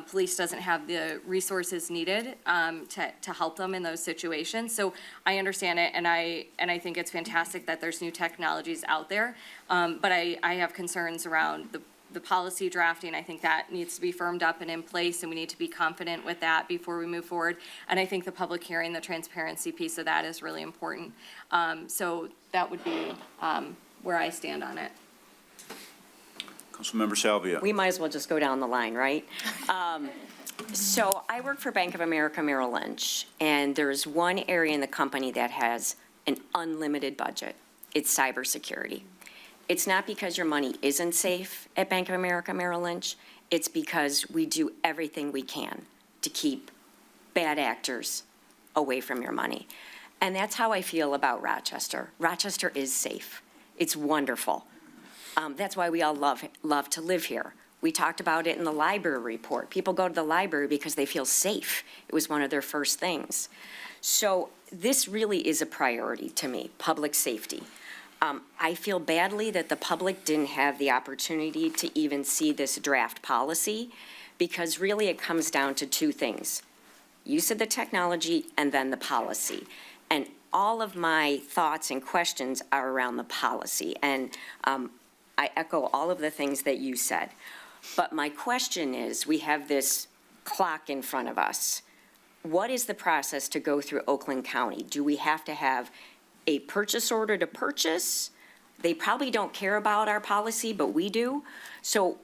Speaker 10: police doesn't have the resources needed to help them in those situations. So I understand it and I think it's fantastic that there's new technologies out there. But I have concerns around the policy drafting. I think that needs to be firmed up and in place, and we need to be confident with that before we move forward. And I think the public hearing, the transparency piece of that is really important. So that would be where I stand on it.
Speaker 1: Councilmember Salvia.
Speaker 16: We might as well just go down the line, right? So I work for Bank of America Merrill Lynch, and there's one area in the company that has an unlimited budget. It's cybersecurity. It's not because your money isn't safe at Bank of America Merrill Lynch. It's because we do everything we can to keep bad actors away from your money. And that's how I feel about Rochester. Rochester is safe. It's wonderful. That's why we all love to live here. We talked about it in the library report. People go to the library because they feel safe. It was one of their first things. So this really is a priority to me, public safety. I feel badly that the public didn't have the opportunity to even see this draft policy, because really it comes down to two things: use of the technology and then the policy. And all of my thoughts and questions are around the policy. And I echo all of the things that you said. But my question is, we have this clock in front of us. What is the process to go through Oakland County? Do we have to have a purchase order to purchase? They probably don't care about our policy, but we do. So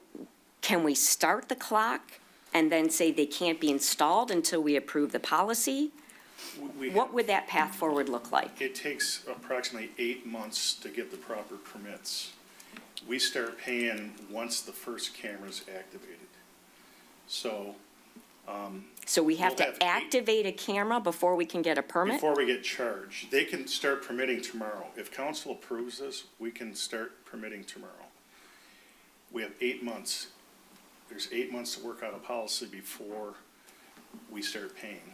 Speaker 16: can we start the clock and then say they can't be installed until we approve the policy? What would that path forward look like?
Speaker 22: It takes approximately 8 months to get the proper permits. We start paying once the first camera's activated. So,
Speaker 16: So we have
Speaker 22: we'll
Speaker 16: to activate a camera before we can get a permit?
Speaker 22: before we get charged, they can start permitting tomorrow. If council approves this, we can start permitting tomorrow. We have 8 months. There's 8 months to work out a policy before we start paying.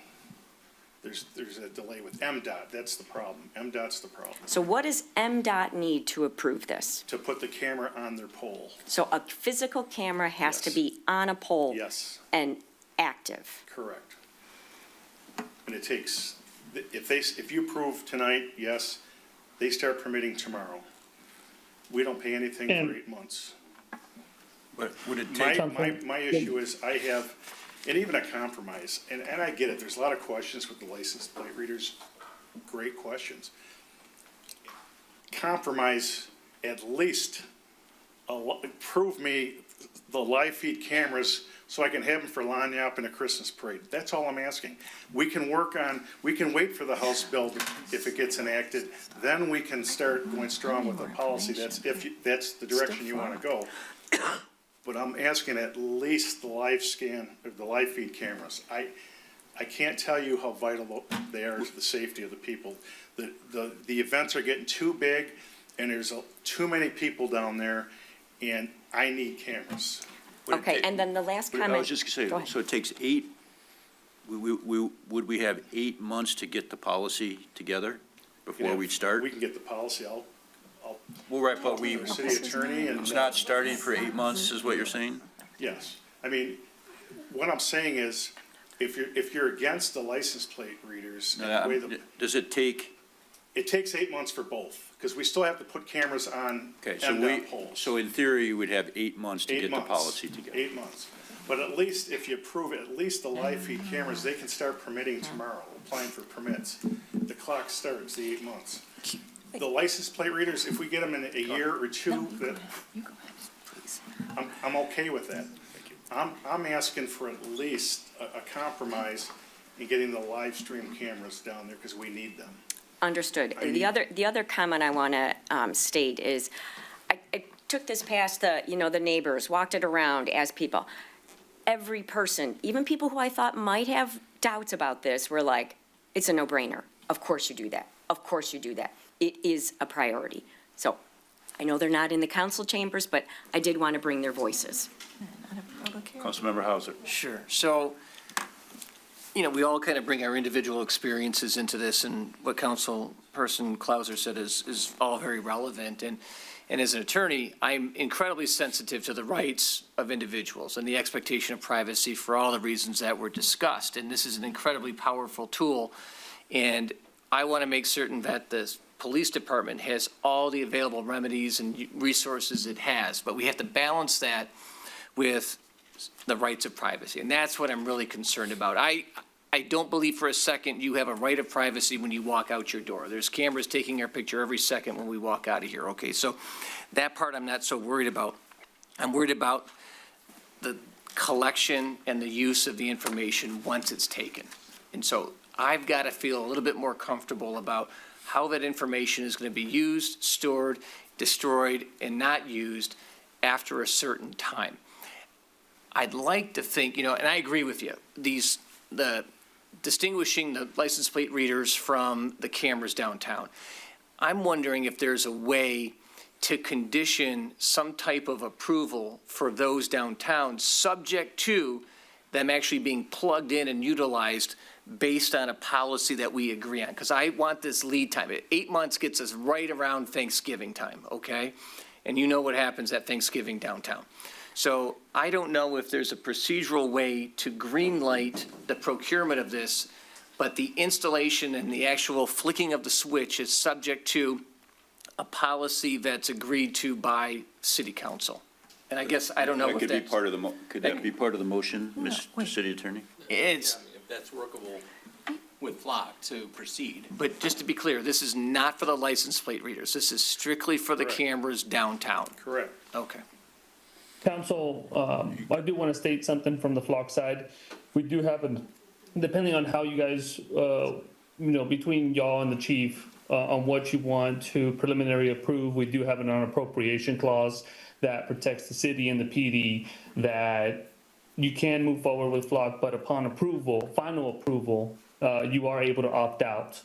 Speaker 22: There's a delay with MDOT, that's the problem. MDOT's the problem.
Speaker 16: So what does MDOT need to approve this?
Speaker 22: To put the camera on their pole.
Speaker 16: So a physical camera has to
Speaker 22: Yes.
Speaker 16: be on a pole
Speaker 22: Yes,
Speaker 16: and active?
Speaker 22: correct. And it takes, if you approve tonight, yes, they start permitting tomorrow. We don't pay anything for
Speaker 5: And-
Speaker 22: 8 months.
Speaker 1: But would it
Speaker 22: My,
Speaker 1: take,
Speaker 22: my issue is I have, and even a compromise, and I get it, there's a lot of questions with the license plate readers, great questions. Compromise, at least, prove me the live feed cameras so I can have them for Lanyap and a Christmas parade. That's all I'm asking. We can wait for the House bill if it gets enacted, then we can start going strong with the policy, that's the direction you wanna go. But I'm asking at least the live scan, or the live feed cameras. I can't tell you how vital they are to the safety of the people. The events are getting too big, and there's too many people down there, and I need cameras.
Speaker 16: Okay, and then the last comment.
Speaker 1: I was just
Speaker 16: Go
Speaker 1: gonna
Speaker 16: ahead.
Speaker 1: say, so it takes would we have 8 months to get the policy together before we start?
Speaker 22: We can get the policy, I'll
Speaker 1: Well, right, but
Speaker 22: our city attorney and.
Speaker 1: it's not starting for 8 months, is what you're saying?
Speaker 22: Yes, I mean, what I'm saying is, if you're against the license plate readers, and the way
Speaker 1: Does it take,
Speaker 22: it takes 8 months for both, because we still have to put cameras on
Speaker 1: okay,
Speaker 22: MDOT poles.
Speaker 1: so in theory, you would have 8 months to
Speaker 22: 8
Speaker 1: get the
Speaker 22: months.
Speaker 1: policy together?
Speaker 22: 8 months. But at least, if you approve it, at least the live feed cameras, they can start permitting tomorrow, applying for permits. The clock starts the 8 months. The license plate readers, if we get them in a year or two, I'm okay with that. I'm asking for at least a compromise in getting the live stream cameras down there, because we need them.
Speaker 16: Understood. The other comment I want to state is, I took this past the neighbors, walked it around, asked people. Every person, even people who I thought might have doubts about this, were like, it's a no-brainer. Of course you do that. Of course you do that. It is a priority. So I know they're not in the council chambers, but I did want to bring their voices.
Speaker 1: Councilmember Hauser.
Speaker 7: Sure. So, we all kind of bring our individual experiences into this, and what Councilperson Clauser said is all very relevant. And as an attorney, I'm incredibly sensitive to the rights of individuals and the expectation of privacy for all the reasons that were discussed. And this is an incredibly powerful tool. And I want to make certain that the police department has all the available remedies and resources it has. But we have to balance that with the rights of privacy. And that's what I'm really concerned about. I don't believe for a second you have a right of privacy when you walk out your door. There's cameras taking our picture every second when we walk out of here, okay? So that part I'm not so worried about. I'm worried about the collection and the use of the information once it's taken. And so I've got to feel a little bit more comfortable about how that information is going to be used, stored, destroyed, and not used after a certain time. I'd like to think, and I agree with you, the distinguishing the license plate readers from the cameras downtown. I'm wondering if there's a way to condition some type of approval for those downtown, subject to them actually being plugged in and utilized based on a policy that we agree on. Because I want this lead time. 8 months gets us right around Thanksgiving time, okay? And you know what happens at Thanksgiving downtown. So I don't know if there's a procedural way to green light the procurement of this, but the installation and the actual flicking of the switch is subject to a policy that's agreed to by city council. And I guess, I don't know
Speaker 1: That
Speaker 7: if
Speaker 1: could be
Speaker 7: that's,
Speaker 1: part of the, could that be part of the motion, Mr. City Attorney?
Speaker 7: it's,
Speaker 15: If that's workable with Flock to proceed.
Speaker 7: but just to be clear, this is not for the license plate readers. This is strictly for the
Speaker 22: Correct.
Speaker 7: cameras downtown.
Speaker 22: Correct.
Speaker 7: Okay.
Speaker 5: Council, I do want to state something from the Flock side. We do have depending on how you guys, between y'all and the chief, on what you want to preliminary approve, we do have an appropriation clause that protects the city and the PD that you can move forward with Flock, but upon approval, final approval, you are able to opt out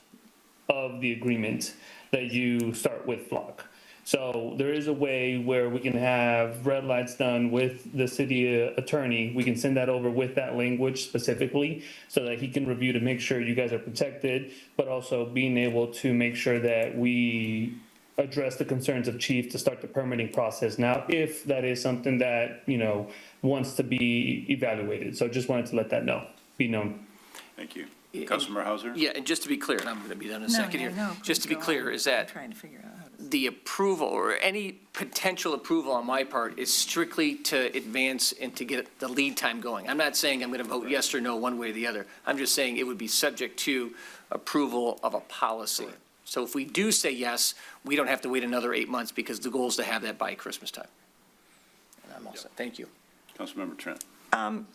Speaker 5: of the agreement that you start with Flock. So there is a way where we can have red lights done with the city attorney. We can send that over with that language specifically so that he can review to make sure you guys are protected, but also being able to make sure that we address the concerns of chief to start the permitting process now, if that is something that, wants to be evaluated. So just wanted to let that be known.
Speaker 1: Thank you. Councilmember Hauser?
Speaker 7: Yeah, and just to be clear, and I'm going to be done in a second here. Just to be clear, is that
Speaker 3: Trying to figure out how to.
Speaker 7: the approval or any potential approval on my part is strictly to advance and to get the lead time going. I'm not saying I'm going to vote yes or no one way or the other. I'm just saying it would be subject to approval of a policy. So if we do say yes, we don't have to wait another 8 months because the goal is to have that by Christmas time. And I'm all set. Thank you.
Speaker 1: Councilmember Trent?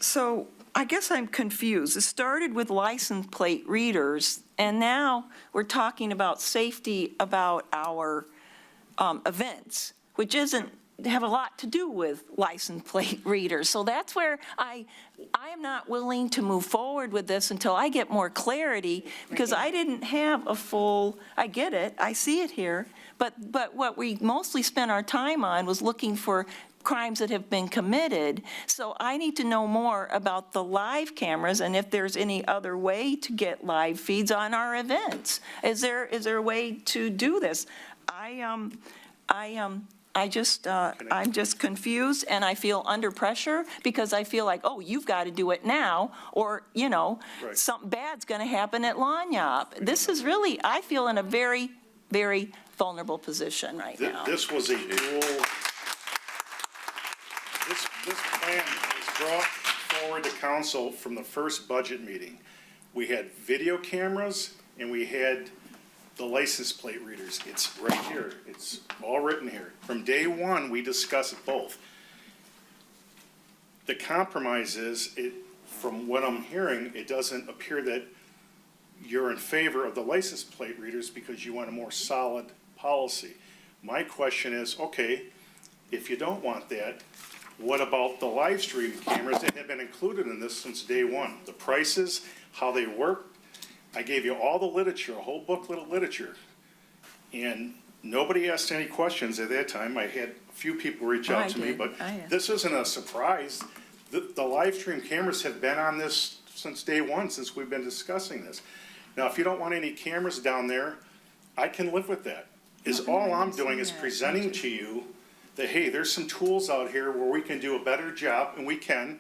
Speaker 3: So I guess I'm confused. It started with license plate readers, and now we're talking about safety about our events, which doesn't have a lot to do with license plate readers. So that's where I am not willing to move forward with this until I get more clarity, because I didn't have a full, I get it, I see it here, but what we mostly spent our time on was looking for crimes that have been committed. So I need to know more about the live cameras and if there's any other way to get live feeds on our events. Is there a way to do this? I'm just confused, and I feel under pressure because I feel like, oh, you've got to do it now, or, something bad's going to happen at Lanyap. This is really, I feel in a very, very vulnerable position right now.
Speaker 22: This was a dual, this plan was brought forward to council from the first budget meeting. We had video cameras and we had the license plate readers. It's right here. It's all written here. From day one, we discussed both. The compromise is, from what I'm hearing, it doesn't appear that you're in favor of the license plate readers because you want a more solid policy. My question is, okay, if you don't want that, what about the live stream cameras that have been included in this since day one? The prices, how they work. I gave you all the literature, a whole booklet of literature. And nobody asked any questions at that time. I had a few people reach out to me, but this isn't a surprise. The live stream cameras have been on this since day one, since we've been discussing this. Now, if you don't want any cameras down there, I can live with that. All I'm doing is presenting to you that, hey, there's some tools out here where we can do a better job, and we can,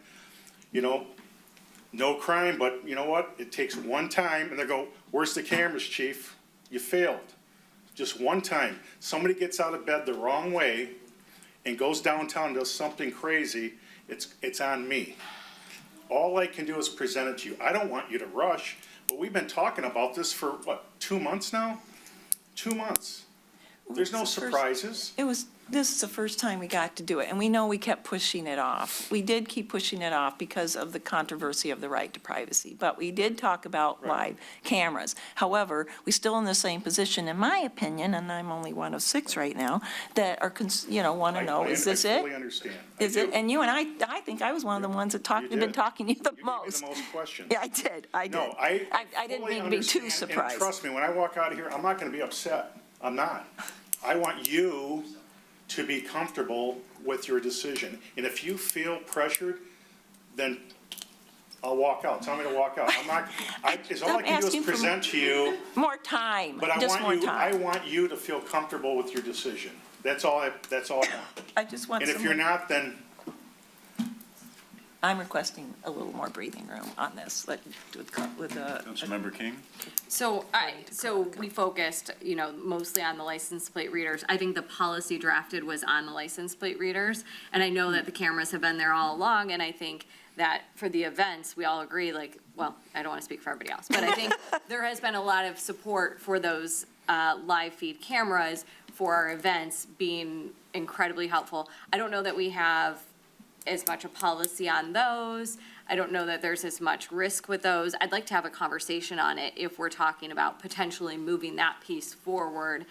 Speaker 22: no crime, but you know what? It takes one time, and they go, where's the cameras, chief? You failed. Just one time. Somebody gets out of bed the wrong way and goes downtown and does something crazy, it's on me. All I can do is present it to you. I don't want you to rush, but we've been talking about this for, 2 months now? 2 months. There's no surprises.
Speaker 3: It was this is the first time we got to do it, and we know we kept pushing it off. We did keep pushing it off because of the controversy of the right to privacy, but we did talk about live cameras. However, we're still in the same position, in my opinion, and I'm only one of 6 right now, that are, want to know, is this
Speaker 22: I
Speaker 3: it?
Speaker 22: fully understand.
Speaker 3: Is it? And you and I think I was one of the ones that have been
Speaker 22: did.
Speaker 3: talking to you the
Speaker 22: You gave me
Speaker 3: most.
Speaker 22: the most questions.
Speaker 3: Yeah, I did.
Speaker 22: No, I
Speaker 3: didn't
Speaker 22: fully
Speaker 3: mean to be too
Speaker 22: understand,
Speaker 3: surprised.
Speaker 22: And trust me, when I walk out of here, I'm not gonna be upset. I'm not. I want you to be comfortable with your decision. And if you feel pressured, then I'll walk out. Tell me to walk out. I'm not, all I can do is present to you.
Speaker 3: More time,
Speaker 22: But
Speaker 3: just more
Speaker 22: I
Speaker 3: time.
Speaker 22: want you to feel comfortable with your decision. That's all I want.
Speaker 3: I just want
Speaker 22: And if
Speaker 3: some,
Speaker 22: you're not, then
Speaker 3: I'm requesting a little more breathing room on this, like, with
Speaker 1: Councilmember King?
Speaker 10: So we focused, mostly on the license plate readers. I think the policy drafted was on the license plate readers. And I know that the cameras have been there all along, and I think that for the events, we all agree, I don't want to speak for everybody else, but I think there has been a lot of support for those live feed cameras for our events being incredibly helpful. I don't know that we have as much a policy on those. I don't know that there's as much risk with those. I'd like to have a conversation on it if we're talking about potentially moving that piece forward.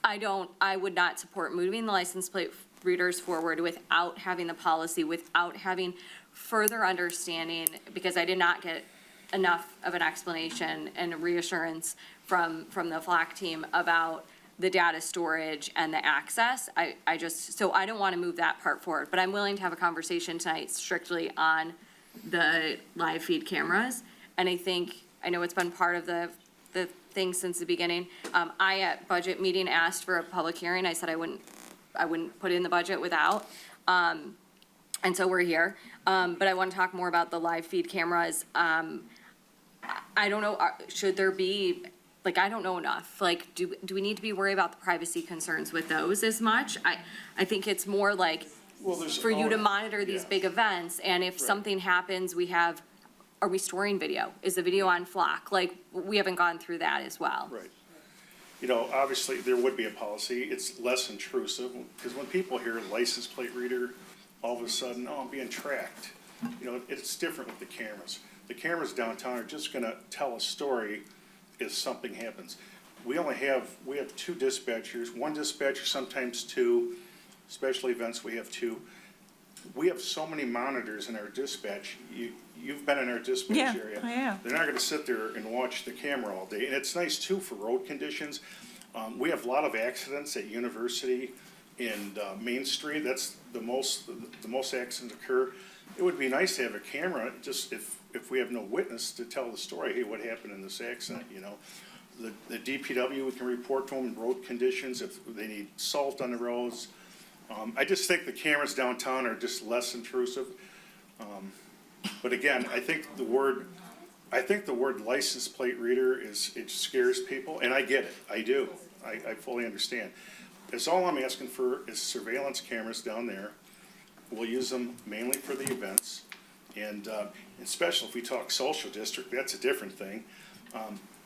Speaker 10: I would not support moving the license plate readers forward without having the policy, without having further understanding, because I did not get enough of an explanation and reassurance from the FLAC team about the data storage and the access. So I don't want to move that part forward, but I'm willing to have a conversation tonight strictly on the live feed cameras. And I know it's been part of the thing since the beginning. I, at budget meeting, asked for a public hearing. I said I wouldn't put it in the budget without. And so we're here. But I want to talk more about the live feed cameras. I don't know, should there be, I don't know enough. Do we need to be worried about the privacy concerns with those as much? I think it's more for you to monitor these big events, and if something happens, are we storing video? Is the video on flock? We haven't gone through that as well.
Speaker 22: Right. Obviously, there would be a policy. It's less intrusive, because when people hear license plate reader, all of a sudden, I'm being tracked. It's different with the cameras. The cameras downtown are just gonna tell a story if something happens. We have 2 dispatchers, 1 dispatcher, sometimes 2, special events we have 2. We have so many monitors in our dispatch. You've been in our dispatch area.
Speaker 3: I have.
Speaker 22: They're not gonna sit there and watch the camera all day. And it's nice too for road conditions. We have a lot of accidents at University and Main Street. That's the most accidents occur. It would be nice to have a camera, just if we have no witness, to tell the story, hey, what happened in this accident, The DPW, we can report to them road conditions, if they need salt on the roads. I just think the cameras downtown are just less intrusive. But again, I think the word license plate reader it scares people, and I get it, I do. I fully understand. That's all I'm asking for is surveillance cameras down there. We'll use them mainly for the events, and especially if we talk social district, that's a different thing.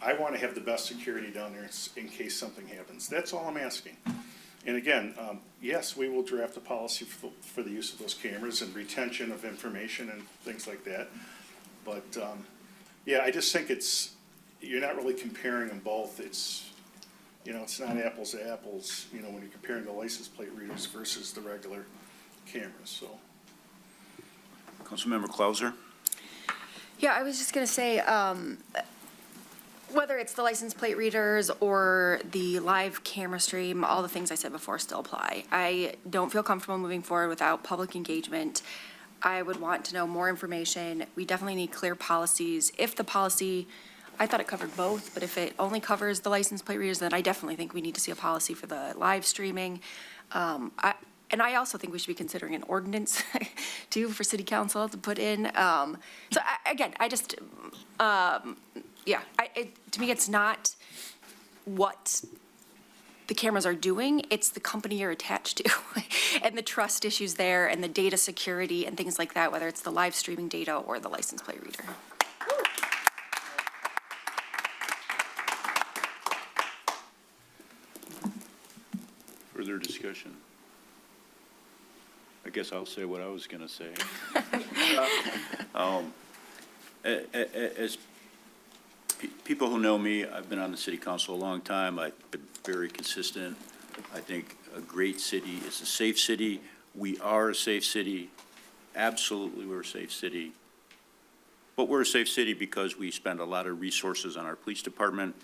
Speaker 22: I want to have the best security down there in case something happens. That's all I'm asking. And again, yes, we will draft a policy for the use of those cameras and retention of information and things like that. But I just think you're not really comparing them both. It's not apples to apples, when you're comparing the license plate readers versus the regular cameras, so.
Speaker 1: Councilmember Clauser?
Speaker 23: Yeah, I was just going to say, whether it's the license plate readers or the live camera stream, all the things I said before still apply. I don't feel comfortable moving forward without public engagement. I would want to know more information. We definitely need clear policies. If the policy, I thought it covered both, but if it only covers the license plate readers, then I definitely think we need to see a policy for the live streaming. And I also think we should be considering an ordinance too for city council to put in. To me, it's not what the cameras are doing, it's the company you're attached to and the trust issues there and the data security and things like that, whether it's the live streaming data or the license plate reader.
Speaker 1: Further discussion? I guess I'll say what I was going to say. As people who know me, I've been on the city council a long time. I've been very consistent. I think a great city is a safe city. We are a safe city. Absolutely, we're a safe city. But we're a safe city because we spend a lot of resources on our police department.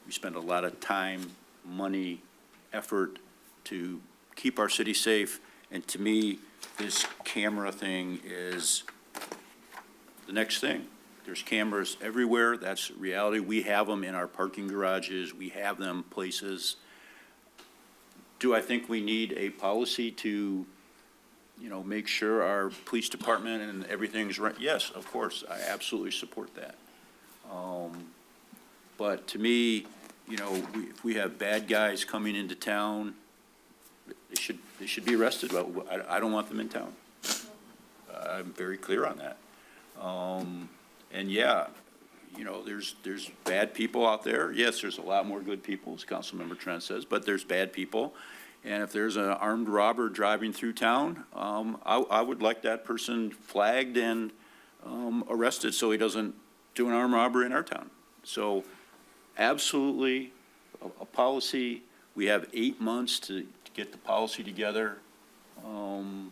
Speaker 1: We spend a lot of time, money, effort to keep our city safe. And to me, this camera thing is the next thing. There's cameras everywhere. That's reality. We have them in our parking garages. We have them places. Do I think we need a policy to, make sure our police department and everything's right? Yes, of course. I absolutely support that. But to me, if we have bad guys coming into town, they should be arrested. I don't want them in town. I'm very clear on that. And yeah, there's bad people out there. Yes, there's a lot more good people, as Councilmember Trent says, but there's bad people. And if there's an armed robber driving through town, I would like that person flagged and arrested so he doesn't do an armed robbery in our town. So absolutely a policy. We have 8 months to get the policy together. And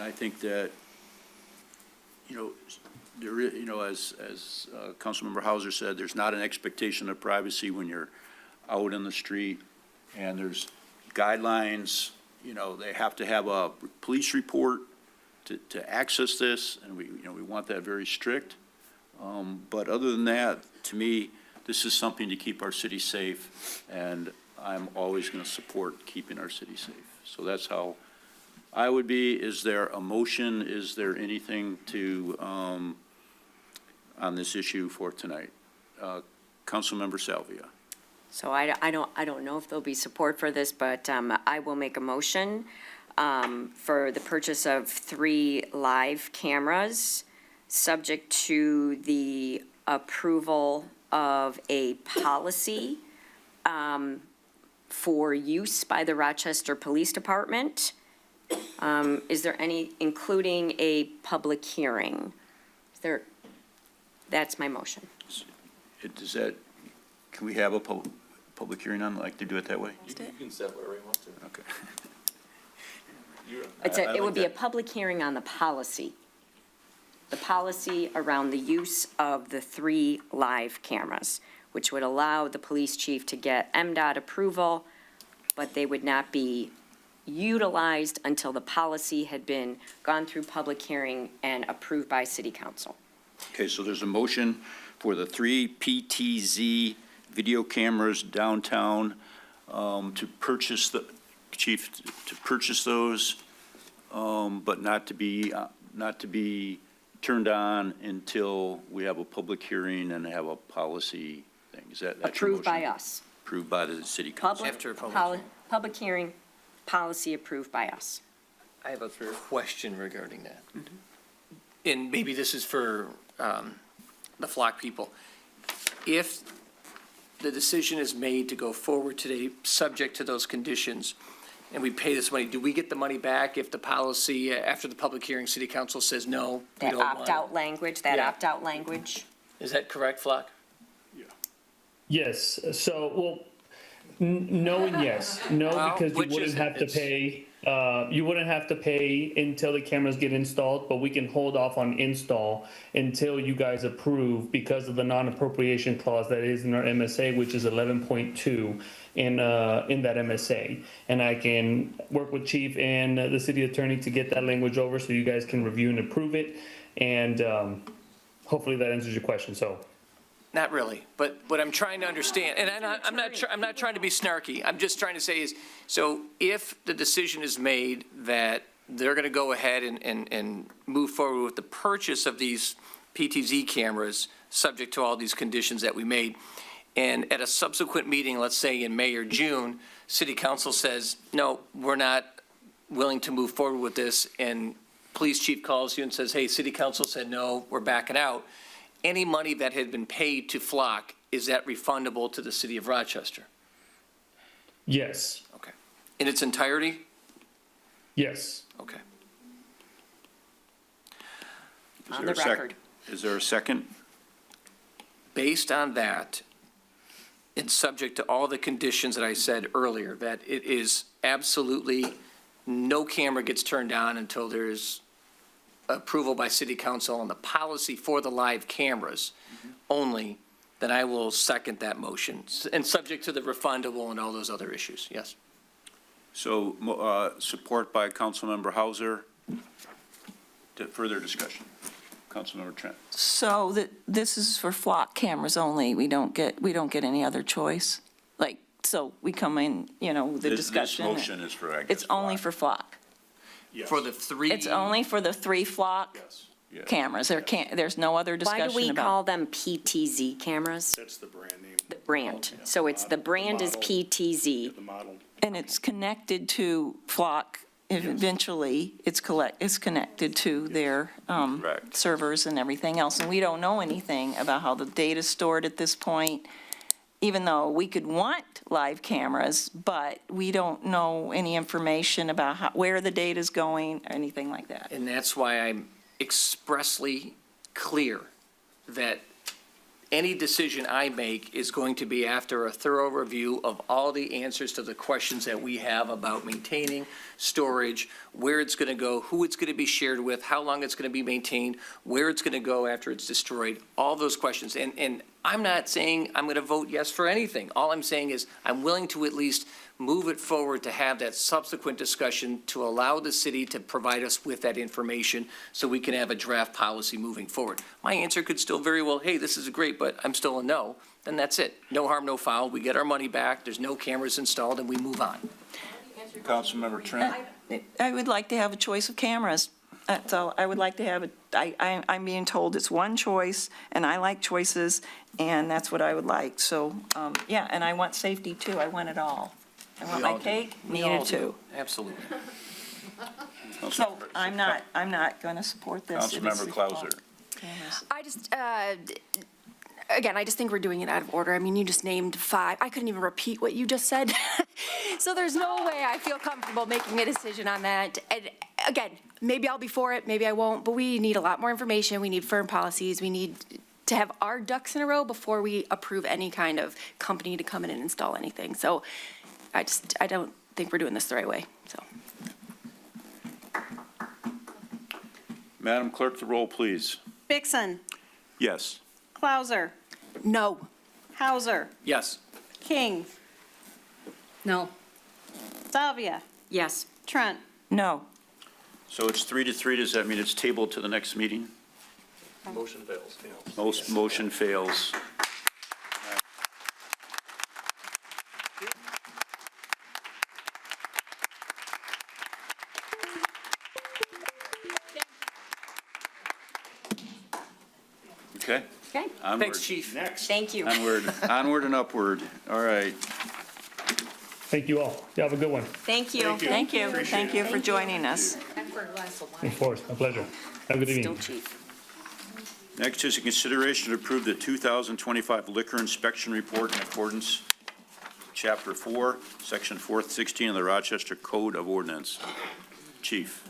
Speaker 1: I think that, there is, as Councilmember Hauser said, there's not an expectation of privacy when you're out in the street, and there's guidelines. They have to have a police report to access this, and we want that very strict. But other than that, to me, this is something to keep our city safe, and I'm always going to support keeping our city safe. So that's how I would be. Is there a motion? Is there anything to, on this issue for tonight? Councilmember Salvia.
Speaker 16: So I don't know if there'll be support for this, but I will make a motion for the purchase of 3 live cameras, subject to the approval of a policy for use by the Rochester Police Department. Is there any, including a public hearing? That's my motion.
Speaker 1: Can we have a public hearing on, like to do it that way?
Speaker 15: You can set whatever you want to.
Speaker 1: Okay.
Speaker 16: It would be a public hearing on the policy. The policy around the use of the 3 live cameras, which would allow the police chief to get MDOT approval, but they would not be utilized until the policy had been gone through public hearing and approved by city council.
Speaker 1: Okay, so there's a motion for the 3 PTZ video cameras downtown to purchase the, chief, to purchase those, but not to be turned on until we have a public hearing and have a policy thing. Is that that's your
Speaker 16: Approved
Speaker 1: motion?
Speaker 16: by us.
Speaker 1: Approved by the city council.
Speaker 16: Public hearing, policy approved by us.
Speaker 7: I have a question regarding that. And maybe this is for the Flock people. If the decision is made to go forward today, subject to those conditions, and we pay this money, do we get the money back if the policy, after the public hearing, city council says no? We
Speaker 16: That
Speaker 7: don't want it?
Speaker 16: opt-out language, that
Speaker 7: Yeah.
Speaker 16: opt-out language.
Speaker 7: Is that correct, Flock?
Speaker 5: Yes, so, well, no and yes. No,
Speaker 7: Well,
Speaker 5: because you
Speaker 7: which
Speaker 5: wouldn't
Speaker 7: is it?
Speaker 5: have to pay, you wouldn't have to pay until the cameras get installed, but we can hold off on install until you guys approve because of the non-appropriation clause that is in our MSA, which is 11.2 in that MSA. And I can work with chief and the city attorney to get that language over so you guys can review and approve it. And hopefully that answers your question, so.
Speaker 7: Not really, but what I'm trying to understand, and I'm not trying to be snarky, I'm just trying to say is, so if the decision is made that they're gonna go ahead and move forward with the purchase of these PTZ cameras, subject to all these conditions that we made, and at a subsequent meeting, let's say in May or June, city council says, no, we're not willing to move forward with this, and police chief calls you and says, hey, city council said no, we're backing out. Any money that had been paid to Flock, is that refundable to the city of Rochester?
Speaker 5: Yes.
Speaker 7: Okay. In its entirety?
Speaker 5: Yes.
Speaker 7: Okay.
Speaker 16: On the record.
Speaker 1: Is there a second?
Speaker 7: Based on that, and subject to all the conditions that I said earlier, that it is absolutely, no camera gets turned on until there's approval by city council on the policy for the live cameras only, then I will second that motion, and subject to the refundable and all those other issues, yes.
Speaker 1: So, support by Councilmember Hauser. Further discussion. Councilmember Trent.
Speaker 3: So this is for flock cameras only. We don't get any other choice? Like, so we come in, the discussion.
Speaker 1: This motion is for, I guess,
Speaker 3: It's only for flock.
Speaker 22: Yes.
Speaker 7: For the three.
Speaker 3: It's only for the 3 flock
Speaker 22: Yes.
Speaker 3: cameras. There's no other discussion
Speaker 16: Why do we
Speaker 3: about.
Speaker 16: call them PTZ cameras?
Speaker 22: That's the brand name.
Speaker 16: The brand. So it's, the brand is PTZ.
Speaker 22: The model.
Speaker 3: And it's connected to flock. Eventually, it's connected to their
Speaker 1: Correct.
Speaker 3: servers and everything else. And we don't know anything about how the data's stored at this point, even though we could want live cameras, but we don't know any information about where the data's going, or anything like that.
Speaker 7: And that's why I'm expressly clear that any decision I make is going to be after a thorough review of all the answers to the questions that we have about maintaining storage, where it's going to go, who it's going to be shared with, how long it's going to be maintained, where it's going to go after it's destroyed, all those questions. And I'm not saying I'm going to vote yes for anything. All I'm saying is I'm willing to at least move it forward to have that subsequent discussion to allow the city to provide us with that information so we can have a draft policy moving forward. My answer could still very well, hey, this is great, but I'm still a no. Then that's it. No harm, no foul. We get our money back. There's no cameras installed and we move on.
Speaker 1: Councilmember Trent.
Speaker 3: I would like to have a choice of cameras. That's all. I would like to have it. I'm being told it's one choice, and I like choices, and that's what I would like. So, yeah, and I want safety too. I want it all. I want my cake, need it too.
Speaker 7: Absolutely.
Speaker 3: So I'm not going to support this.
Speaker 1: Councilmember Clauser.
Speaker 23: I just, again, I just think we're doing it out of order. I mean, you just named 5. I couldn't even repeat what you just said. So there's no way I feel comfortable making a decision on that. And again, maybe I'll be for it, maybe I won't, but we need a lot more information. We need firm policies. We need to have our ducks in a row before we approve any kind of company to come in and install anything. So I don't think we're doing this the right way, so.
Speaker 1: Madam Clerk, the roll, please.
Speaker 2: Vixen,
Speaker 1: Yes.
Speaker 2: Clauser,
Speaker 23: No.
Speaker 2: Hauser,
Speaker 7: Yes.
Speaker 2: King,
Speaker 21: No.
Speaker 2: Salvia,
Speaker 16: Yes.
Speaker 2: Trent.
Speaker 3: No.
Speaker 1: So it's 3-3. Does that mean it's tabled to the next meeting?
Speaker 22: Motion fails.
Speaker 1: Motion fails. Okay.
Speaker 16: Okay.
Speaker 1: Onward.
Speaker 7: Thanks, Chief.
Speaker 22: Next.
Speaker 16: Thank you.
Speaker 1: Onward and upward. All right.
Speaker 5: Thank you all. You have a good one.
Speaker 16: Thank you.
Speaker 3: Thank you. Thank you for joining us.
Speaker 21: And for a glass of wine.
Speaker 5: Of course, my pleasure. Have a good evening.
Speaker 16: Still cheap.
Speaker 1: Next is a consideration to approve the 2025 liquor inspection report in accordance with Chapter 4, Section 416 of the Rochester Code of Ordinance. Chief.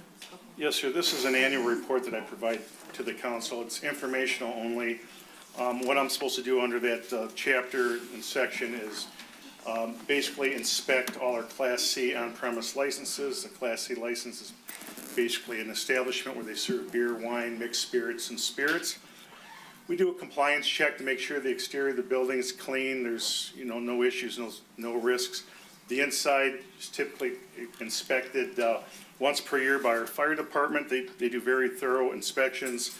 Speaker 22: Yes, sir. This is an annual report that I provide to the council. It's informational only. What I'm supposed to do under that chapter and section is basically inspect all our Class C on-premise licenses. The Class C license is basically an establishment where they serve beer, wine, mixed spirits, and spirits. We do a compliance check to make sure the exterior of the building is clean. There's, no issues, no risks. The inside is typically inspected once per year by our fire department. They do very thorough inspections.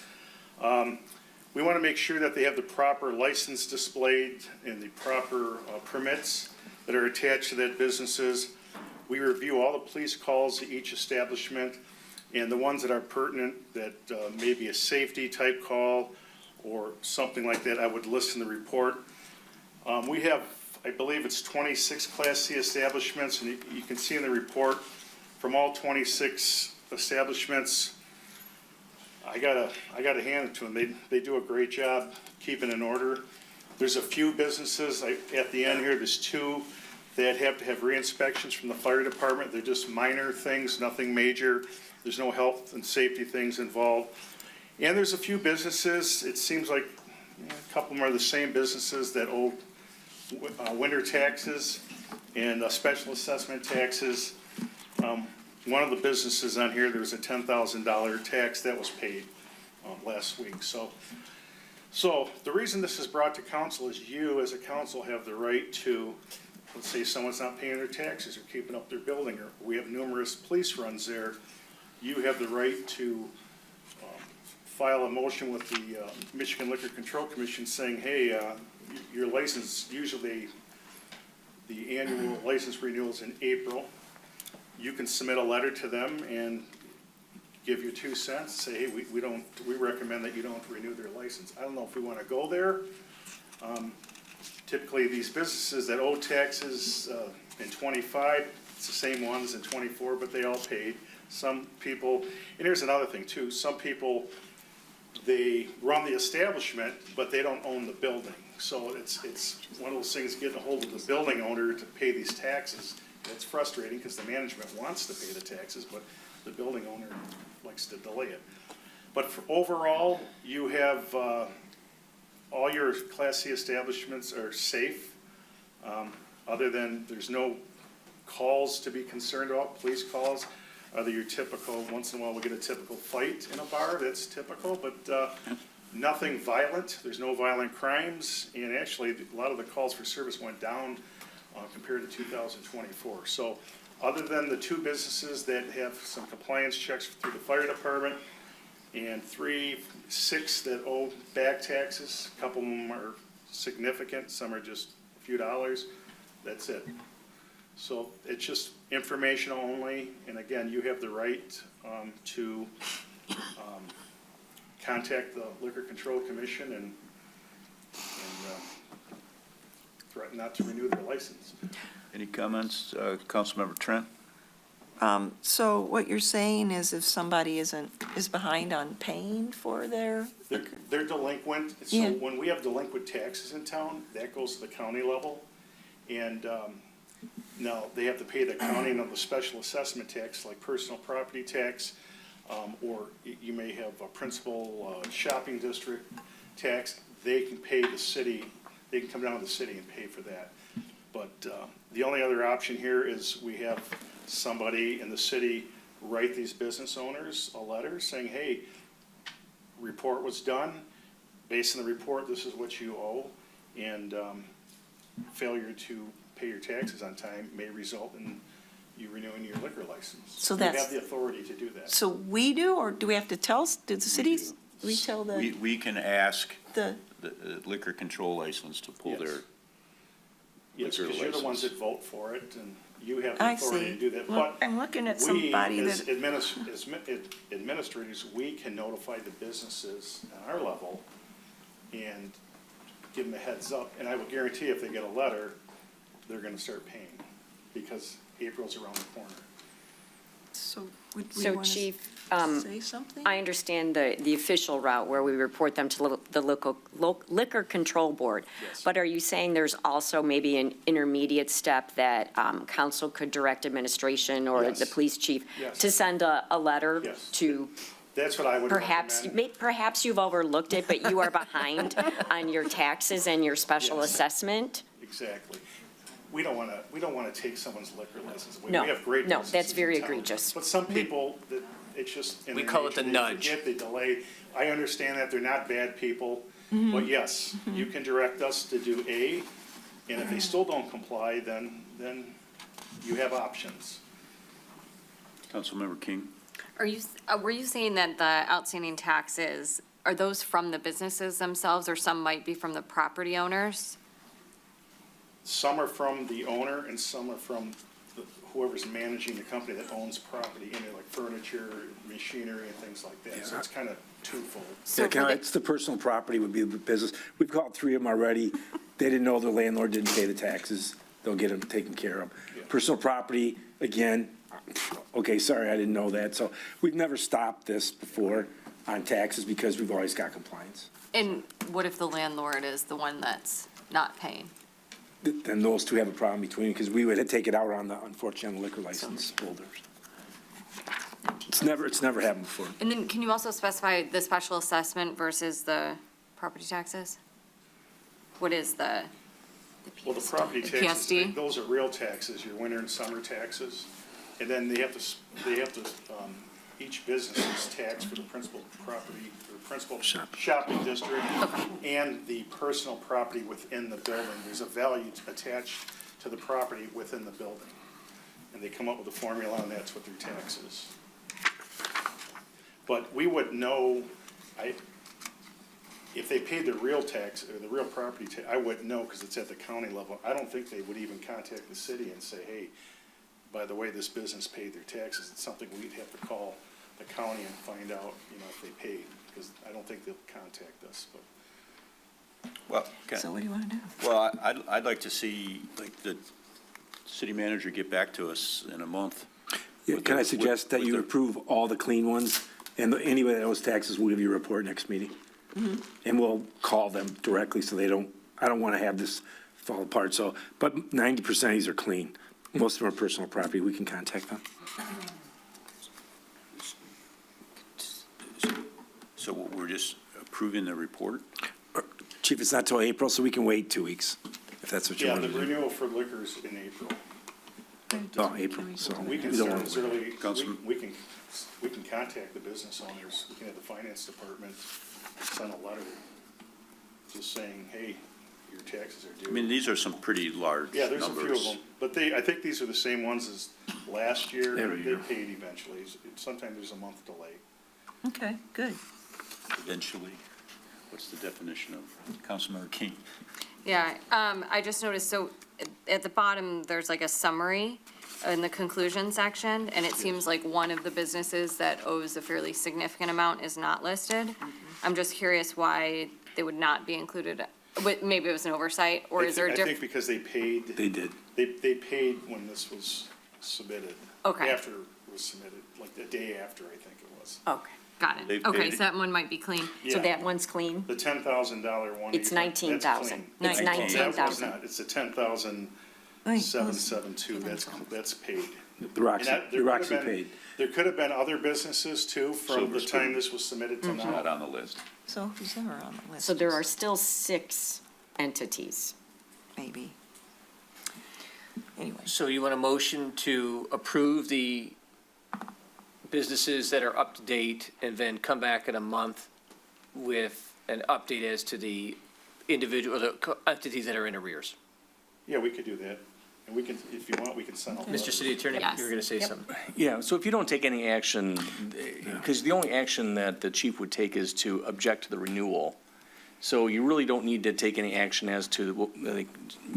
Speaker 22: We want to make sure that they have the proper license displayed and the proper permits that are attached to that businesses. We review all the police calls to each establishment, and the ones that are pertinent, that may be a safety type call or something like that, I would list in the report. We have, I believe it's 26 Class C establishments, and you can see in the report from all 26 establishments, I gotta hand it to them. They do a great job keeping in order. There's a few businesses, at the end here, there's 2 that have to have re-inspections from the fire department. They're just minor things, nothing major. There's no health and safety things involved. And there's a few businesses, it seems like a couple of them are the same businesses that owe winter taxes and special assessment taxes. One of the businesses on here, there's a $10,000 tax that was paid last week. So the reason this is brought to council is you, as a council, have the right to, let's say someone's not paying their taxes or keeping up their building, or we have numerous police runs there, you have the right to file a motion with the Michigan Liquor Control Commission saying, hey, your license, usually the annual license renewal is in April. You can submit a letter to them and give your 2 cents, say, hey, we recommend that you don't renew their license. I don't know if we want to go there. Typically, these businesses that owe taxes in 25, it's the same ones in 24, but they all paid. Some people, and here's another thing too, some people, they run the establishment, but they don't own the building. So it's one of those things, getting a hold of the building owner to pay these taxes. It's frustrating because the management wants to pay the taxes, but the building owner likes to delay it. But for overall, you have, all your Class C establishments are safe, other than there's no calls to be concerned about, police calls. Other your typical, once in a while we get a typical fight in a bar, that's typical, but nothing violent. There's no violent crimes, and actually a lot of the calls for service went down compared to 2024. So other than the 2 businesses that have some compliance checks through the fire department, and 6 that owe back taxes, a couple of them are significant, some are just a few dollars, that's it. So it's just informational only, and again, you have the right to contact the Liquor Control Commission and threaten not to renew their license.
Speaker 1: Any comments, Councilmember Trent?
Speaker 3: So what you're saying is if somebody is behind on paying for their,
Speaker 22: They're delinquent, so
Speaker 3: Yeah.
Speaker 22: when we have delinquent taxes in town, that goes to the county level. And now they have to pay the county and the special assessment tax, like personal property tax, or you may have a principal shopping district tax. They can pay the city, they can come down to the city and pay for that. But the only other option here is we have somebody in the city write these business owners a letter saying, hey, report was done. Based on the report, this is what you owe. And failure to pay your taxes on time may result in you renewing your liquor license.
Speaker 3: So
Speaker 22: You
Speaker 3: that's-
Speaker 22: have the authority to do that.
Speaker 3: so we do, or do we have to do the cities, we tell the,
Speaker 1: We can ask
Speaker 3: the,
Speaker 1: the liquor control license to pull
Speaker 22: Yes.
Speaker 1: their
Speaker 22: Yes,
Speaker 1: liquor
Speaker 22: because you're the ones
Speaker 1: license.
Speaker 22: that vote for it, and you have the
Speaker 3: I
Speaker 22: authority
Speaker 3: see.
Speaker 22: to do that.
Speaker 3: Well,
Speaker 22: But
Speaker 3: I'm looking at
Speaker 22: we,
Speaker 3: somebody
Speaker 22: as
Speaker 3: that,
Speaker 22: administrators, we can notify the businesses on our level and give them a heads up. And I will guarantee if they get a letter, they're gonna start paying, because April's around the corner.
Speaker 3: so would we
Speaker 16: So
Speaker 3: want to
Speaker 16: Chief,
Speaker 3: say something?
Speaker 16: I understand the official route where we report them to the local Liquor Control Board.
Speaker 22: Yes.
Speaker 16: But are you saying there's also maybe an intermediate step that council could direct administration or
Speaker 22: Yes.
Speaker 16: the police chief
Speaker 22: Yes.
Speaker 16: to send a letter
Speaker 22: Yes.
Speaker 16: to,
Speaker 22: That's what I would
Speaker 16: perhaps,
Speaker 22: recommend.
Speaker 16: perhaps you've overlooked it, but you are behind on your taxes and your special
Speaker 22: Yes.
Speaker 16: assessment?
Speaker 22: Exactly. We don't wanna take someone's liquor license away.
Speaker 16: No,
Speaker 22: We have great
Speaker 16: no,
Speaker 22: businesses
Speaker 16: that's very
Speaker 22: in town.
Speaker 16: egregious.
Speaker 22: But some people, it's just in
Speaker 7: We
Speaker 22: their
Speaker 7: call it
Speaker 22: nature.
Speaker 7: the
Speaker 22: They
Speaker 7: nudge.
Speaker 22: forget, they delay. I understand that, they're not bad people,
Speaker 16: Mm-hmm.
Speaker 22: but yes, you can direct us to do A, and if they still don't comply, then you have options.
Speaker 1: Councilmember King?
Speaker 10: Were you saying that the outstanding taxes, are those from the businesses themselves, or some might be from the property owners?
Speaker 22: Some are from the owner, and some are from whoever's managing the company that owns property, like furniture, machinery, and things like that. So it's kind of twofold.
Speaker 14: Yeah, it's the personal property would be the business. We've called 3 of them already. They didn't know their landlord didn't pay the taxes. They'll get them taken care of.
Speaker 22: Yeah.
Speaker 14: Personal property, again, okay, sorry, I didn't know that. So we've never stopped this before on taxes because we've always got compliance.
Speaker 10: And what if the landlord is the one that's not paying?
Speaker 14: Then those 2 have a problem between, because we would take it out on the unfortunate liquor license holders. It's never happened before.
Speaker 10: And then can you also specify the special assessment versus the property taxes? What is the?
Speaker 22: Well, the property
Speaker 10: The
Speaker 22: taxes,
Speaker 10: PSD?
Speaker 22: those are real taxes, your winter and summer taxes. And then they have to, each business is taxed for the principal property, or principal shopping district, and the personal property within the building. There's a value attached to the property within the building. And they come up with a formula, and that's what their tax is. But we would know, if they paid the real tax, or the real property tax, I wouldn't know, because it's at the county level. I don't think they would even contact the city and say, hey, by the way, this business paid their taxes. It's something we'd have to call the county and find out, if they paid, because I don't think they'll contact us, but.
Speaker 1: Well,
Speaker 3: So what do you want to do?
Speaker 1: well, I'd like to see, like, the city manager get back to us in a month.
Speaker 14: Yeah,
Speaker 1: with
Speaker 14: can
Speaker 1: the-
Speaker 14: I suggest that
Speaker 1: with
Speaker 14: you
Speaker 1: the-
Speaker 14: approve all the clean ones, and anybody that owes taxes, we'll give you a report next meeting? And we'll call them directly, so I don't want to have this fall apart, so, but 90% of these are clean. Most of them are personal property, we can contact them.
Speaker 1: So we're just approving the report?
Speaker 14: Chief, it's not till April, so we can wait 2 weeks, if that's what you
Speaker 22: Yeah,
Speaker 14: want
Speaker 22: the
Speaker 14: to do.
Speaker 22: renewal for liquors in April.
Speaker 14: Oh, April, so
Speaker 22: We can
Speaker 14: we don't
Speaker 22: start
Speaker 14: want
Speaker 22: as
Speaker 14: to wait.
Speaker 22: early,
Speaker 1: Councilman?
Speaker 22: we can contact the business owners. We can have the finance department send a letter just saying, hey, your taxes are due.
Speaker 1: I mean, these are some pretty large numbers.
Speaker 22: Yeah, there's a few of them, but I think these are the same ones as last year.
Speaker 14: There we
Speaker 22: They
Speaker 14: go.
Speaker 22: paid eventually. Sometimes there's a month delay.
Speaker 3: Okay, good.
Speaker 1: Eventually. What's the definition of Councilmember King?
Speaker 10: Yeah, I just noticed, so at the bottom, there's like a summary in the conclusion section, and it seems like one of the businesses that owes a fairly significant amount is not listed. I'm just curious why they would not be included. Maybe it was an oversight, or is there a
Speaker 22: I
Speaker 10: different?
Speaker 22: think because they paid.
Speaker 14: They did.
Speaker 22: They paid when this was submitted.
Speaker 10: Okay.
Speaker 22: After it was submitted, like the day after, I think it was.
Speaker 10: Okay, got it.
Speaker 1: They've
Speaker 10: Okay,
Speaker 1: paid
Speaker 10: so that one might be clean.
Speaker 16: So
Speaker 22: Yeah.
Speaker 16: that one's clean?
Speaker 22: The $10,000 one.
Speaker 16: It's 19,000. It's
Speaker 1: Nineteen.
Speaker 22: That was
Speaker 16: 19,000.
Speaker 22: not, it's the 10,772, that's paid.
Speaker 14: The Roxy,
Speaker 22: And that-
Speaker 14: the
Speaker 22: there
Speaker 14: Roxy
Speaker 22: could have been-
Speaker 14: paid.
Speaker 22: There could have been other businesses too, from
Speaker 1: Silver
Speaker 22: the time
Speaker 1: Spoon.
Speaker 22: this was submitted to
Speaker 1: It's
Speaker 22: now.
Speaker 1: not on the list.
Speaker 3: So who's ever on the list?
Speaker 16: So there are still 6 entities.
Speaker 3: Maybe. Anyway,
Speaker 7: So you want a motion to approve the businesses that are up to date and then come back in a month with an update as to the individual, the entities that are in arrears?
Speaker 22: Yeah, we could do that. And we can, if you want, we can send all.
Speaker 7: Mr. City Attorney,
Speaker 10: Yes.
Speaker 7: you were going to say
Speaker 10: Yep.
Speaker 7: something?
Speaker 6: Yeah, so if you don't take any action, because the only action that the chief would take is to object to the renewal. So you really don't need to take any action as to, the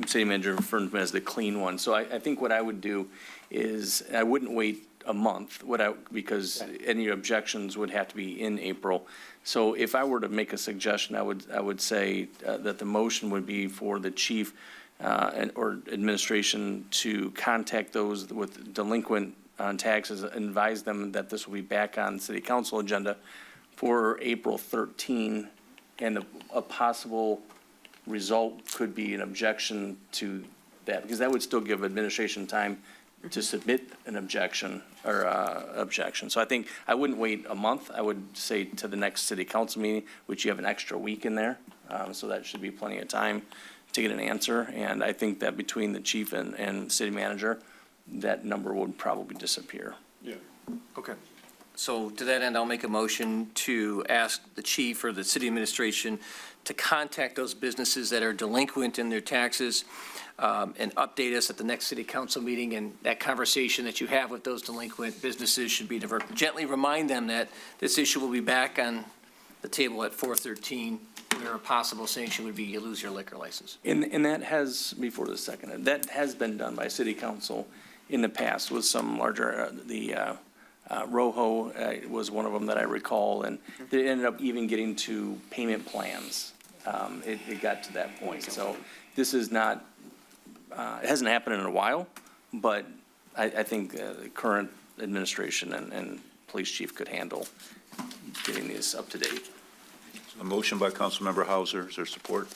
Speaker 6: city manager referred to them as the clean one. So I think what I would do is, I wouldn't wait a month, because any objections would have to be in April. So if I were to make a suggestion, I would say that the motion would be for the chief or administration to contact those with delinquent on taxes, advise them that this will be back on city council agenda for April 13, and a possible result could be an objection to that, because that would still give administration time to submit an objection or objection. So I think I wouldn't wait a month. I would say to the next city council meeting, which you have an extra week in there. So that should be plenty of time to get an answer. And I think that between the chief and city manager, that number would probably disappear.
Speaker 22: Yeah.
Speaker 7: Okay. So to that end, I'll make a motion to ask the chief or the city administration to contact those businesses that are delinquent in their taxes and update us at the next city council meeting. And that conversation that you have with those delinquent businesses should be to gently remind them that this issue will be back on the table at 4/13, where a possible sanction would be you lose your liquor license.
Speaker 6: And that has, before the second, that has been done by city council in the past with some larger, Rojo was one of them that I recall, and they ended up even getting to payment plans. It got to that point. So this is not, it hasn't happened in a while, but I think the current administration and police chief could handle getting these up to date.
Speaker 1: A motion by Councilmember Hauser. Is there support?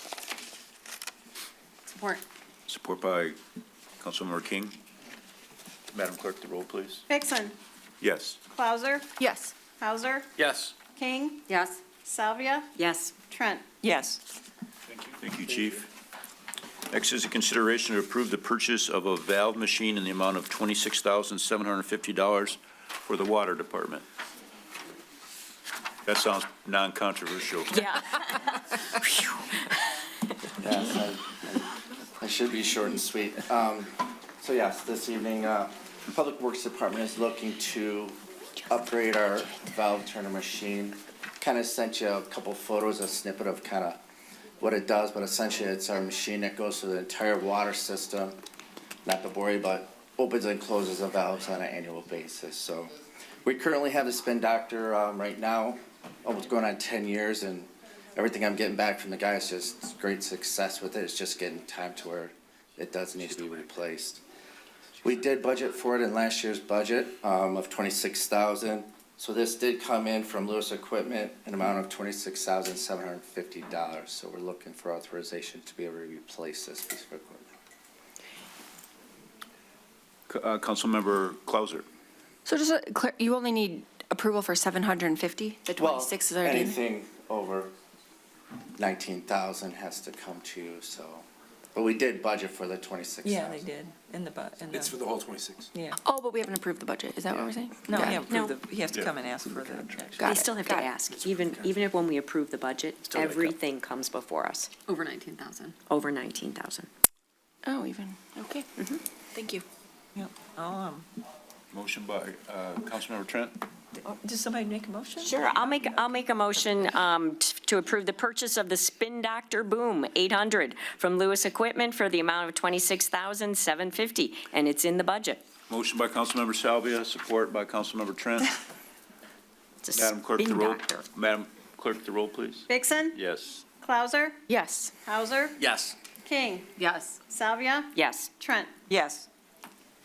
Speaker 10: Support.
Speaker 1: Support by Councilmember King. Madam Clerk, the roll, please.
Speaker 2: Vixen.
Speaker 1: Yes.
Speaker 2: Clauser,
Speaker 23: Yes.
Speaker 2: Hauser,
Speaker 22: Yes.
Speaker 2: King,
Speaker 16: Yes.
Speaker 2: Salvia,
Speaker 16: Yes.
Speaker 2: Trent.
Speaker 3: Yes.
Speaker 1: Thank you, Chief. Next is a consideration to approve the purchase of a valve machine in the amount of $26,750 for the Water Department. That sounds non-controversial.
Speaker 16: Yeah.
Speaker 12: Yes, I should be short and sweet. So yes, this evening, Public Works Department is looking to upgrade our valve turner machine. Kind of sent you a couple photos, a snippet of kind of what it does, but essentially it's our machine that goes through the entire water system. Not to bore you, but opens and closes the valves on an annual basis. So we currently have the spin doctor right now, almost going on 10 years, and everything I'm getting back from the guys is just great success with it. It's just getting time to where it does need to be replaced. We did budget for it in last year's budget of $26,000. So this did come in from Lewis Equipment, an amount of $26,750. So we're looking for authorization to be able to replace this piece of equipment.
Speaker 1: Councilmember Clauser.
Speaker 23: So just you only need approval for 750? The 26 is already.
Speaker 12: Anything over 19,000 has to come to you, so. But we did budget for the 26,000.
Speaker 3: Yeah, they did, in the.
Speaker 14: It's for the whole 26.
Speaker 3: Yeah.
Speaker 23: Oh, but we haven't approved the budget. Is that what we're saying?
Speaker 3: No,
Speaker 23: Got
Speaker 3: you
Speaker 23: it.
Speaker 3: have to come and ask for the.
Speaker 16: They still have to ask, even if when we approve the budget,
Speaker 12: Still gotta come.
Speaker 16: everything comes before us,
Speaker 10: Over 19,000.
Speaker 16: over 19,000.
Speaker 23: Oh, even, okay. Thank you.
Speaker 3: Yep.
Speaker 1: Motion by Councilmember Trent.
Speaker 3: Does somebody make a motion?
Speaker 16: Sure, I'll make a motion to approve the purchase of the Spin Doctor Boom 800 from Lewis Equipment for the amount of $26,750, and it's in the budget.
Speaker 1: Motion by Councilmember Salvia, support by Councilmember Trent.
Speaker 16: It's a
Speaker 1: Madam Clerk, the
Speaker 16: spin
Speaker 1: roll.
Speaker 16: doctor.
Speaker 1: Madam Clerk, the roll, please.
Speaker 2: Vixen,
Speaker 1: Yes.
Speaker 2: Clauser,
Speaker 23: Yes.
Speaker 2: Hauser,
Speaker 22: Yes.
Speaker 2: King,
Speaker 10: Yes.
Speaker 2: Salvia,
Speaker 16: Yes.
Speaker 2: Trent.
Speaker 3: Yes.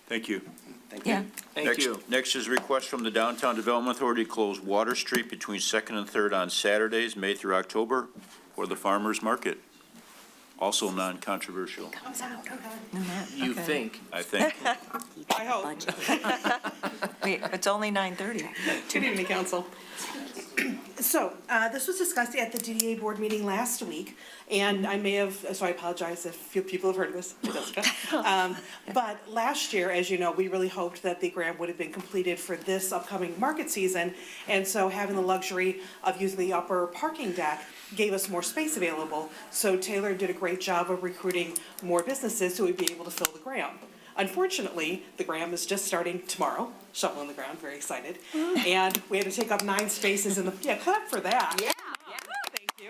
Speaker 1: Thank you.
Speaker 12: Thank
Speaker 3: Yeah.
Speaker 12: you.
Speaker 22: Thank you.
Speaker 1: Next is a request from the Downtown Development Authority to close Water Street between 2nd and 3rd on Saturdays, May through October, for the farmers market. Also non-controversial,
Speaker 7: You think.
Speaker 1: I think.
Speaker 16: I hope.
Speaker 3: Wait, it's only 9:30.
Speaker 19: Good evening, Council. So, this was discussed at the DDA board meeting last week, and I may have, so I apologize if few people have heard of this, Jessica. But last year, as you know, we really hoped that the grant would have been completed for this upcoming market season, and so having the luxury of using the upper parking deck gave us more space available. So Taylor did a great job of recruiting more businesses so we'd be able to fill the grant. Unfortunately, the grant is just starting tomorrow, shovel in the ground, very excited. And we had to take up 9 spaces in the, clap for that.
Speaker 16: Yeah.
Speaker 19: Thank you.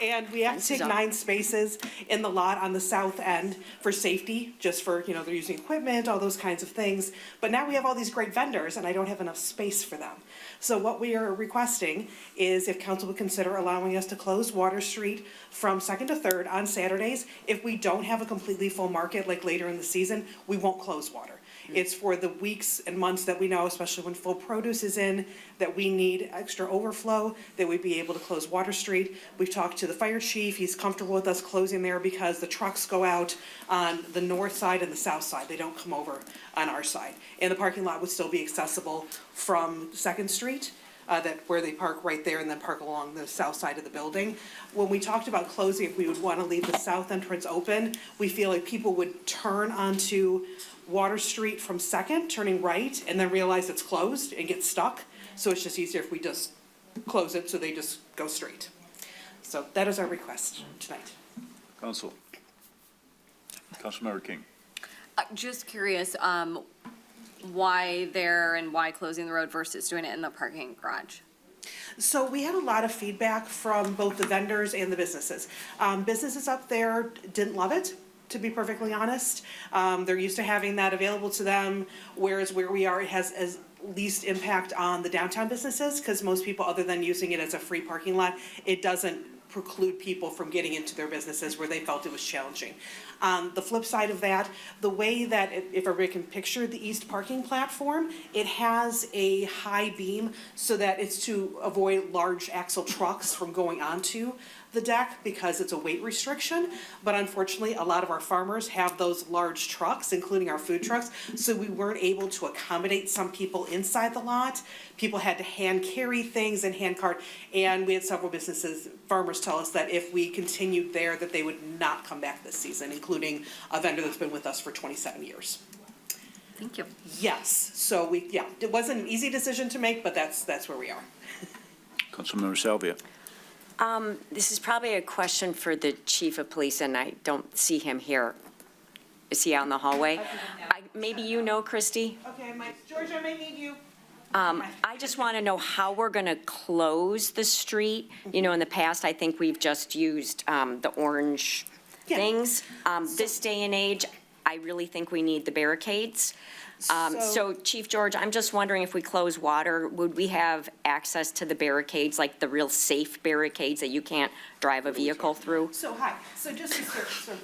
Speaker 19: And we have to take 9 spaces in the lot on the south end for safety, just for, they're using equipment, all those kinds of things. But now we have all these great vendors and I don't have enough space for them. So what we are requesting is if council would consider allowing us to close Water Street from 2nd to 3rd on Saturdays. If we don't have a completely full market like later in the season, we won't close Water. It's for the weeks and months that we know, especially when full produce is in, that we need extra overflow, that we'd be able to close Water Street. We've talked to the fire chief, he's comfortable with us closing there because the trucks go out on the north side and the south side, they don't come over on our side. And the parking lot would still be accessible from 2nd Street, where they park right there and then park along the south side of the building. When we talked about closing, if we would want to leave the south entrance open, we feel like people would turn onto Water Street from 2nd, turning right, and then realize it's closed and get stuck. So it's just easier if we just close it so they just go straight. So that is our request tonight.
Speaker 1: Councilmember King.
Speaker 10: Just curious, why there and why closing the road versus doing it in the parking garage?
Speaker 19: So we had a lot of feedback from both the vendors and the businesses. Businesses up there didn't love it, to be perfectly honest. They're used to having that available to them, whereas where we are, it has as least impact on the downtown businesses, because most people, other than using it as a free parking lot, it doesn't preclude people from getting into their businesses where they felt it was challenging. The flip side of that, the way that, if everybody can picture the east parking platform, it has a high beam so that it's to avoid large axle trucks from going onto the deck because it's a weight restriction. But unfortunately, a lot of our farmers have those large trucks, including our food trucks, so we weren't able to accommodate some people inside the lot. People had to hand carry things and hand cart, and we had several businesses, farmers tell us that if we continued there, that they would not come back this season, including a vendor that's been with us for 27 years.
Speaker 10: Thank you.
Speaker 19: Yes, so it wasn't an easy decision to make, but that's where we are.
Speaker 1: Councilmember Salvia.
Speaker 16: This is probably a question for the chief of police, and I don't see him here. Is he out in the hallway? Maybe you know, Christy?
Speaker 19: Okay, George, I may need you.
Speaker 16: I just want to know how we're going to close the street. You know, in the past, I think we've just used the orange things. This day and age, I really think we need the barricades. So Chief George, I'm just wondering if we close water, would we have access to the barricades, like the real safe barricades that you can't drive a vehicle through?
Speaker 19: So just to start,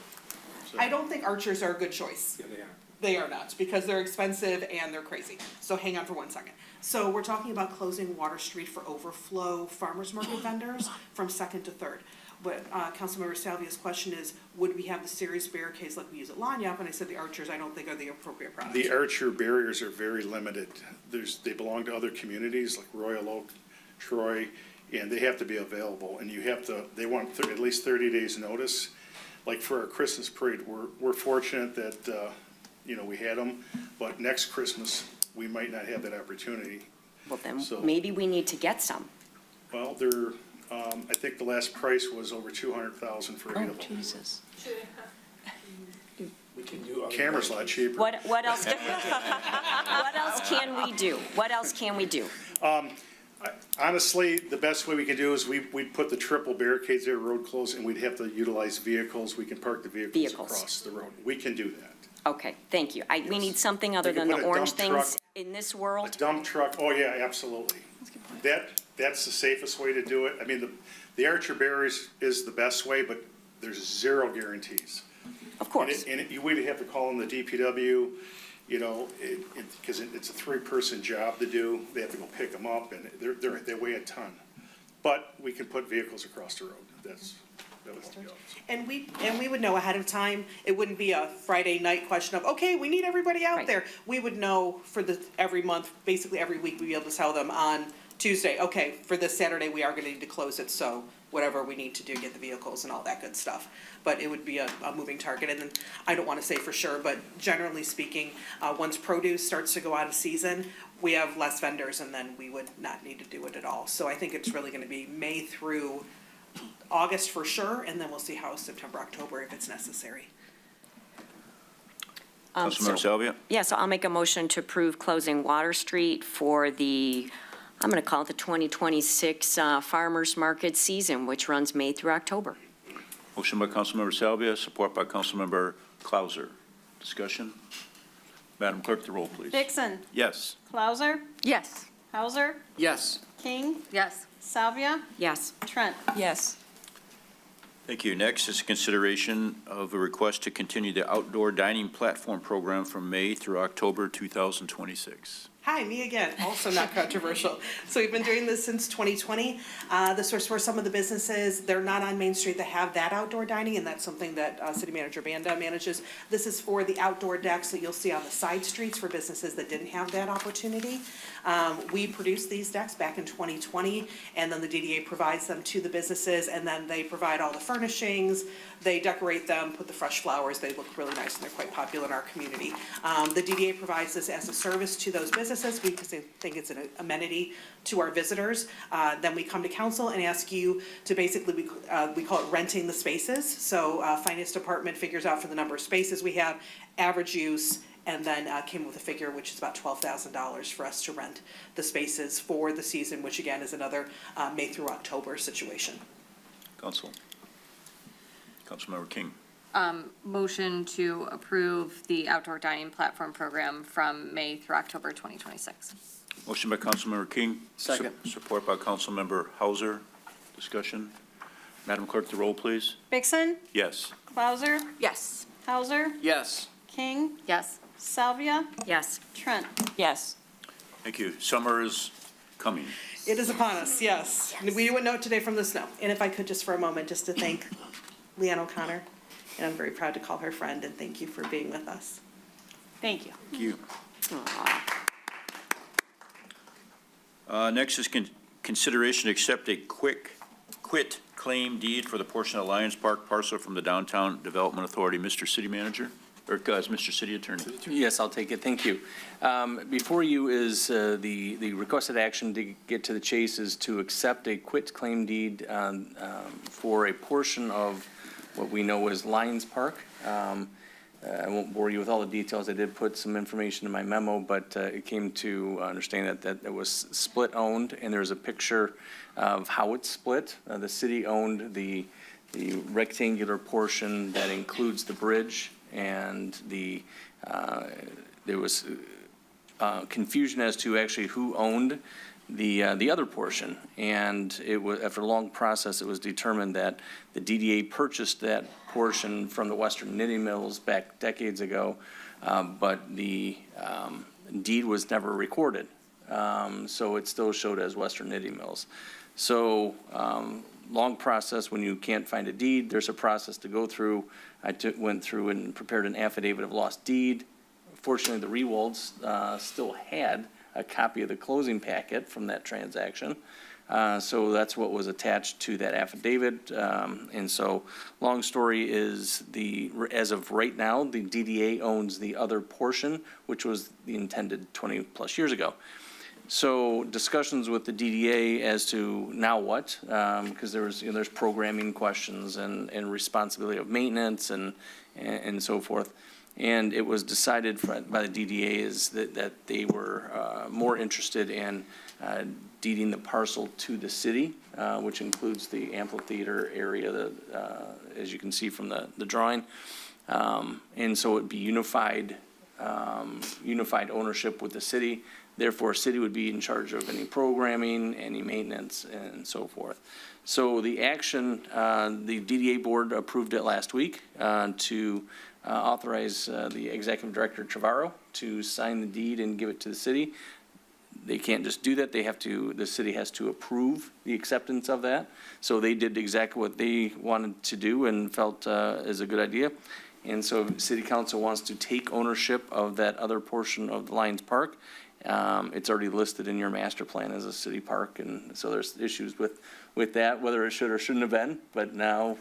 Speaker 19: I don't think archers are a good choice.
Speaker 14: Yeah, they are.
Speaker 19: They are not, because they're expensive and they're crazy. So hang on for 1 second. So we're talking about closing Water Street for overflow farmers market vendors from 2nd to 3rd. But Councilmember Salvia's question is, would we have the serious barricades like we use at Lanyap? And I said the archers, I don't think are the appropriate product.
Speaker 22: The archer barriers are very limited. They belong to other communities like Royal Oak, Troy, and they have to be available. And they want at least 30 days notice. Like for our Christmas parade, we're fortunate that, we had them, but next Christmas, we might not have that opportunity.
Speaker 16: Well, then maybe we need to get some.
Speaker 22: Well, I think the last price was over 200,000 for 8 of them.
Speaker 3: Jesus.
Speaker 14: We can do other
Speaker 22: Camera's a lot cheaper.
Speaker 16: What else can we do? What else can we do? What else can we do?
Speaker 22: Honestly, the best way we can do is we'd put the triple barricades there, road closed, and we'd have to utilize vehicles. We can park the vehicles across the road. We can do that.
Speaker 16: Okay, thank you. We need something other than the orange things in this world.
Speaker 22: A dump truck, oh yeah, absolutely. That's the safest way to do it. I mean, the archer barriers is the best way, but there's zero guarantees.
Speaker 16: Of course.
Speaker 22: And you would have to call in the DPW, because it's a 3-person job to do. They have to go pick them up, and they weigh a ton. But we can put vehicles across the road. That would help you out.
Speaker 19: And we would know ahead of time. It wouldn't be a Friday night question of, okay, we need everybody out there. We would know for every month, basically every week, we'd be able to tell them on Tuesday, okay, for this Saturday, we are going to need to close it, so whatever we need to do, get the vehicles and all that good stuff. But it would be a moving target, and then I don't want to say for sure, but generally speaking, once produce starts to go out of season, we have less vendors, and then we would not need to do it at all. So I think it's really going to be May through August for sure, and then we'll see how September, October, if it's necessary.
Speaker 1: Councilmember Salvia.
Speaker 16: Yeah, so I'll make a motion to approve closing Water Street for the, I'm going to call it the 2026 farmers market season, which runs May through October.
Speaker 1: Motion by Councilmember Salvia, support by Councilmember Clauser. Discussion? Madam Clerk, the roll, please.
Speaker 2: Dixon.
Speaker 1: Yes.
Speaker 2: Clauser.
Speaker 10: Yes.
Speaker 2: Hauser.
Speaker 7: Yes.
Speaker 2: King.
Speaker 10: Yes.
Speaker 2: Salvia.
Speaker 16: Yes.
Speaker 2: Trent.
Speaker 3: Yes.
Speaker 1: Thank you. Next is consideration of a request to continue the outdoor dining platform program from May through October 2026.
Speaker 19: Hi, me again, also not controversial. So we've been doing this since 2020. This was for some of the businesses, they're not on Main Street that have that outdoor dining, and that's something that City Manager Banda manages. This is for the outdoor decks that you'll see on the side streets for businesses that didn't have that opportunity. We produced these decks back in 2020, and then the DDA provides them to the businesses, and then they provide all the furnishings, they decorate them, put the fresh flowers, they look really nice, and they're quite popular in our community. The DDA provides this as a service to those businesses because they think it's an amenity to our visitors. Then we come to council and ask you to basically, we call it renting the spaces. So Finance Department figures out for the number of spaces we have, average use, and then came with a figure which is about $12,000 for us to rent the spaces for the season, which again is another May through October situation.
Speaker 1: Councilmember King.
Speaker 10: Motion to approve the outdoor dining platform program from May through October 2026.
Speaker 1: Motion by Councilmember King.
Speaker 7: Second.
Speaker 1: Support by Councilmember Hauser. Discussion. Madam Clerk, the roll, please.
Speaker 2: Vixen,
Speaker 1: Yes.
Speaker 2: Clauser,
Speaker 23: Yes.
Speaker 2: Hauser,
Speaker 7: Yes.
Speaker 2: King,
Speaker 10: Yes.
Speaker 2: Salvia,
Speaker 16: Yes.
Speaker 2: Trent.
Speaker 3: Yes.
Speaker 1: Thank you. Summer is coming.
Speaker 19: It is upon us, yes. We wouldn't know it today from the snow. And if I could just for a moment, just to thank Leanne O'Connor, and I'm very proud to call her friend, and thank you for being with us.
Speaker 2: Thank you.
Speaker 1: Thank you. Next is consideration to accept a quit claim deed for the portion of Lions Park parcel from the Downtown Development Authority. Mr. City Manager, or Mr. City Attorney.
Speaker 6: Yes, I'll take it. Thank you. Before you is the requested action to get to the chase is to accept a quit claim deed for a portion of what we know as Lions Park. I won't bore you with all the details. I did put some information in my memo, but it came to understand that it was split owned, and there's a picture of how it's split. The city owned the rectangular portion that includes the bridge, and there was confusion as to actually who owned the other portion. And it was, after a long process, it was determined that the DDA purchased that portion from the Western Knitting Mills back decades ago, but the deed was never recorded. So it still showed as Western Knitting Mills. So long process. When you can't find a deed, there's a process to go through. I went through and prepared an affidavit of lost deed. Fortunately, the Rewolds still had a copy of the closing packet from that transaction. So that's what was attached to that affidavit. And so, long story is, as of right now, the DDA owns the other portion, which was the intended 20-plus years ago. So discussions with the DDA as to now what, because there's programming questions and responsibility of maintenance and so forth. And it was decided by the DDA is that they were more interested in deeding the parcel to the city, which includes the amphitheater area, as you can see from the drawing. And so it'd be unified ownership with the city. Therefore, city would be in charge of any programming, any maintenance, and so forth. So the action, the DDA board approved it last week to authorize the executive director, Trevorrow, to sign the deed and give it to the city. They can't just do that. The city has to approve the acceptance of that. So they did exactly what they wanted to do and felt is a good idea. And so city council wants to take ownership of that other portion of the Lions Park. It's already listed in your master plan as a city park, and so there's issues with that, whether it should or shouldn't have been. But now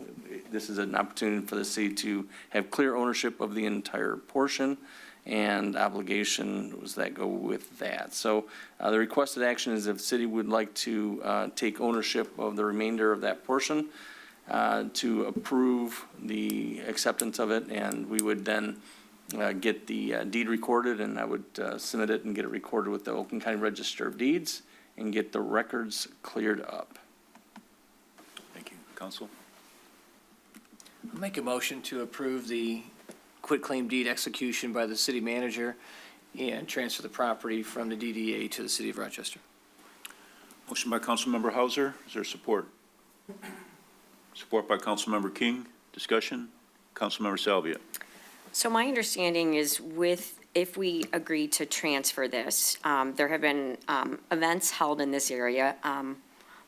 Speaker 6: this is an opportunity for the city to have clear ownership of the entire portion, and obligations that go with that. So the requested action is if the city would like to take ownership of the remainder of that portion, to approve the acceptance of it, and we would then get the deed recorded, and I would submit it and get it recorded with the Oakland County Register of Deeds and get the records cleared up.
Speaker 1: Thank you. Council?
Speaker 7: I'll make a motion to approve the quitclaim deed execution by the city manager and transfer the property from the DDA to the city of Rochester.
Speaker 1: Motion by Councilmember Hauser. Is there support? Support by Councilmember King. Discussion? Councilmember Salvia.
Speaker 16: So my understanding is if we agree to transfer this, there have been events held in this area,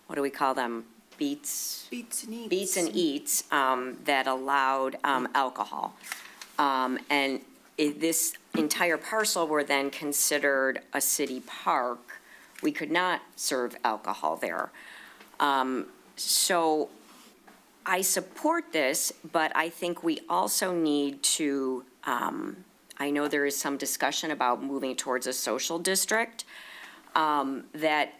Speaker 16: what do we call them? Beats and eats that allowed alcohol. And if this entire parcel were then considered a city park, we could not serve alcohol there. So I support this, but I think we also need to, I know there is some discussion about moving towards a social district, that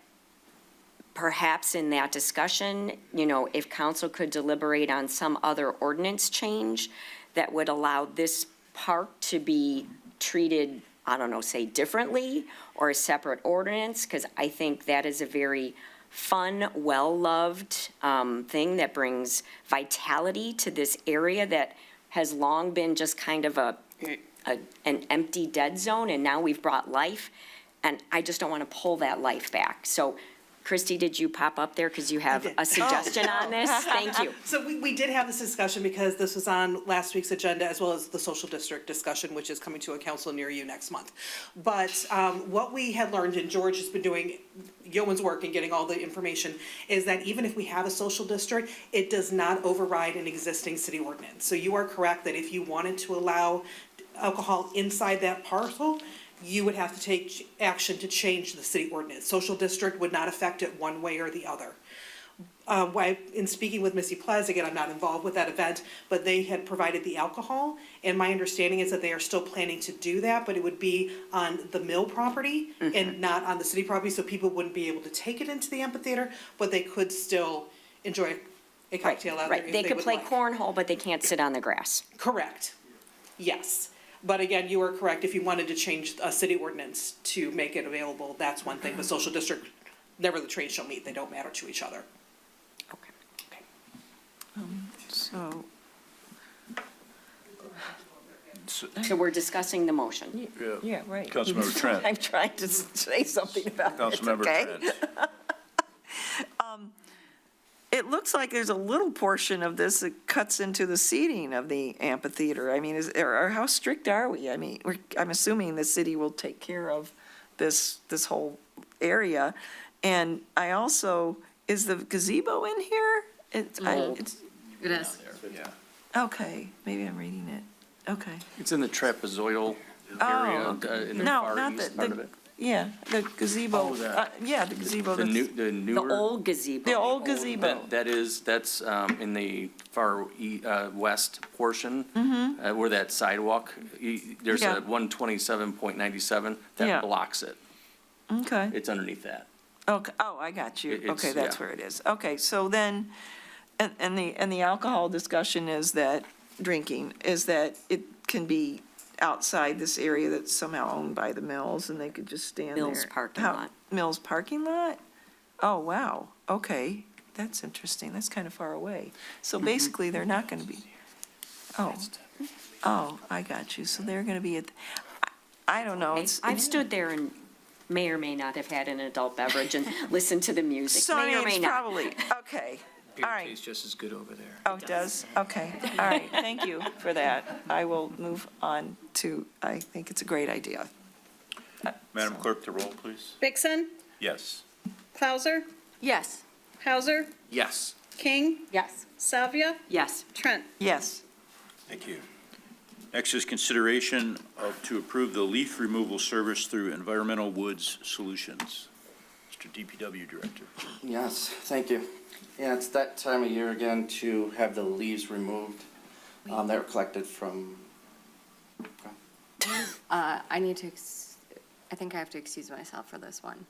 Speaker 16: perhaps in that discussion, if council could deliberate on some other ordinance change that would allow this park to be treated, I don't know, say differently or a separate ordinance, because I think that is a very fun, well-loved thing that brings vitality to this area that has long been just kind of an empty dead zone, and now we've brought life, and I just don't want to pull that life back. So Christy, did you pop up there because you have a suggestion on this? Thank you.
Speaker 19: So we did have this discussion because this was on last week's agenda, as well as the social district discussion, which is coming to a council near you next month. But what we had learned, and George has been doing yeoman's work in getting all the information, is that even if we have a social district, it does not override an existing city ordinance. So you are correct that if you wanted to allow alcohol inside that parcel, you would have to take action to change the city ordinance. Social district would not affect it one way or the other. In speaking with Missy Plaz, again, I'm not involved with that event, but they had provided the alcohol, and my understanding is that they are still planning to do that, but it would be on the mill property and not on the city property, so people wouldn't be able to take it into the amphitheater, but they could still enjoy a cocktail out there if
Speaker 16: They could
Speaker 19: would
Speaker 16: play
Speaker 19: like.
Speaker 16: cornhole, but they can't sit on the grass.
Speaker 19: Correct, yes. But again, you are correct, if you wanted to change a city ordinance to make it available, that's one thing, but social district, never the trains shall meet, they don't matter to each other.
Speaker 3: So,
Speaker 16: So we're discussing the motion.
Speaker 3: yeah, right.
Speaker 1: Councilmember Trent.
Speaker 3: I'm trying to say something about it,
Speaker 1: Councilmember
Speaker 3: okay?
Speaker 1: Trent.
Speaker 3: It looks like there's a little portion of this that cuts into the seating of the amphitheater. I mean, or how strict are we? I mean, I'm assuming the city will take care of this whole area. And I also, is the gazebo in here? It's,
Speaker 10: It is.
Speaker 3: okay, maybe I'm reading it. Okay.
Speaker 6: It's in the trapezoidal area,
Speaker 3: okay.
Speaker 6: in the
Speaker 3: No,
Speaker 6: far
Speaker 3: not
Speaker 6: east
Speaker 3: the-
Speaker 6: part of it.
Speaker 3: Yeah, the gazebo,
Speaker 6: Oh, that.
Speaker 3: yeah, the gazebo.
Speaker 6: The
Speaker 3: that's-
Speaker 6: newer.
Speaker 16: The old gazebo.
Speaker 3: The old gazebo.
Speaker 6: That's in the far west portion, where that sidewalk, there's
Speaker 3: Yeah.
Speaker 6: a 127.97
Speaker 3: Yeah.
Speaker 6: that blocks it.
Speaker 3: Okay.
Speaker 6: It's underneath that.
Speaker 3: Okay, oh, I got you.
Speaker 6: It's-
Speaker 3: Okay, that's
Speaker 6: yeah.
Speaker 3: where it is. Okay, so then, and the alcohol discussion is that, drinking, is that it can be outside this area that's somehow owned by the Mills, and they could just stand there.
Speaker 16: Mills parking
Speaker 3: How-
Speaker 16: lot.
Speaker 3: Mills parking lot? Oh, wow, okay, that's interesting, that's kind of far away. So basically, they're not gonna be, oh, I got you, so they're gonna be at, I don't know, it's.
Speaker 16: I've stood there and may or may not have had an adult beverage and listened to the music.
Speaker 3: So I
Speaker 16: May or
Speaker 3: mean,
Speaker 16: may
Speaker 3: it's
Speaker 16: not.
Speaker 3: probably, okay,
Speaker 7: Beer
Speaker 3: all right.
Speaker 7: tastes just as good over there.
Speaker 3: Oh, it does? Okay, all right, thank you for that. I will move on to, I think it's a great idea.
Speaker 1: Madam Clerk, the roll, please.
Speaker 2: Vixen,
Speaker 1: Yes.
Speaker 2: Clauser,
Speaker 23: Yes.
Speaker 2: Hauser,
Speaker 7: Yes.
Speaker 2: King,
Speaker 10: Yes.
Speaker 2: Salvia,
Speaker 16: Yes.
Speaker 2: Trent.
Speaker 3: Yes,
Speaker 1: Thank you. Next is consideration to approve the leaf removal service through Environmental Woods Solutions. Mr. DPW Director.
Speaker 12: Yes, thank you. Yeah, it's that time of year again to have the leaves removed that were collected from,
Speaker 10: I need to, I think I have to excuse myself for this one.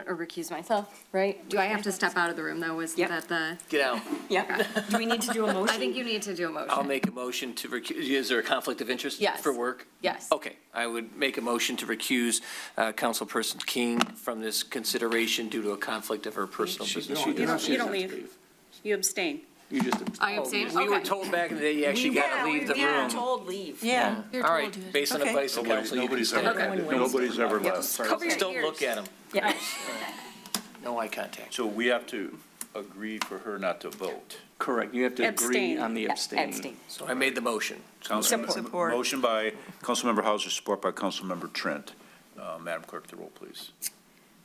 Speaker 10: Or recuse myself, right? Do I have to step out of the room, though? Isn't that the?
Speaker 7: Get out.
Speaker 16: Yep. Do we need to do a motion?
Speaker 10: I think you need to do a motion.
Speaker 7: I'll make a motion to recuse. Is there a conflict of interest?
Speaker 10: Yes.
Speaker 7: For work?
Speaker 10: Yes.
Speaker 7: Okay, I would make a motion to recuse Councilperson King from this consideration due to a conflict of her personal business.
Speaker 2: You don't leave. You abstain.
Speaker 6: You just.
Speaker 10: I abstain?
Speaker 7: We were
Speaker 10: Okay.
Speaker 7: told back in the day, you actually got to leave the room.
Speaker 16: Told leave.
Speaker 3: yeah,
Speaker 7: All right, based on
Speaker 3: Okay.
Speaker 7: advice of council, you can stay.
Speaker 1: Nobody's ever left.
Speaker 7: Just don't look at him.
Speaker 16: Yeah.
Speaker 7: No eye contact.
Speaker 1: So we have to agree for her not to vote.
Speaker 6: Correct, you have to agree
Speaker 2: Abstain.
Speaker 6: on the abstain.
Speaker 16: Abstain.
Speaker 7: So I made the motion.
Speaker 3: Support.
Speaker 1: Motion by Councilmember Hauser, support by Councilmember Trent. Madam Clerk, the roll, please.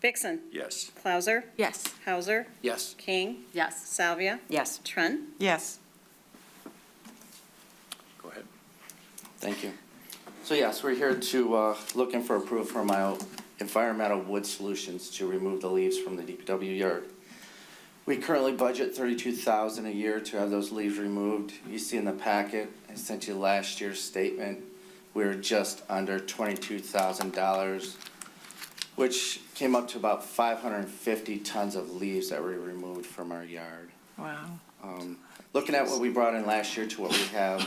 Speaker 2: Vixen,
Speaker 1: Yes.
Speaker 2: Clauser,
Speaker 23: Yes.
Speaker 2: Hauser,
Speaker 7: Yes.
Speaker 2: King,
Speaker 10: Yes.
Speaker 2: Salvia,
Speaker 16: Yes.
Speaker 2: Trent.
Speaker 3: yes.
Speaker 1: Go ahead.
Speaker 12: thank you. So yes, we're here to, looking for approval from my Environmental Wood Solutions to remove the leaves from the DPW yard. We currently budget $32,000 a year to have those leaves removed. You see in the packet, I sent you last year's statement. We're just under $22,000, which came up to about 550 tons of leaves that were removed from our yard.
Speaker 3: Wow.
Speaker 12: Looking at what we brought in last year to what we have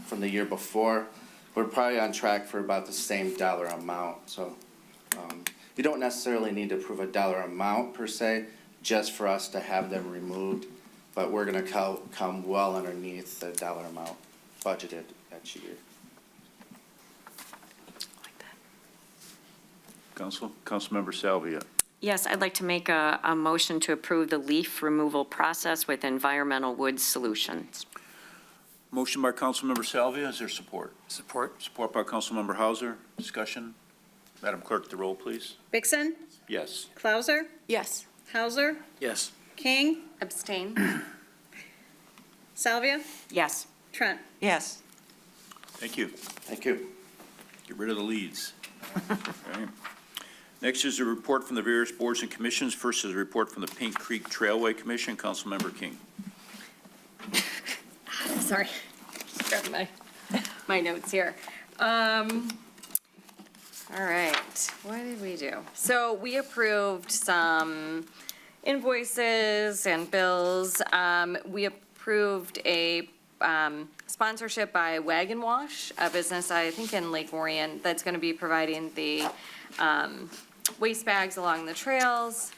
Speaker 12: from the year before, we're probably on track for about the same dollar amount. So you don't necessarily need to approve a dollar amount per se, just for us to have them removed, but we're gonna come well underneath the dollar amount budgeted each year.
Speaker 1: Councilmember Salvia.
Speaker 16: Yes, I'd like to make a motion to approve the leaf removal process with Environmental Wood Solutions.
Speaker 1: Motion by Councilmember Salvia, is there support?
Speaker 7: Support.
Speaker 1: Support by Councilmember Hauser, discussion. Madam Clerk, the roll, please.
Speaker 2: Vixen,
Speaker 1: Yes.
Speaker 2: Clauser,
Speaker 23: Yes.
Speaker 2: Hauser,
Speaker 7: Yes.
Speaker 2: King,
Speaker 10: Abstain?
Speaker 2: Salvia,
Speaker 16: Yes.
Speaker 2: Trent.
Speaker 3: Yes.
Speaker 1: Thank you.
Speaker 12: Thank you.
Speaker 1: Get rid of the leads. Okay. Next is a report from the various boards and commissions. First is a report from the Pink Creek Trailway Commission. Councilmember King.
Speaker 10: Sorry, just grabbing my notes here. All right, what did we do? So we approved some invoices and bills. We approved a sponsorship by Wagon Wash, a business, I think, in Lake Orion, that's going to be providing the waste bags along the trails.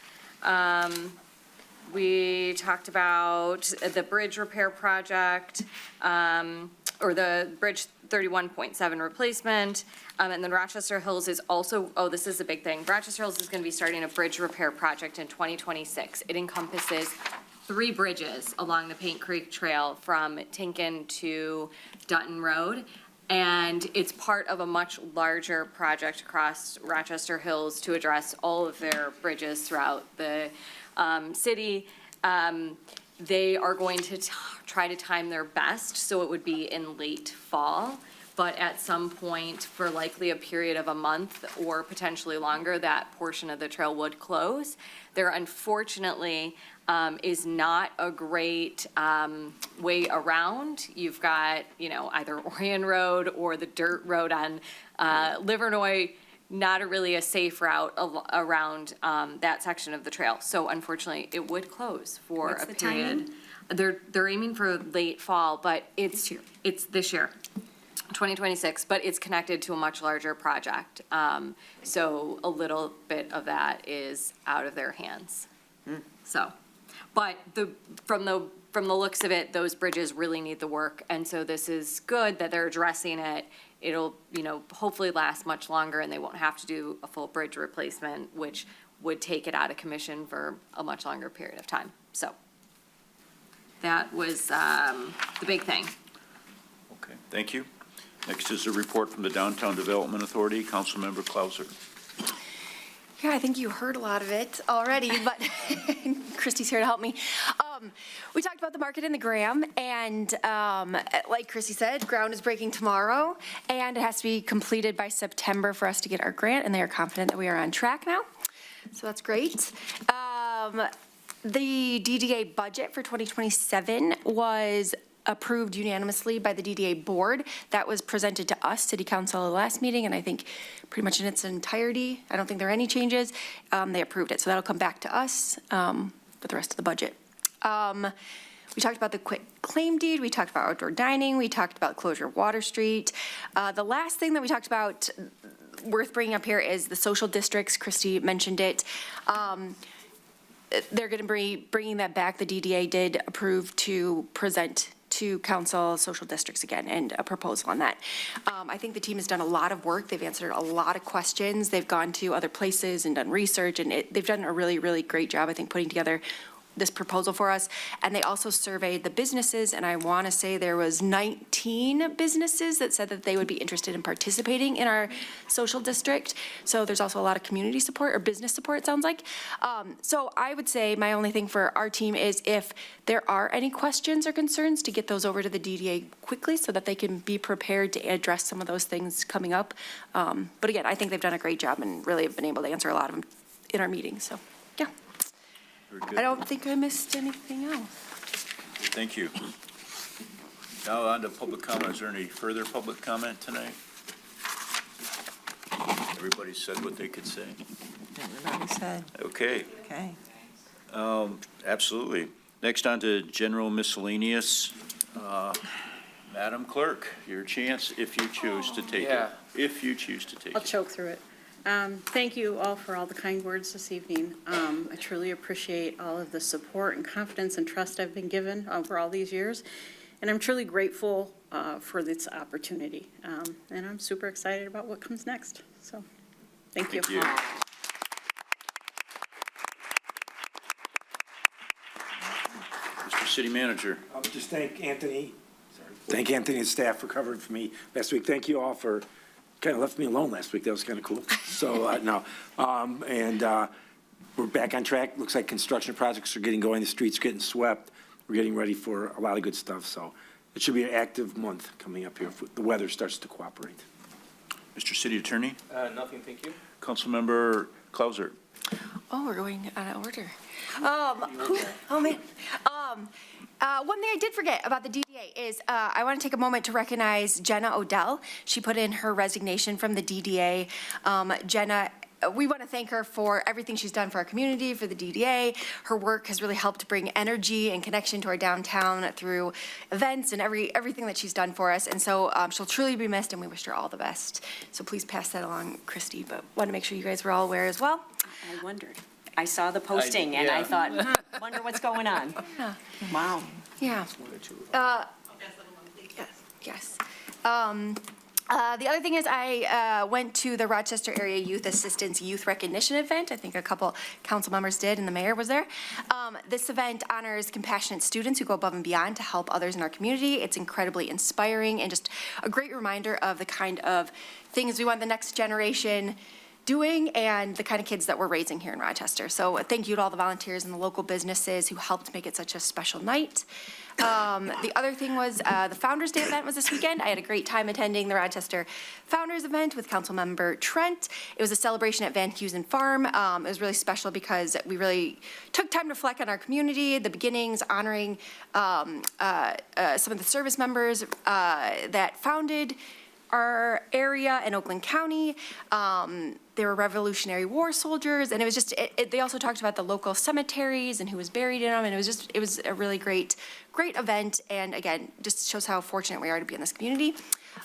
Speaker 10: We talked about the bridge repair project, or the Bridge 31.7 replacement. And then Rochester Hills is also, oh, this is a big thing. Rochester Hills is going to be starting a bridge repair project in 2026. It encompasses 3 bridges along the Paint Creek Trail from Tinkin to Dutton Road. And it's part of a much larger project across Rochester Hills to address all of their bridges throughout the city. They are going to try to time their best, so it would be in late fall. But at some point, for likely a period of a month or potentially longer, that portion of the trail would close. There unfortunately is not a great way around. You've got, either Orion Road or the dirt road on Livernois, not really a safe route around that section of the trail. So unfortunately, it would close for
Speaker 2: What's
Speaker 10: a
Speaker 2: the
Speaker 10: period.
Speaker 2: timing?
Speaker 10: They're aiming for late fall, but it's this year. 2026, but it's connected to a much larger project. So a little bit of that is out of their hands. So, but from the looks of it, those bridges really need the work. And so this is good that they're addressing it. It'll, hopefully last much longer and they won't have to do a full bridge replacement, which would take it out of commission for a much longer period of time. So that was the big thing.
Speaker 1: Okay, thank you. Next is a report from the Downtown Development Authority. Councilmember Clauser.
Speaker 23: Yeah, I think you heard a lot of it already, but Christy's here to help me. We talked about the market and the Graham, and like Christy said, ground is breaking tomorrow, and it has to be completed by September for us to get our grant, and they are confident that we are on track now. So that's great. The DDA budget for 2027 was approved unanimously by the DDA board. That was presented to us, City Council, at the last meeting, and I think pretty much in its entirety, I don't think there are any changes. They approved it, so that'll come back to us with the rest of the budget. We talked about the quit claim deed, we talked about outdoor dining, we talked about closure of Water Street. The last thing that we talked about worth bringing up here is the social districts. Christy mentioned it. They're going to be bringing that back. The DDA did approve to present to council social districts again and a proposal on that. I think the team has done a lot of work. They've answered a lot of questions. They've gone to other places and done research, and they've done a really, really great job, I think, putting together this proposal for us. And they also surveyed the businesses, and I want to say there was 19 businesses that said that they would be interested in participating in our social district. So there's also a lot of community support or business support, it sounds like. So I would say my only thing for our team is if there are any questions or concerns, to get those over to the DDA quickly so that they can be prepared to address some of those things coming up. But again, I think they've done a great job and really have been able to answer a lot of them in our meetings. So, yeah. I don't think I missed anything else.
Speaker 1: Thank you. Now on to public comment. Is there any further public comment tonight? Everybody said what they could say.
Speaker 3: Everybody said.
Speaker 1: Okay.
Speaker 3: Okay.
Speaker 1: Absolutely. Next on to general miscellaneous. Madam Clerk, your chance if you choose to take it. If you choose to take
Speaker 2: I'll
Speaker 1: it.
Speaker 2: choke through it. Thank you all for all the kind words this evening. I truly appreciate all of the support and confidence and trust I've been given over all these years. And I'm truly grateful for this opportunity. And I'm super excited about what comes next. So, thank you.
Speaker 1: City Manager.
Speaker 14: Just thank Anthony and staff for covering for me last week. Thank you all for, kind of left me alone last week. That was kind of cool. So, no. We're back on track. Looks like construction projects are getting going. The streets are getting swept. We're getting ready for a lot of good stuff. So it should be an active month coming up here if the weather starts to cooperate.
Speaker 1: Mr. City Attorney.
Speaker 6: Nothing, thank you.
Speaker 1: Councilmember Clauser.
Speaker 23: Oh, we're going out of order. Oh, man. One thing I did forget about the DDA is I want to take a moment to recognize Jenna Odell. She put in her resignation from the DDA. Jenna, we want to thank her for everything she's done for our community, for the DDA. Her work has really helped bring energy and connection to our downtown through events and everything that she's done for us. And so she'll truly be missed, and we wish her all the best. So please pass that along, Christy. But want to make sure you guys were all aware as well.
Speaker 16: I wondered. I saw the posting and I thought, wonder what's going on.
Speaker 23: Yeah.
Speaker 16: Wow.
Speaker 23: Yeah. Yes. The other thing is I went to the Rochester Area Youth Assistance Youth Recognition event. I think a couple council members did, and the mayor was there. This event honors compassionate students who go above and beyond to help others in our community. It's incredibly inspiring and just a great reminder of the kind of things we want the next generation doing and the kind of kids that we're raising here in Rochester. So thank you to all the volunteers and the local businesses who helped make it such a special night. The other thing was the Founders Day event was this weekend. I had a great time attending the Rochester Founders event with Councilmember Trent. It was a celebration at Van Heusen Farm. It was really special because we really took time to reflect on our community, the beginnings, honoring some of the service members that founded our area in Oakland County. They were Revolutionary War soldiers, and it was just, they also talked about the local cemeteries and who was buried in them, and it was a really great event, and again, just shows how fortunate we are to be in this community.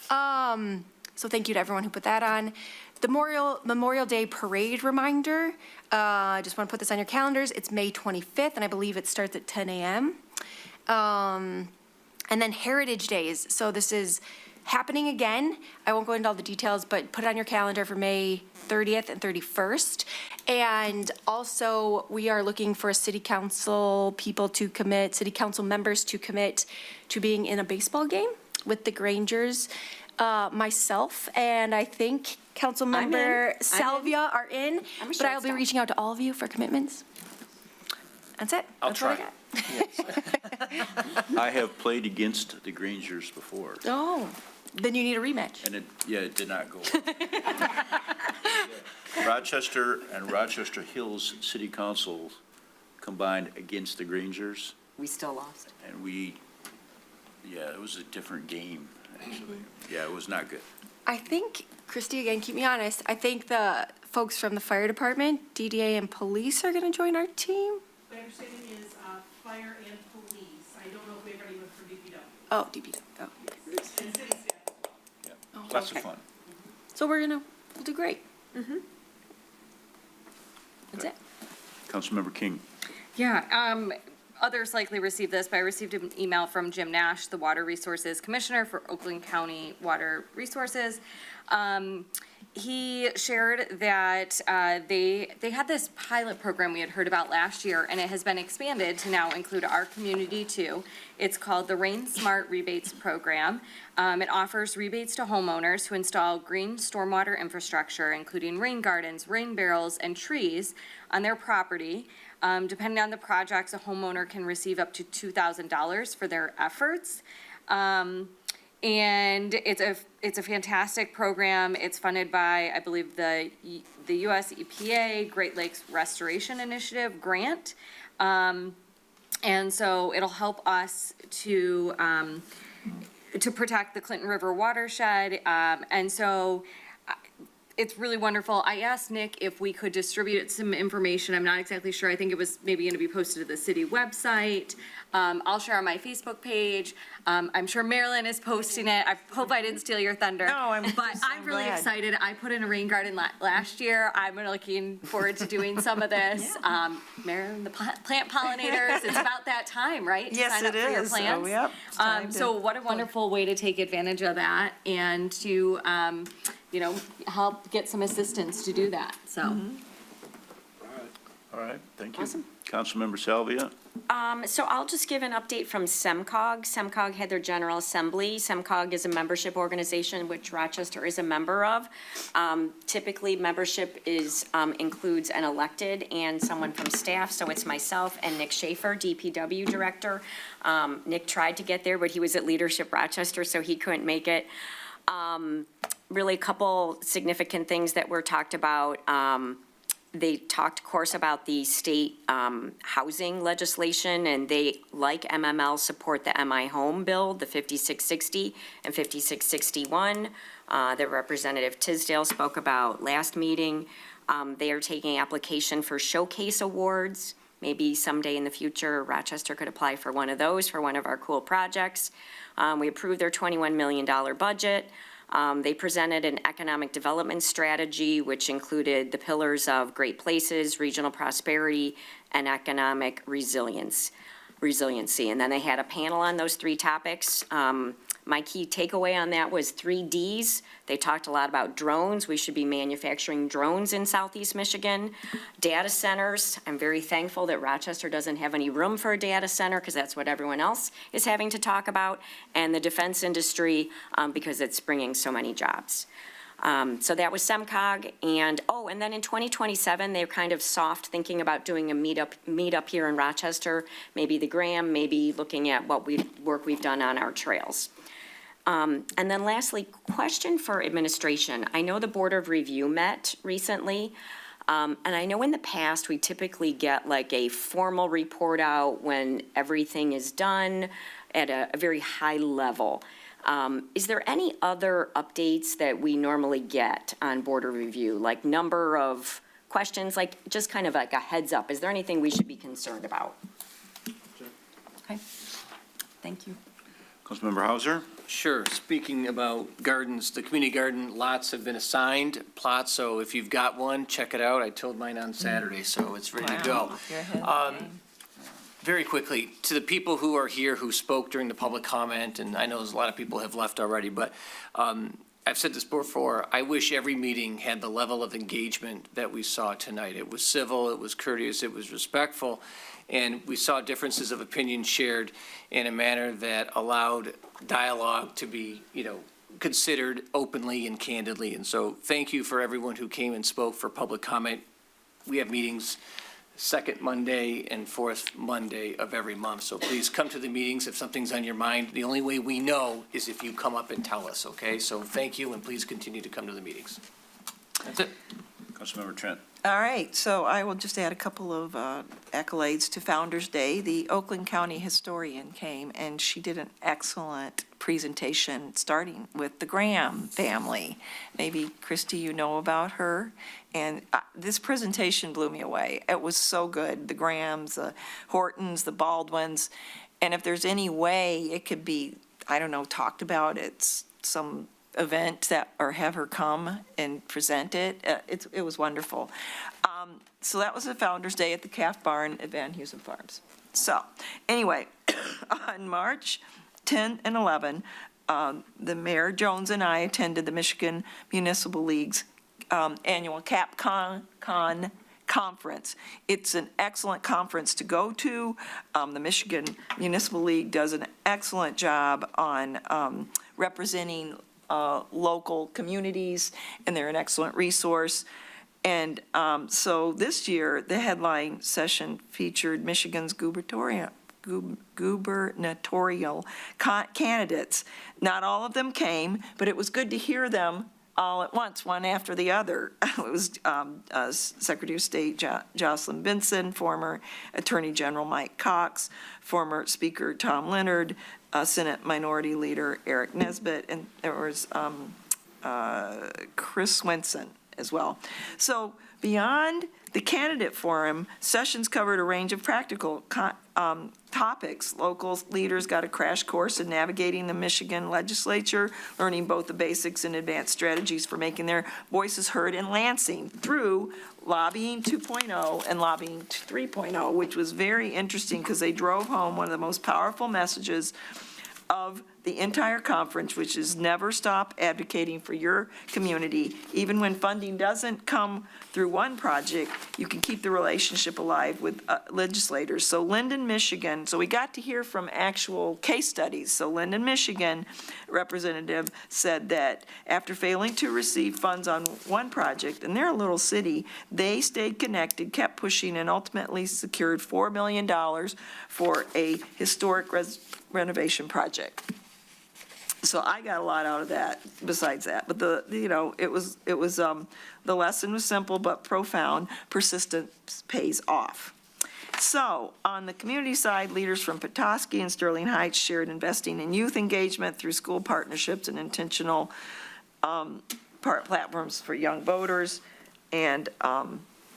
Speaker 23: So thank you to everyone who put that on. The Memorial Day Parade reminder, just want to put this on your calendars. It's May 25th, and I believe it starts at 10 a.m. And then Heritage Days, so this is happening again. I won't go into all the details, but put it on your calendar for May 30th and 31st. And also, we are looking for city council members to commit to being in a baseball game with the Grangers. Myself and I think Councilmember Salvia are in, but I'll be reaching out to all of you for commitments. That's it. That's
Speaker 1: I'll
Speaker 23: what
Speaker 1: try.
Speaker 23: I got.
Speaker 1: I have played against the Grangers before.
Speaker 23: Oh, then you need a rematch.
Speaker 1: And it did not go well. Rochester and Rochester Hills City Council combined against the Grangers,
Speaker 16: We still lost.
Speaker 1: and it was a different game, actually. Yeah, it was not good.
Speaker 23: I think, Christy, again, keep me honest, I think the folks from the fire department, DDA and police are gonna join our team.
Speaker 19: My understanding is fire and police. I don't know if we have anyone for DPW.
Speaker 23: Oh, DPW, oh.
Speaker 19: And city staff.
Speaker 1: Lots
Speaker 23: okay.
Speaker 1: of fun.
Speaker 23: So we'll do great. That's it.
Speaker 1: Councilmember King.
Speaker 10: Yeah, others likely received this, but I received an email from Jim Nash, the Water Resources Commissioner for Oakland County Water Resources. He shared that they had this pilot program we had heard about last year, and it has been expanded to now include our community too. It's called the Rain Smart Rebates Program. It offers rebates to homeowners who install green stormwater infrastructure, including rain gardens, rain barrels, and trees on their property. Depending on the projects, a homeowner can receive up to $2,000 for their efforts. And it's a fantastic program. It's funded by, I believe, the U.S. EPA Great Lakes Restoration Initiative grant. And so it'll help us to protect the Clinton River watershed. And so it's really wonderful. I asked Nick if we could distribute some information. I'm not exactly sure. I think it was maybe going to be posted to the city website. I'll share on my Facebook page. I'm sure Marilyn is posting it. I hope I didn't steal your thunder.
Speaker 3: No, I'm
Speaker 10: really
Speaker 3: glad.
Speaker 10: excited. I put in a rain garden last year. I'm looking forward to doing some of this. Marilyn, the plant pollinators, it's about that time, right? To
Speaker 3: Yes,
Speaker 10: sign up
Speaker 3: it
Speaker 10: for your
Speaker 3: is.
Speaker 10: plants.
Speaker 3: Oh, yep. It's time
Speaker 10: So
Speaker 3: to-
Speaker 10: what a wonderful way to take advantage of that and to, help get some assistance to do that, so.
Speaker 1: All right, thank you.
Speaker 16: Awesome.
Speaker 1: Councilmember Salvia?
Speaker 16: So I'll just give an update from CMCOG. CMCOG had their General Assembly. CMCOG is a membership organization which Rochester is a member of. Typically, membership includes an elected and someone from staff, so it's myself and Nick Schaefer, DPW Director. Nick tried to get there, but he was at Leadership Rochester, so he couldn't make it. Really, a couple significant things that were talked about. They talked, of course, about the state housing legislation, and they, like MML, support the MI Home Bill, the 5660 and 5661 that Representative Tisdale spoke about last meeting. They are taking application for showcase awards. Maybe someday in the future, Rochester could apply for one of those for one of our cool projects. We approved their $21 million budget. They presented an economic development strategy, which included the pillars of great places, regional prosperity, and economic resiliency. And then they had a panel on those three topics. My key takeaway on that was 3 Ds. They talked a lot about drones. We should be manufacturing drones in Southeast Michigan. Data centers. I'm very thankful that Rochester doesn't have any room for a data center because that's what everyone else is having to talk about. And the defense industry because it's bringing so many jobs. So that was SEMCOG. And then in 2027, they're kind of soft thinking about doing a meetup here in Rochester, maybe the Graham, maybe looking at what work we've done on our trails. And then lastly, question for administration. I know the Board of Review met recently, and I know in the past we typically get like a formal report out when everything is done at a very high level. Is there any other updates that we normally get on Board of Review, like number of questions, like just kind of like a heads up? Is there anything we should be concerned about? Okay, thank you.
Speaker 1: Councilmember Hauser?
Speaker 7: Sure. Speaking about gardens, the community garden lots have been assigned plots, so if you've got one, check it out. I tilled mine on Saturday, so it's ready to go.
Speaker 3: You're ahead of the game.
Speaker 7: Very quickly, to the people who are here who spoke during the public comment, and I know there's a lot of people have left already, but I've said this before, I wish every meeting had the level of engagement that we saw tonight. It was civil, it was courteous, it was respectful, and we saw differences of opinion shared in a manner that allowed dialogue to be, considered openly and candidly. And so thank you for everyone who came and spoke for public comment. We have meetings second Monday and fourth Monday of every month. So please come to the meetings if something's on your mind. The only way we know is if you come up and tell us, okay? So thank you, and please continue to come to the meetings. That's it.
Speaker 1: Councilmember Trent?
Speaker 4: All right, so I will just add a couple of accolades to Founder's Day. The Oakland County historian came, and she did an excellent presentation, starting with the Graham family. Maybe, Christy, you know about her. And this presentation blew me away. It was so good. The Grahams, the Hortons, the Baldwins. And if there's any way it could be, I don't know, talked about at some event that, or have her come and present it. It was wonderful. So that was the Founder's Day at the Calf Barn at Van Heusen Farms. So anyway, on March 10 and 11, the Mayor Jones and I attended the Michigan Municipal League's annual CapCon conference. It's an excellent conference to go to. The Michigan Municipal League does an excellent job on representing local communities, and they're an excellent resource. And so this year, the headline session featured Michigan's gubernatorial candidates. Not all of them came, but it was good to hear them all at once, one after the other. It was Secretary of State Jocelyn Benson, former Attorney General Mike Cox, former Speaker Tom Leonard, Senate Minority Leader Eric Nesbitt, and there was Chris Swenson as well. So beyond the candidate forum, sessions covered a range of practical topics. Local leaders got a crash course in navigating the Michigan legislature, learning both the basics and advanced strategies for making their voices heard in Lansing through Lobbying 2.0 and Lobbying 3.0, which was very interesting because they drove home one of the most powerful messages of the entire conference, which is never stop advocating for your community. Even when funding doesn't come through one project, you can keep the relationship alive with legislators. So Linden, Michigan, so we got to hear from actual case studies. So Linden, Michigan representative said that after failing to receive funds on one project, and they're a little city, they stayed connected, kept pushing, and ultimately secured $4 million for a historic renovation project. So I got a lot out of that besides that. But the lesson was simple but profound. Persistence pays off. So on the community side, leaders from Petoskey and Sterling Heights shared investing in youth engagement through school partnerships and intentional platforms for young voters. And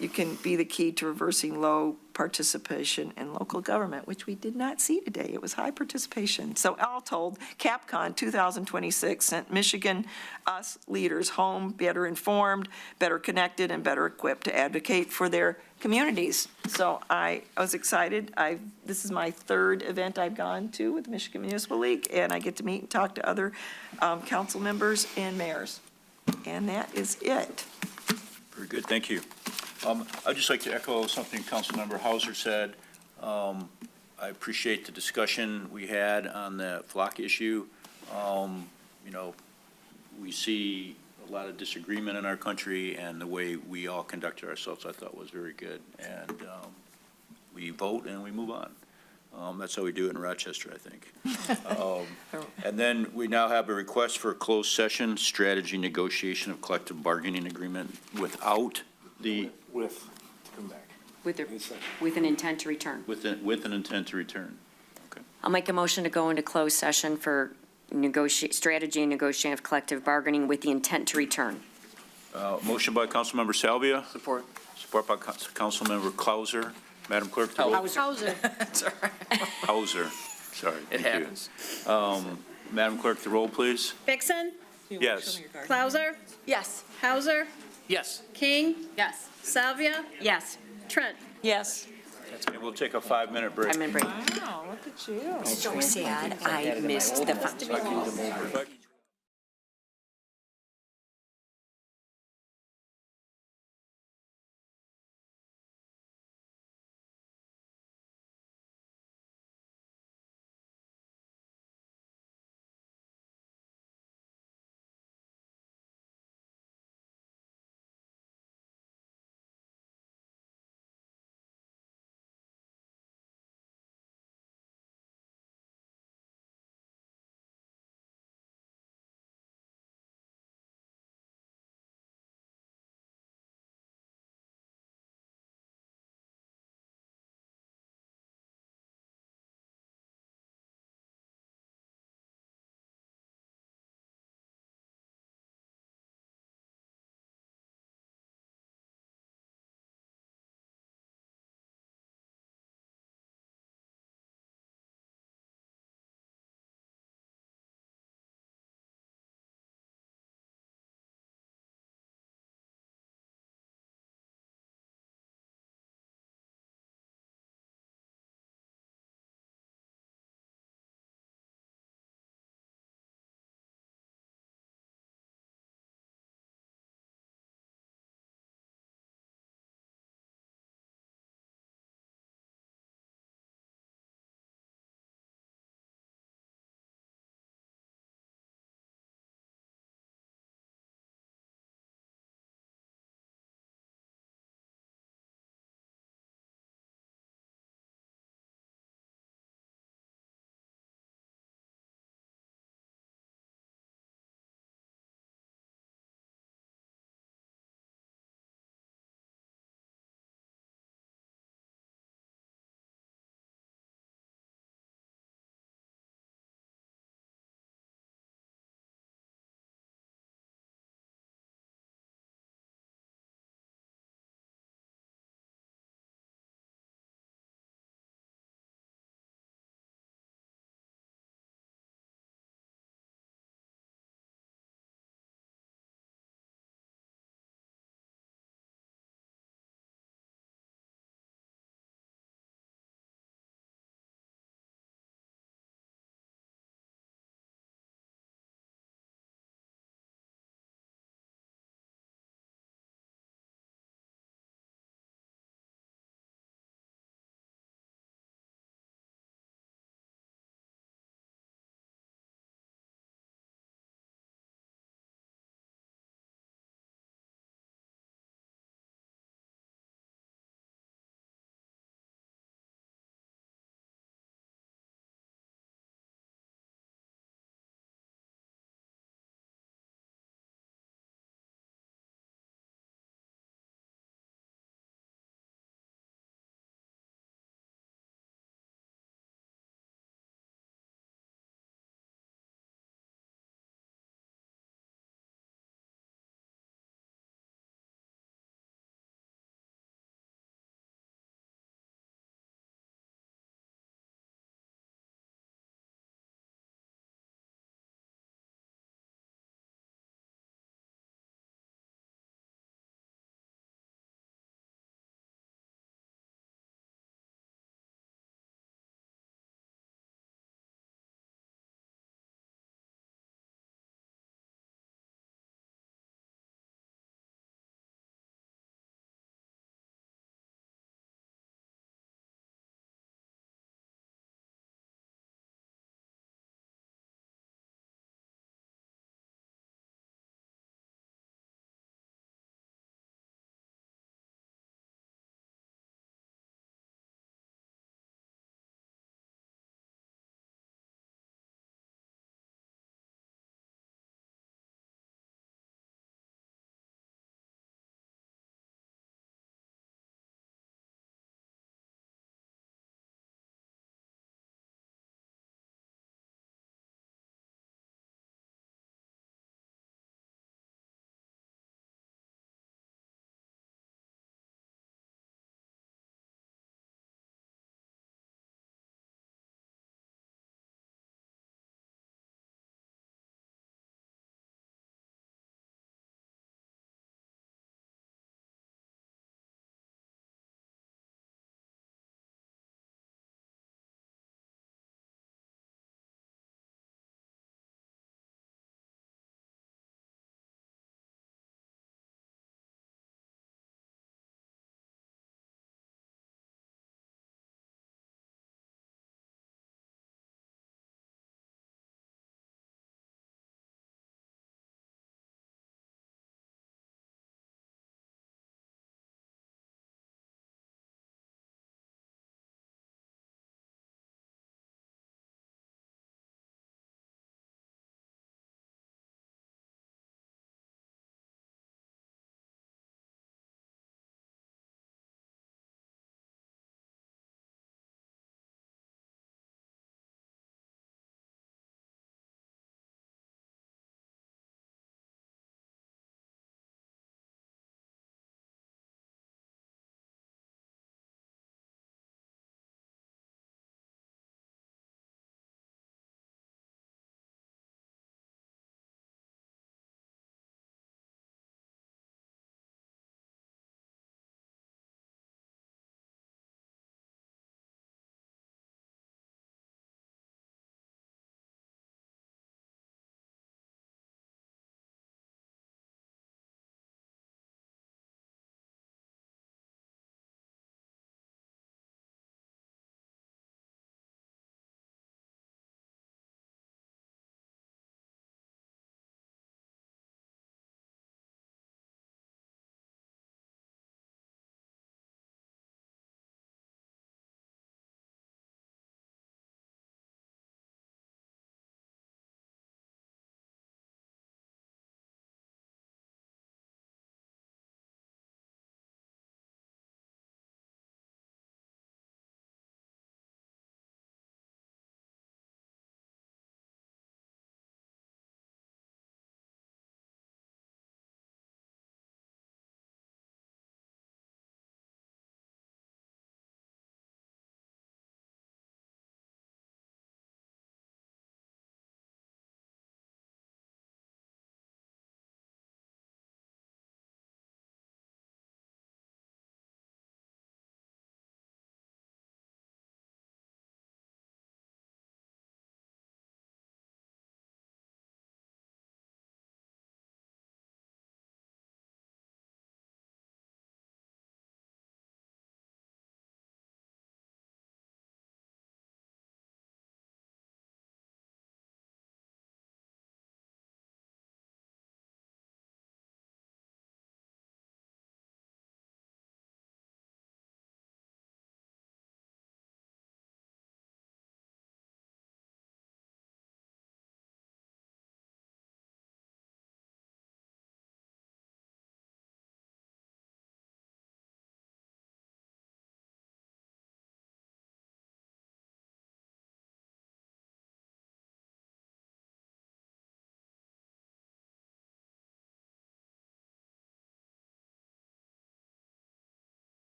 Speaker 4: you can be the key to reversing low participation in local government, which we did not see today. It was high participation. So all told, CapCon 2026 sent Michigan, us leaders home better informed, better connected, and better equipped to advocate for their communities. So I was excited. This is my third event I've gone to with the Michigan Municipal League, and I get to meet and talk to other council members and mayors. And that is it.
Speaker 1: Very good, thank you. I'd just like to echo something Councilmember Hauser said. I appreciate the discussion we had on the flock issue. We see a lot of disagreement in our country, and the way we all conducted ourselves, I thought, was very good. And we vote and we move on. That's how we do it in Rochester, I think. And then we now have a request for a closed session, strategy negotiation of collective bargaining agreement without the.
Speaker 14: Come back.
Speaker 16: With an intent to return.
Speaker 1: With an intent to return. Okay.
Speaker 16: I'll make a motion to go into closed session for strategy and negotiation of collective bargaining with the intent to return.
Speaker 1: Motion by Councilmember Salvia.
Speaker 7: Support.
Speaker 1: Support by Councilmember Clauser. Madam Clerk. the roll.
Speaker 2: Hauser.
Speaker 1: Hauser. Sorry.
Speaker 7: It
Speaker 1: thank you.
Speaker 7: happens.
Speaker 1: Madam Clerk, the roll, please.
Speaker 2: Vixen,
Speaker 1: Yes.
Speaker 2: Clauser,
Speaker 23: Yes.
Speaker 2: Hauser,
Speaker 7: Yes.
Speaker 2: King,
Speaker 10: Yes.
Speaker 2: Salvia,
Speaker 16: Yes.
Speaker 2: Trent.
Speaker 3: Yes.
Speaker 1: And we'll take a 5-minute break.
Speaker 16: I'm in break.
Speaker 3: Wow, look at you.
Speaker 16: So sad. I missed the.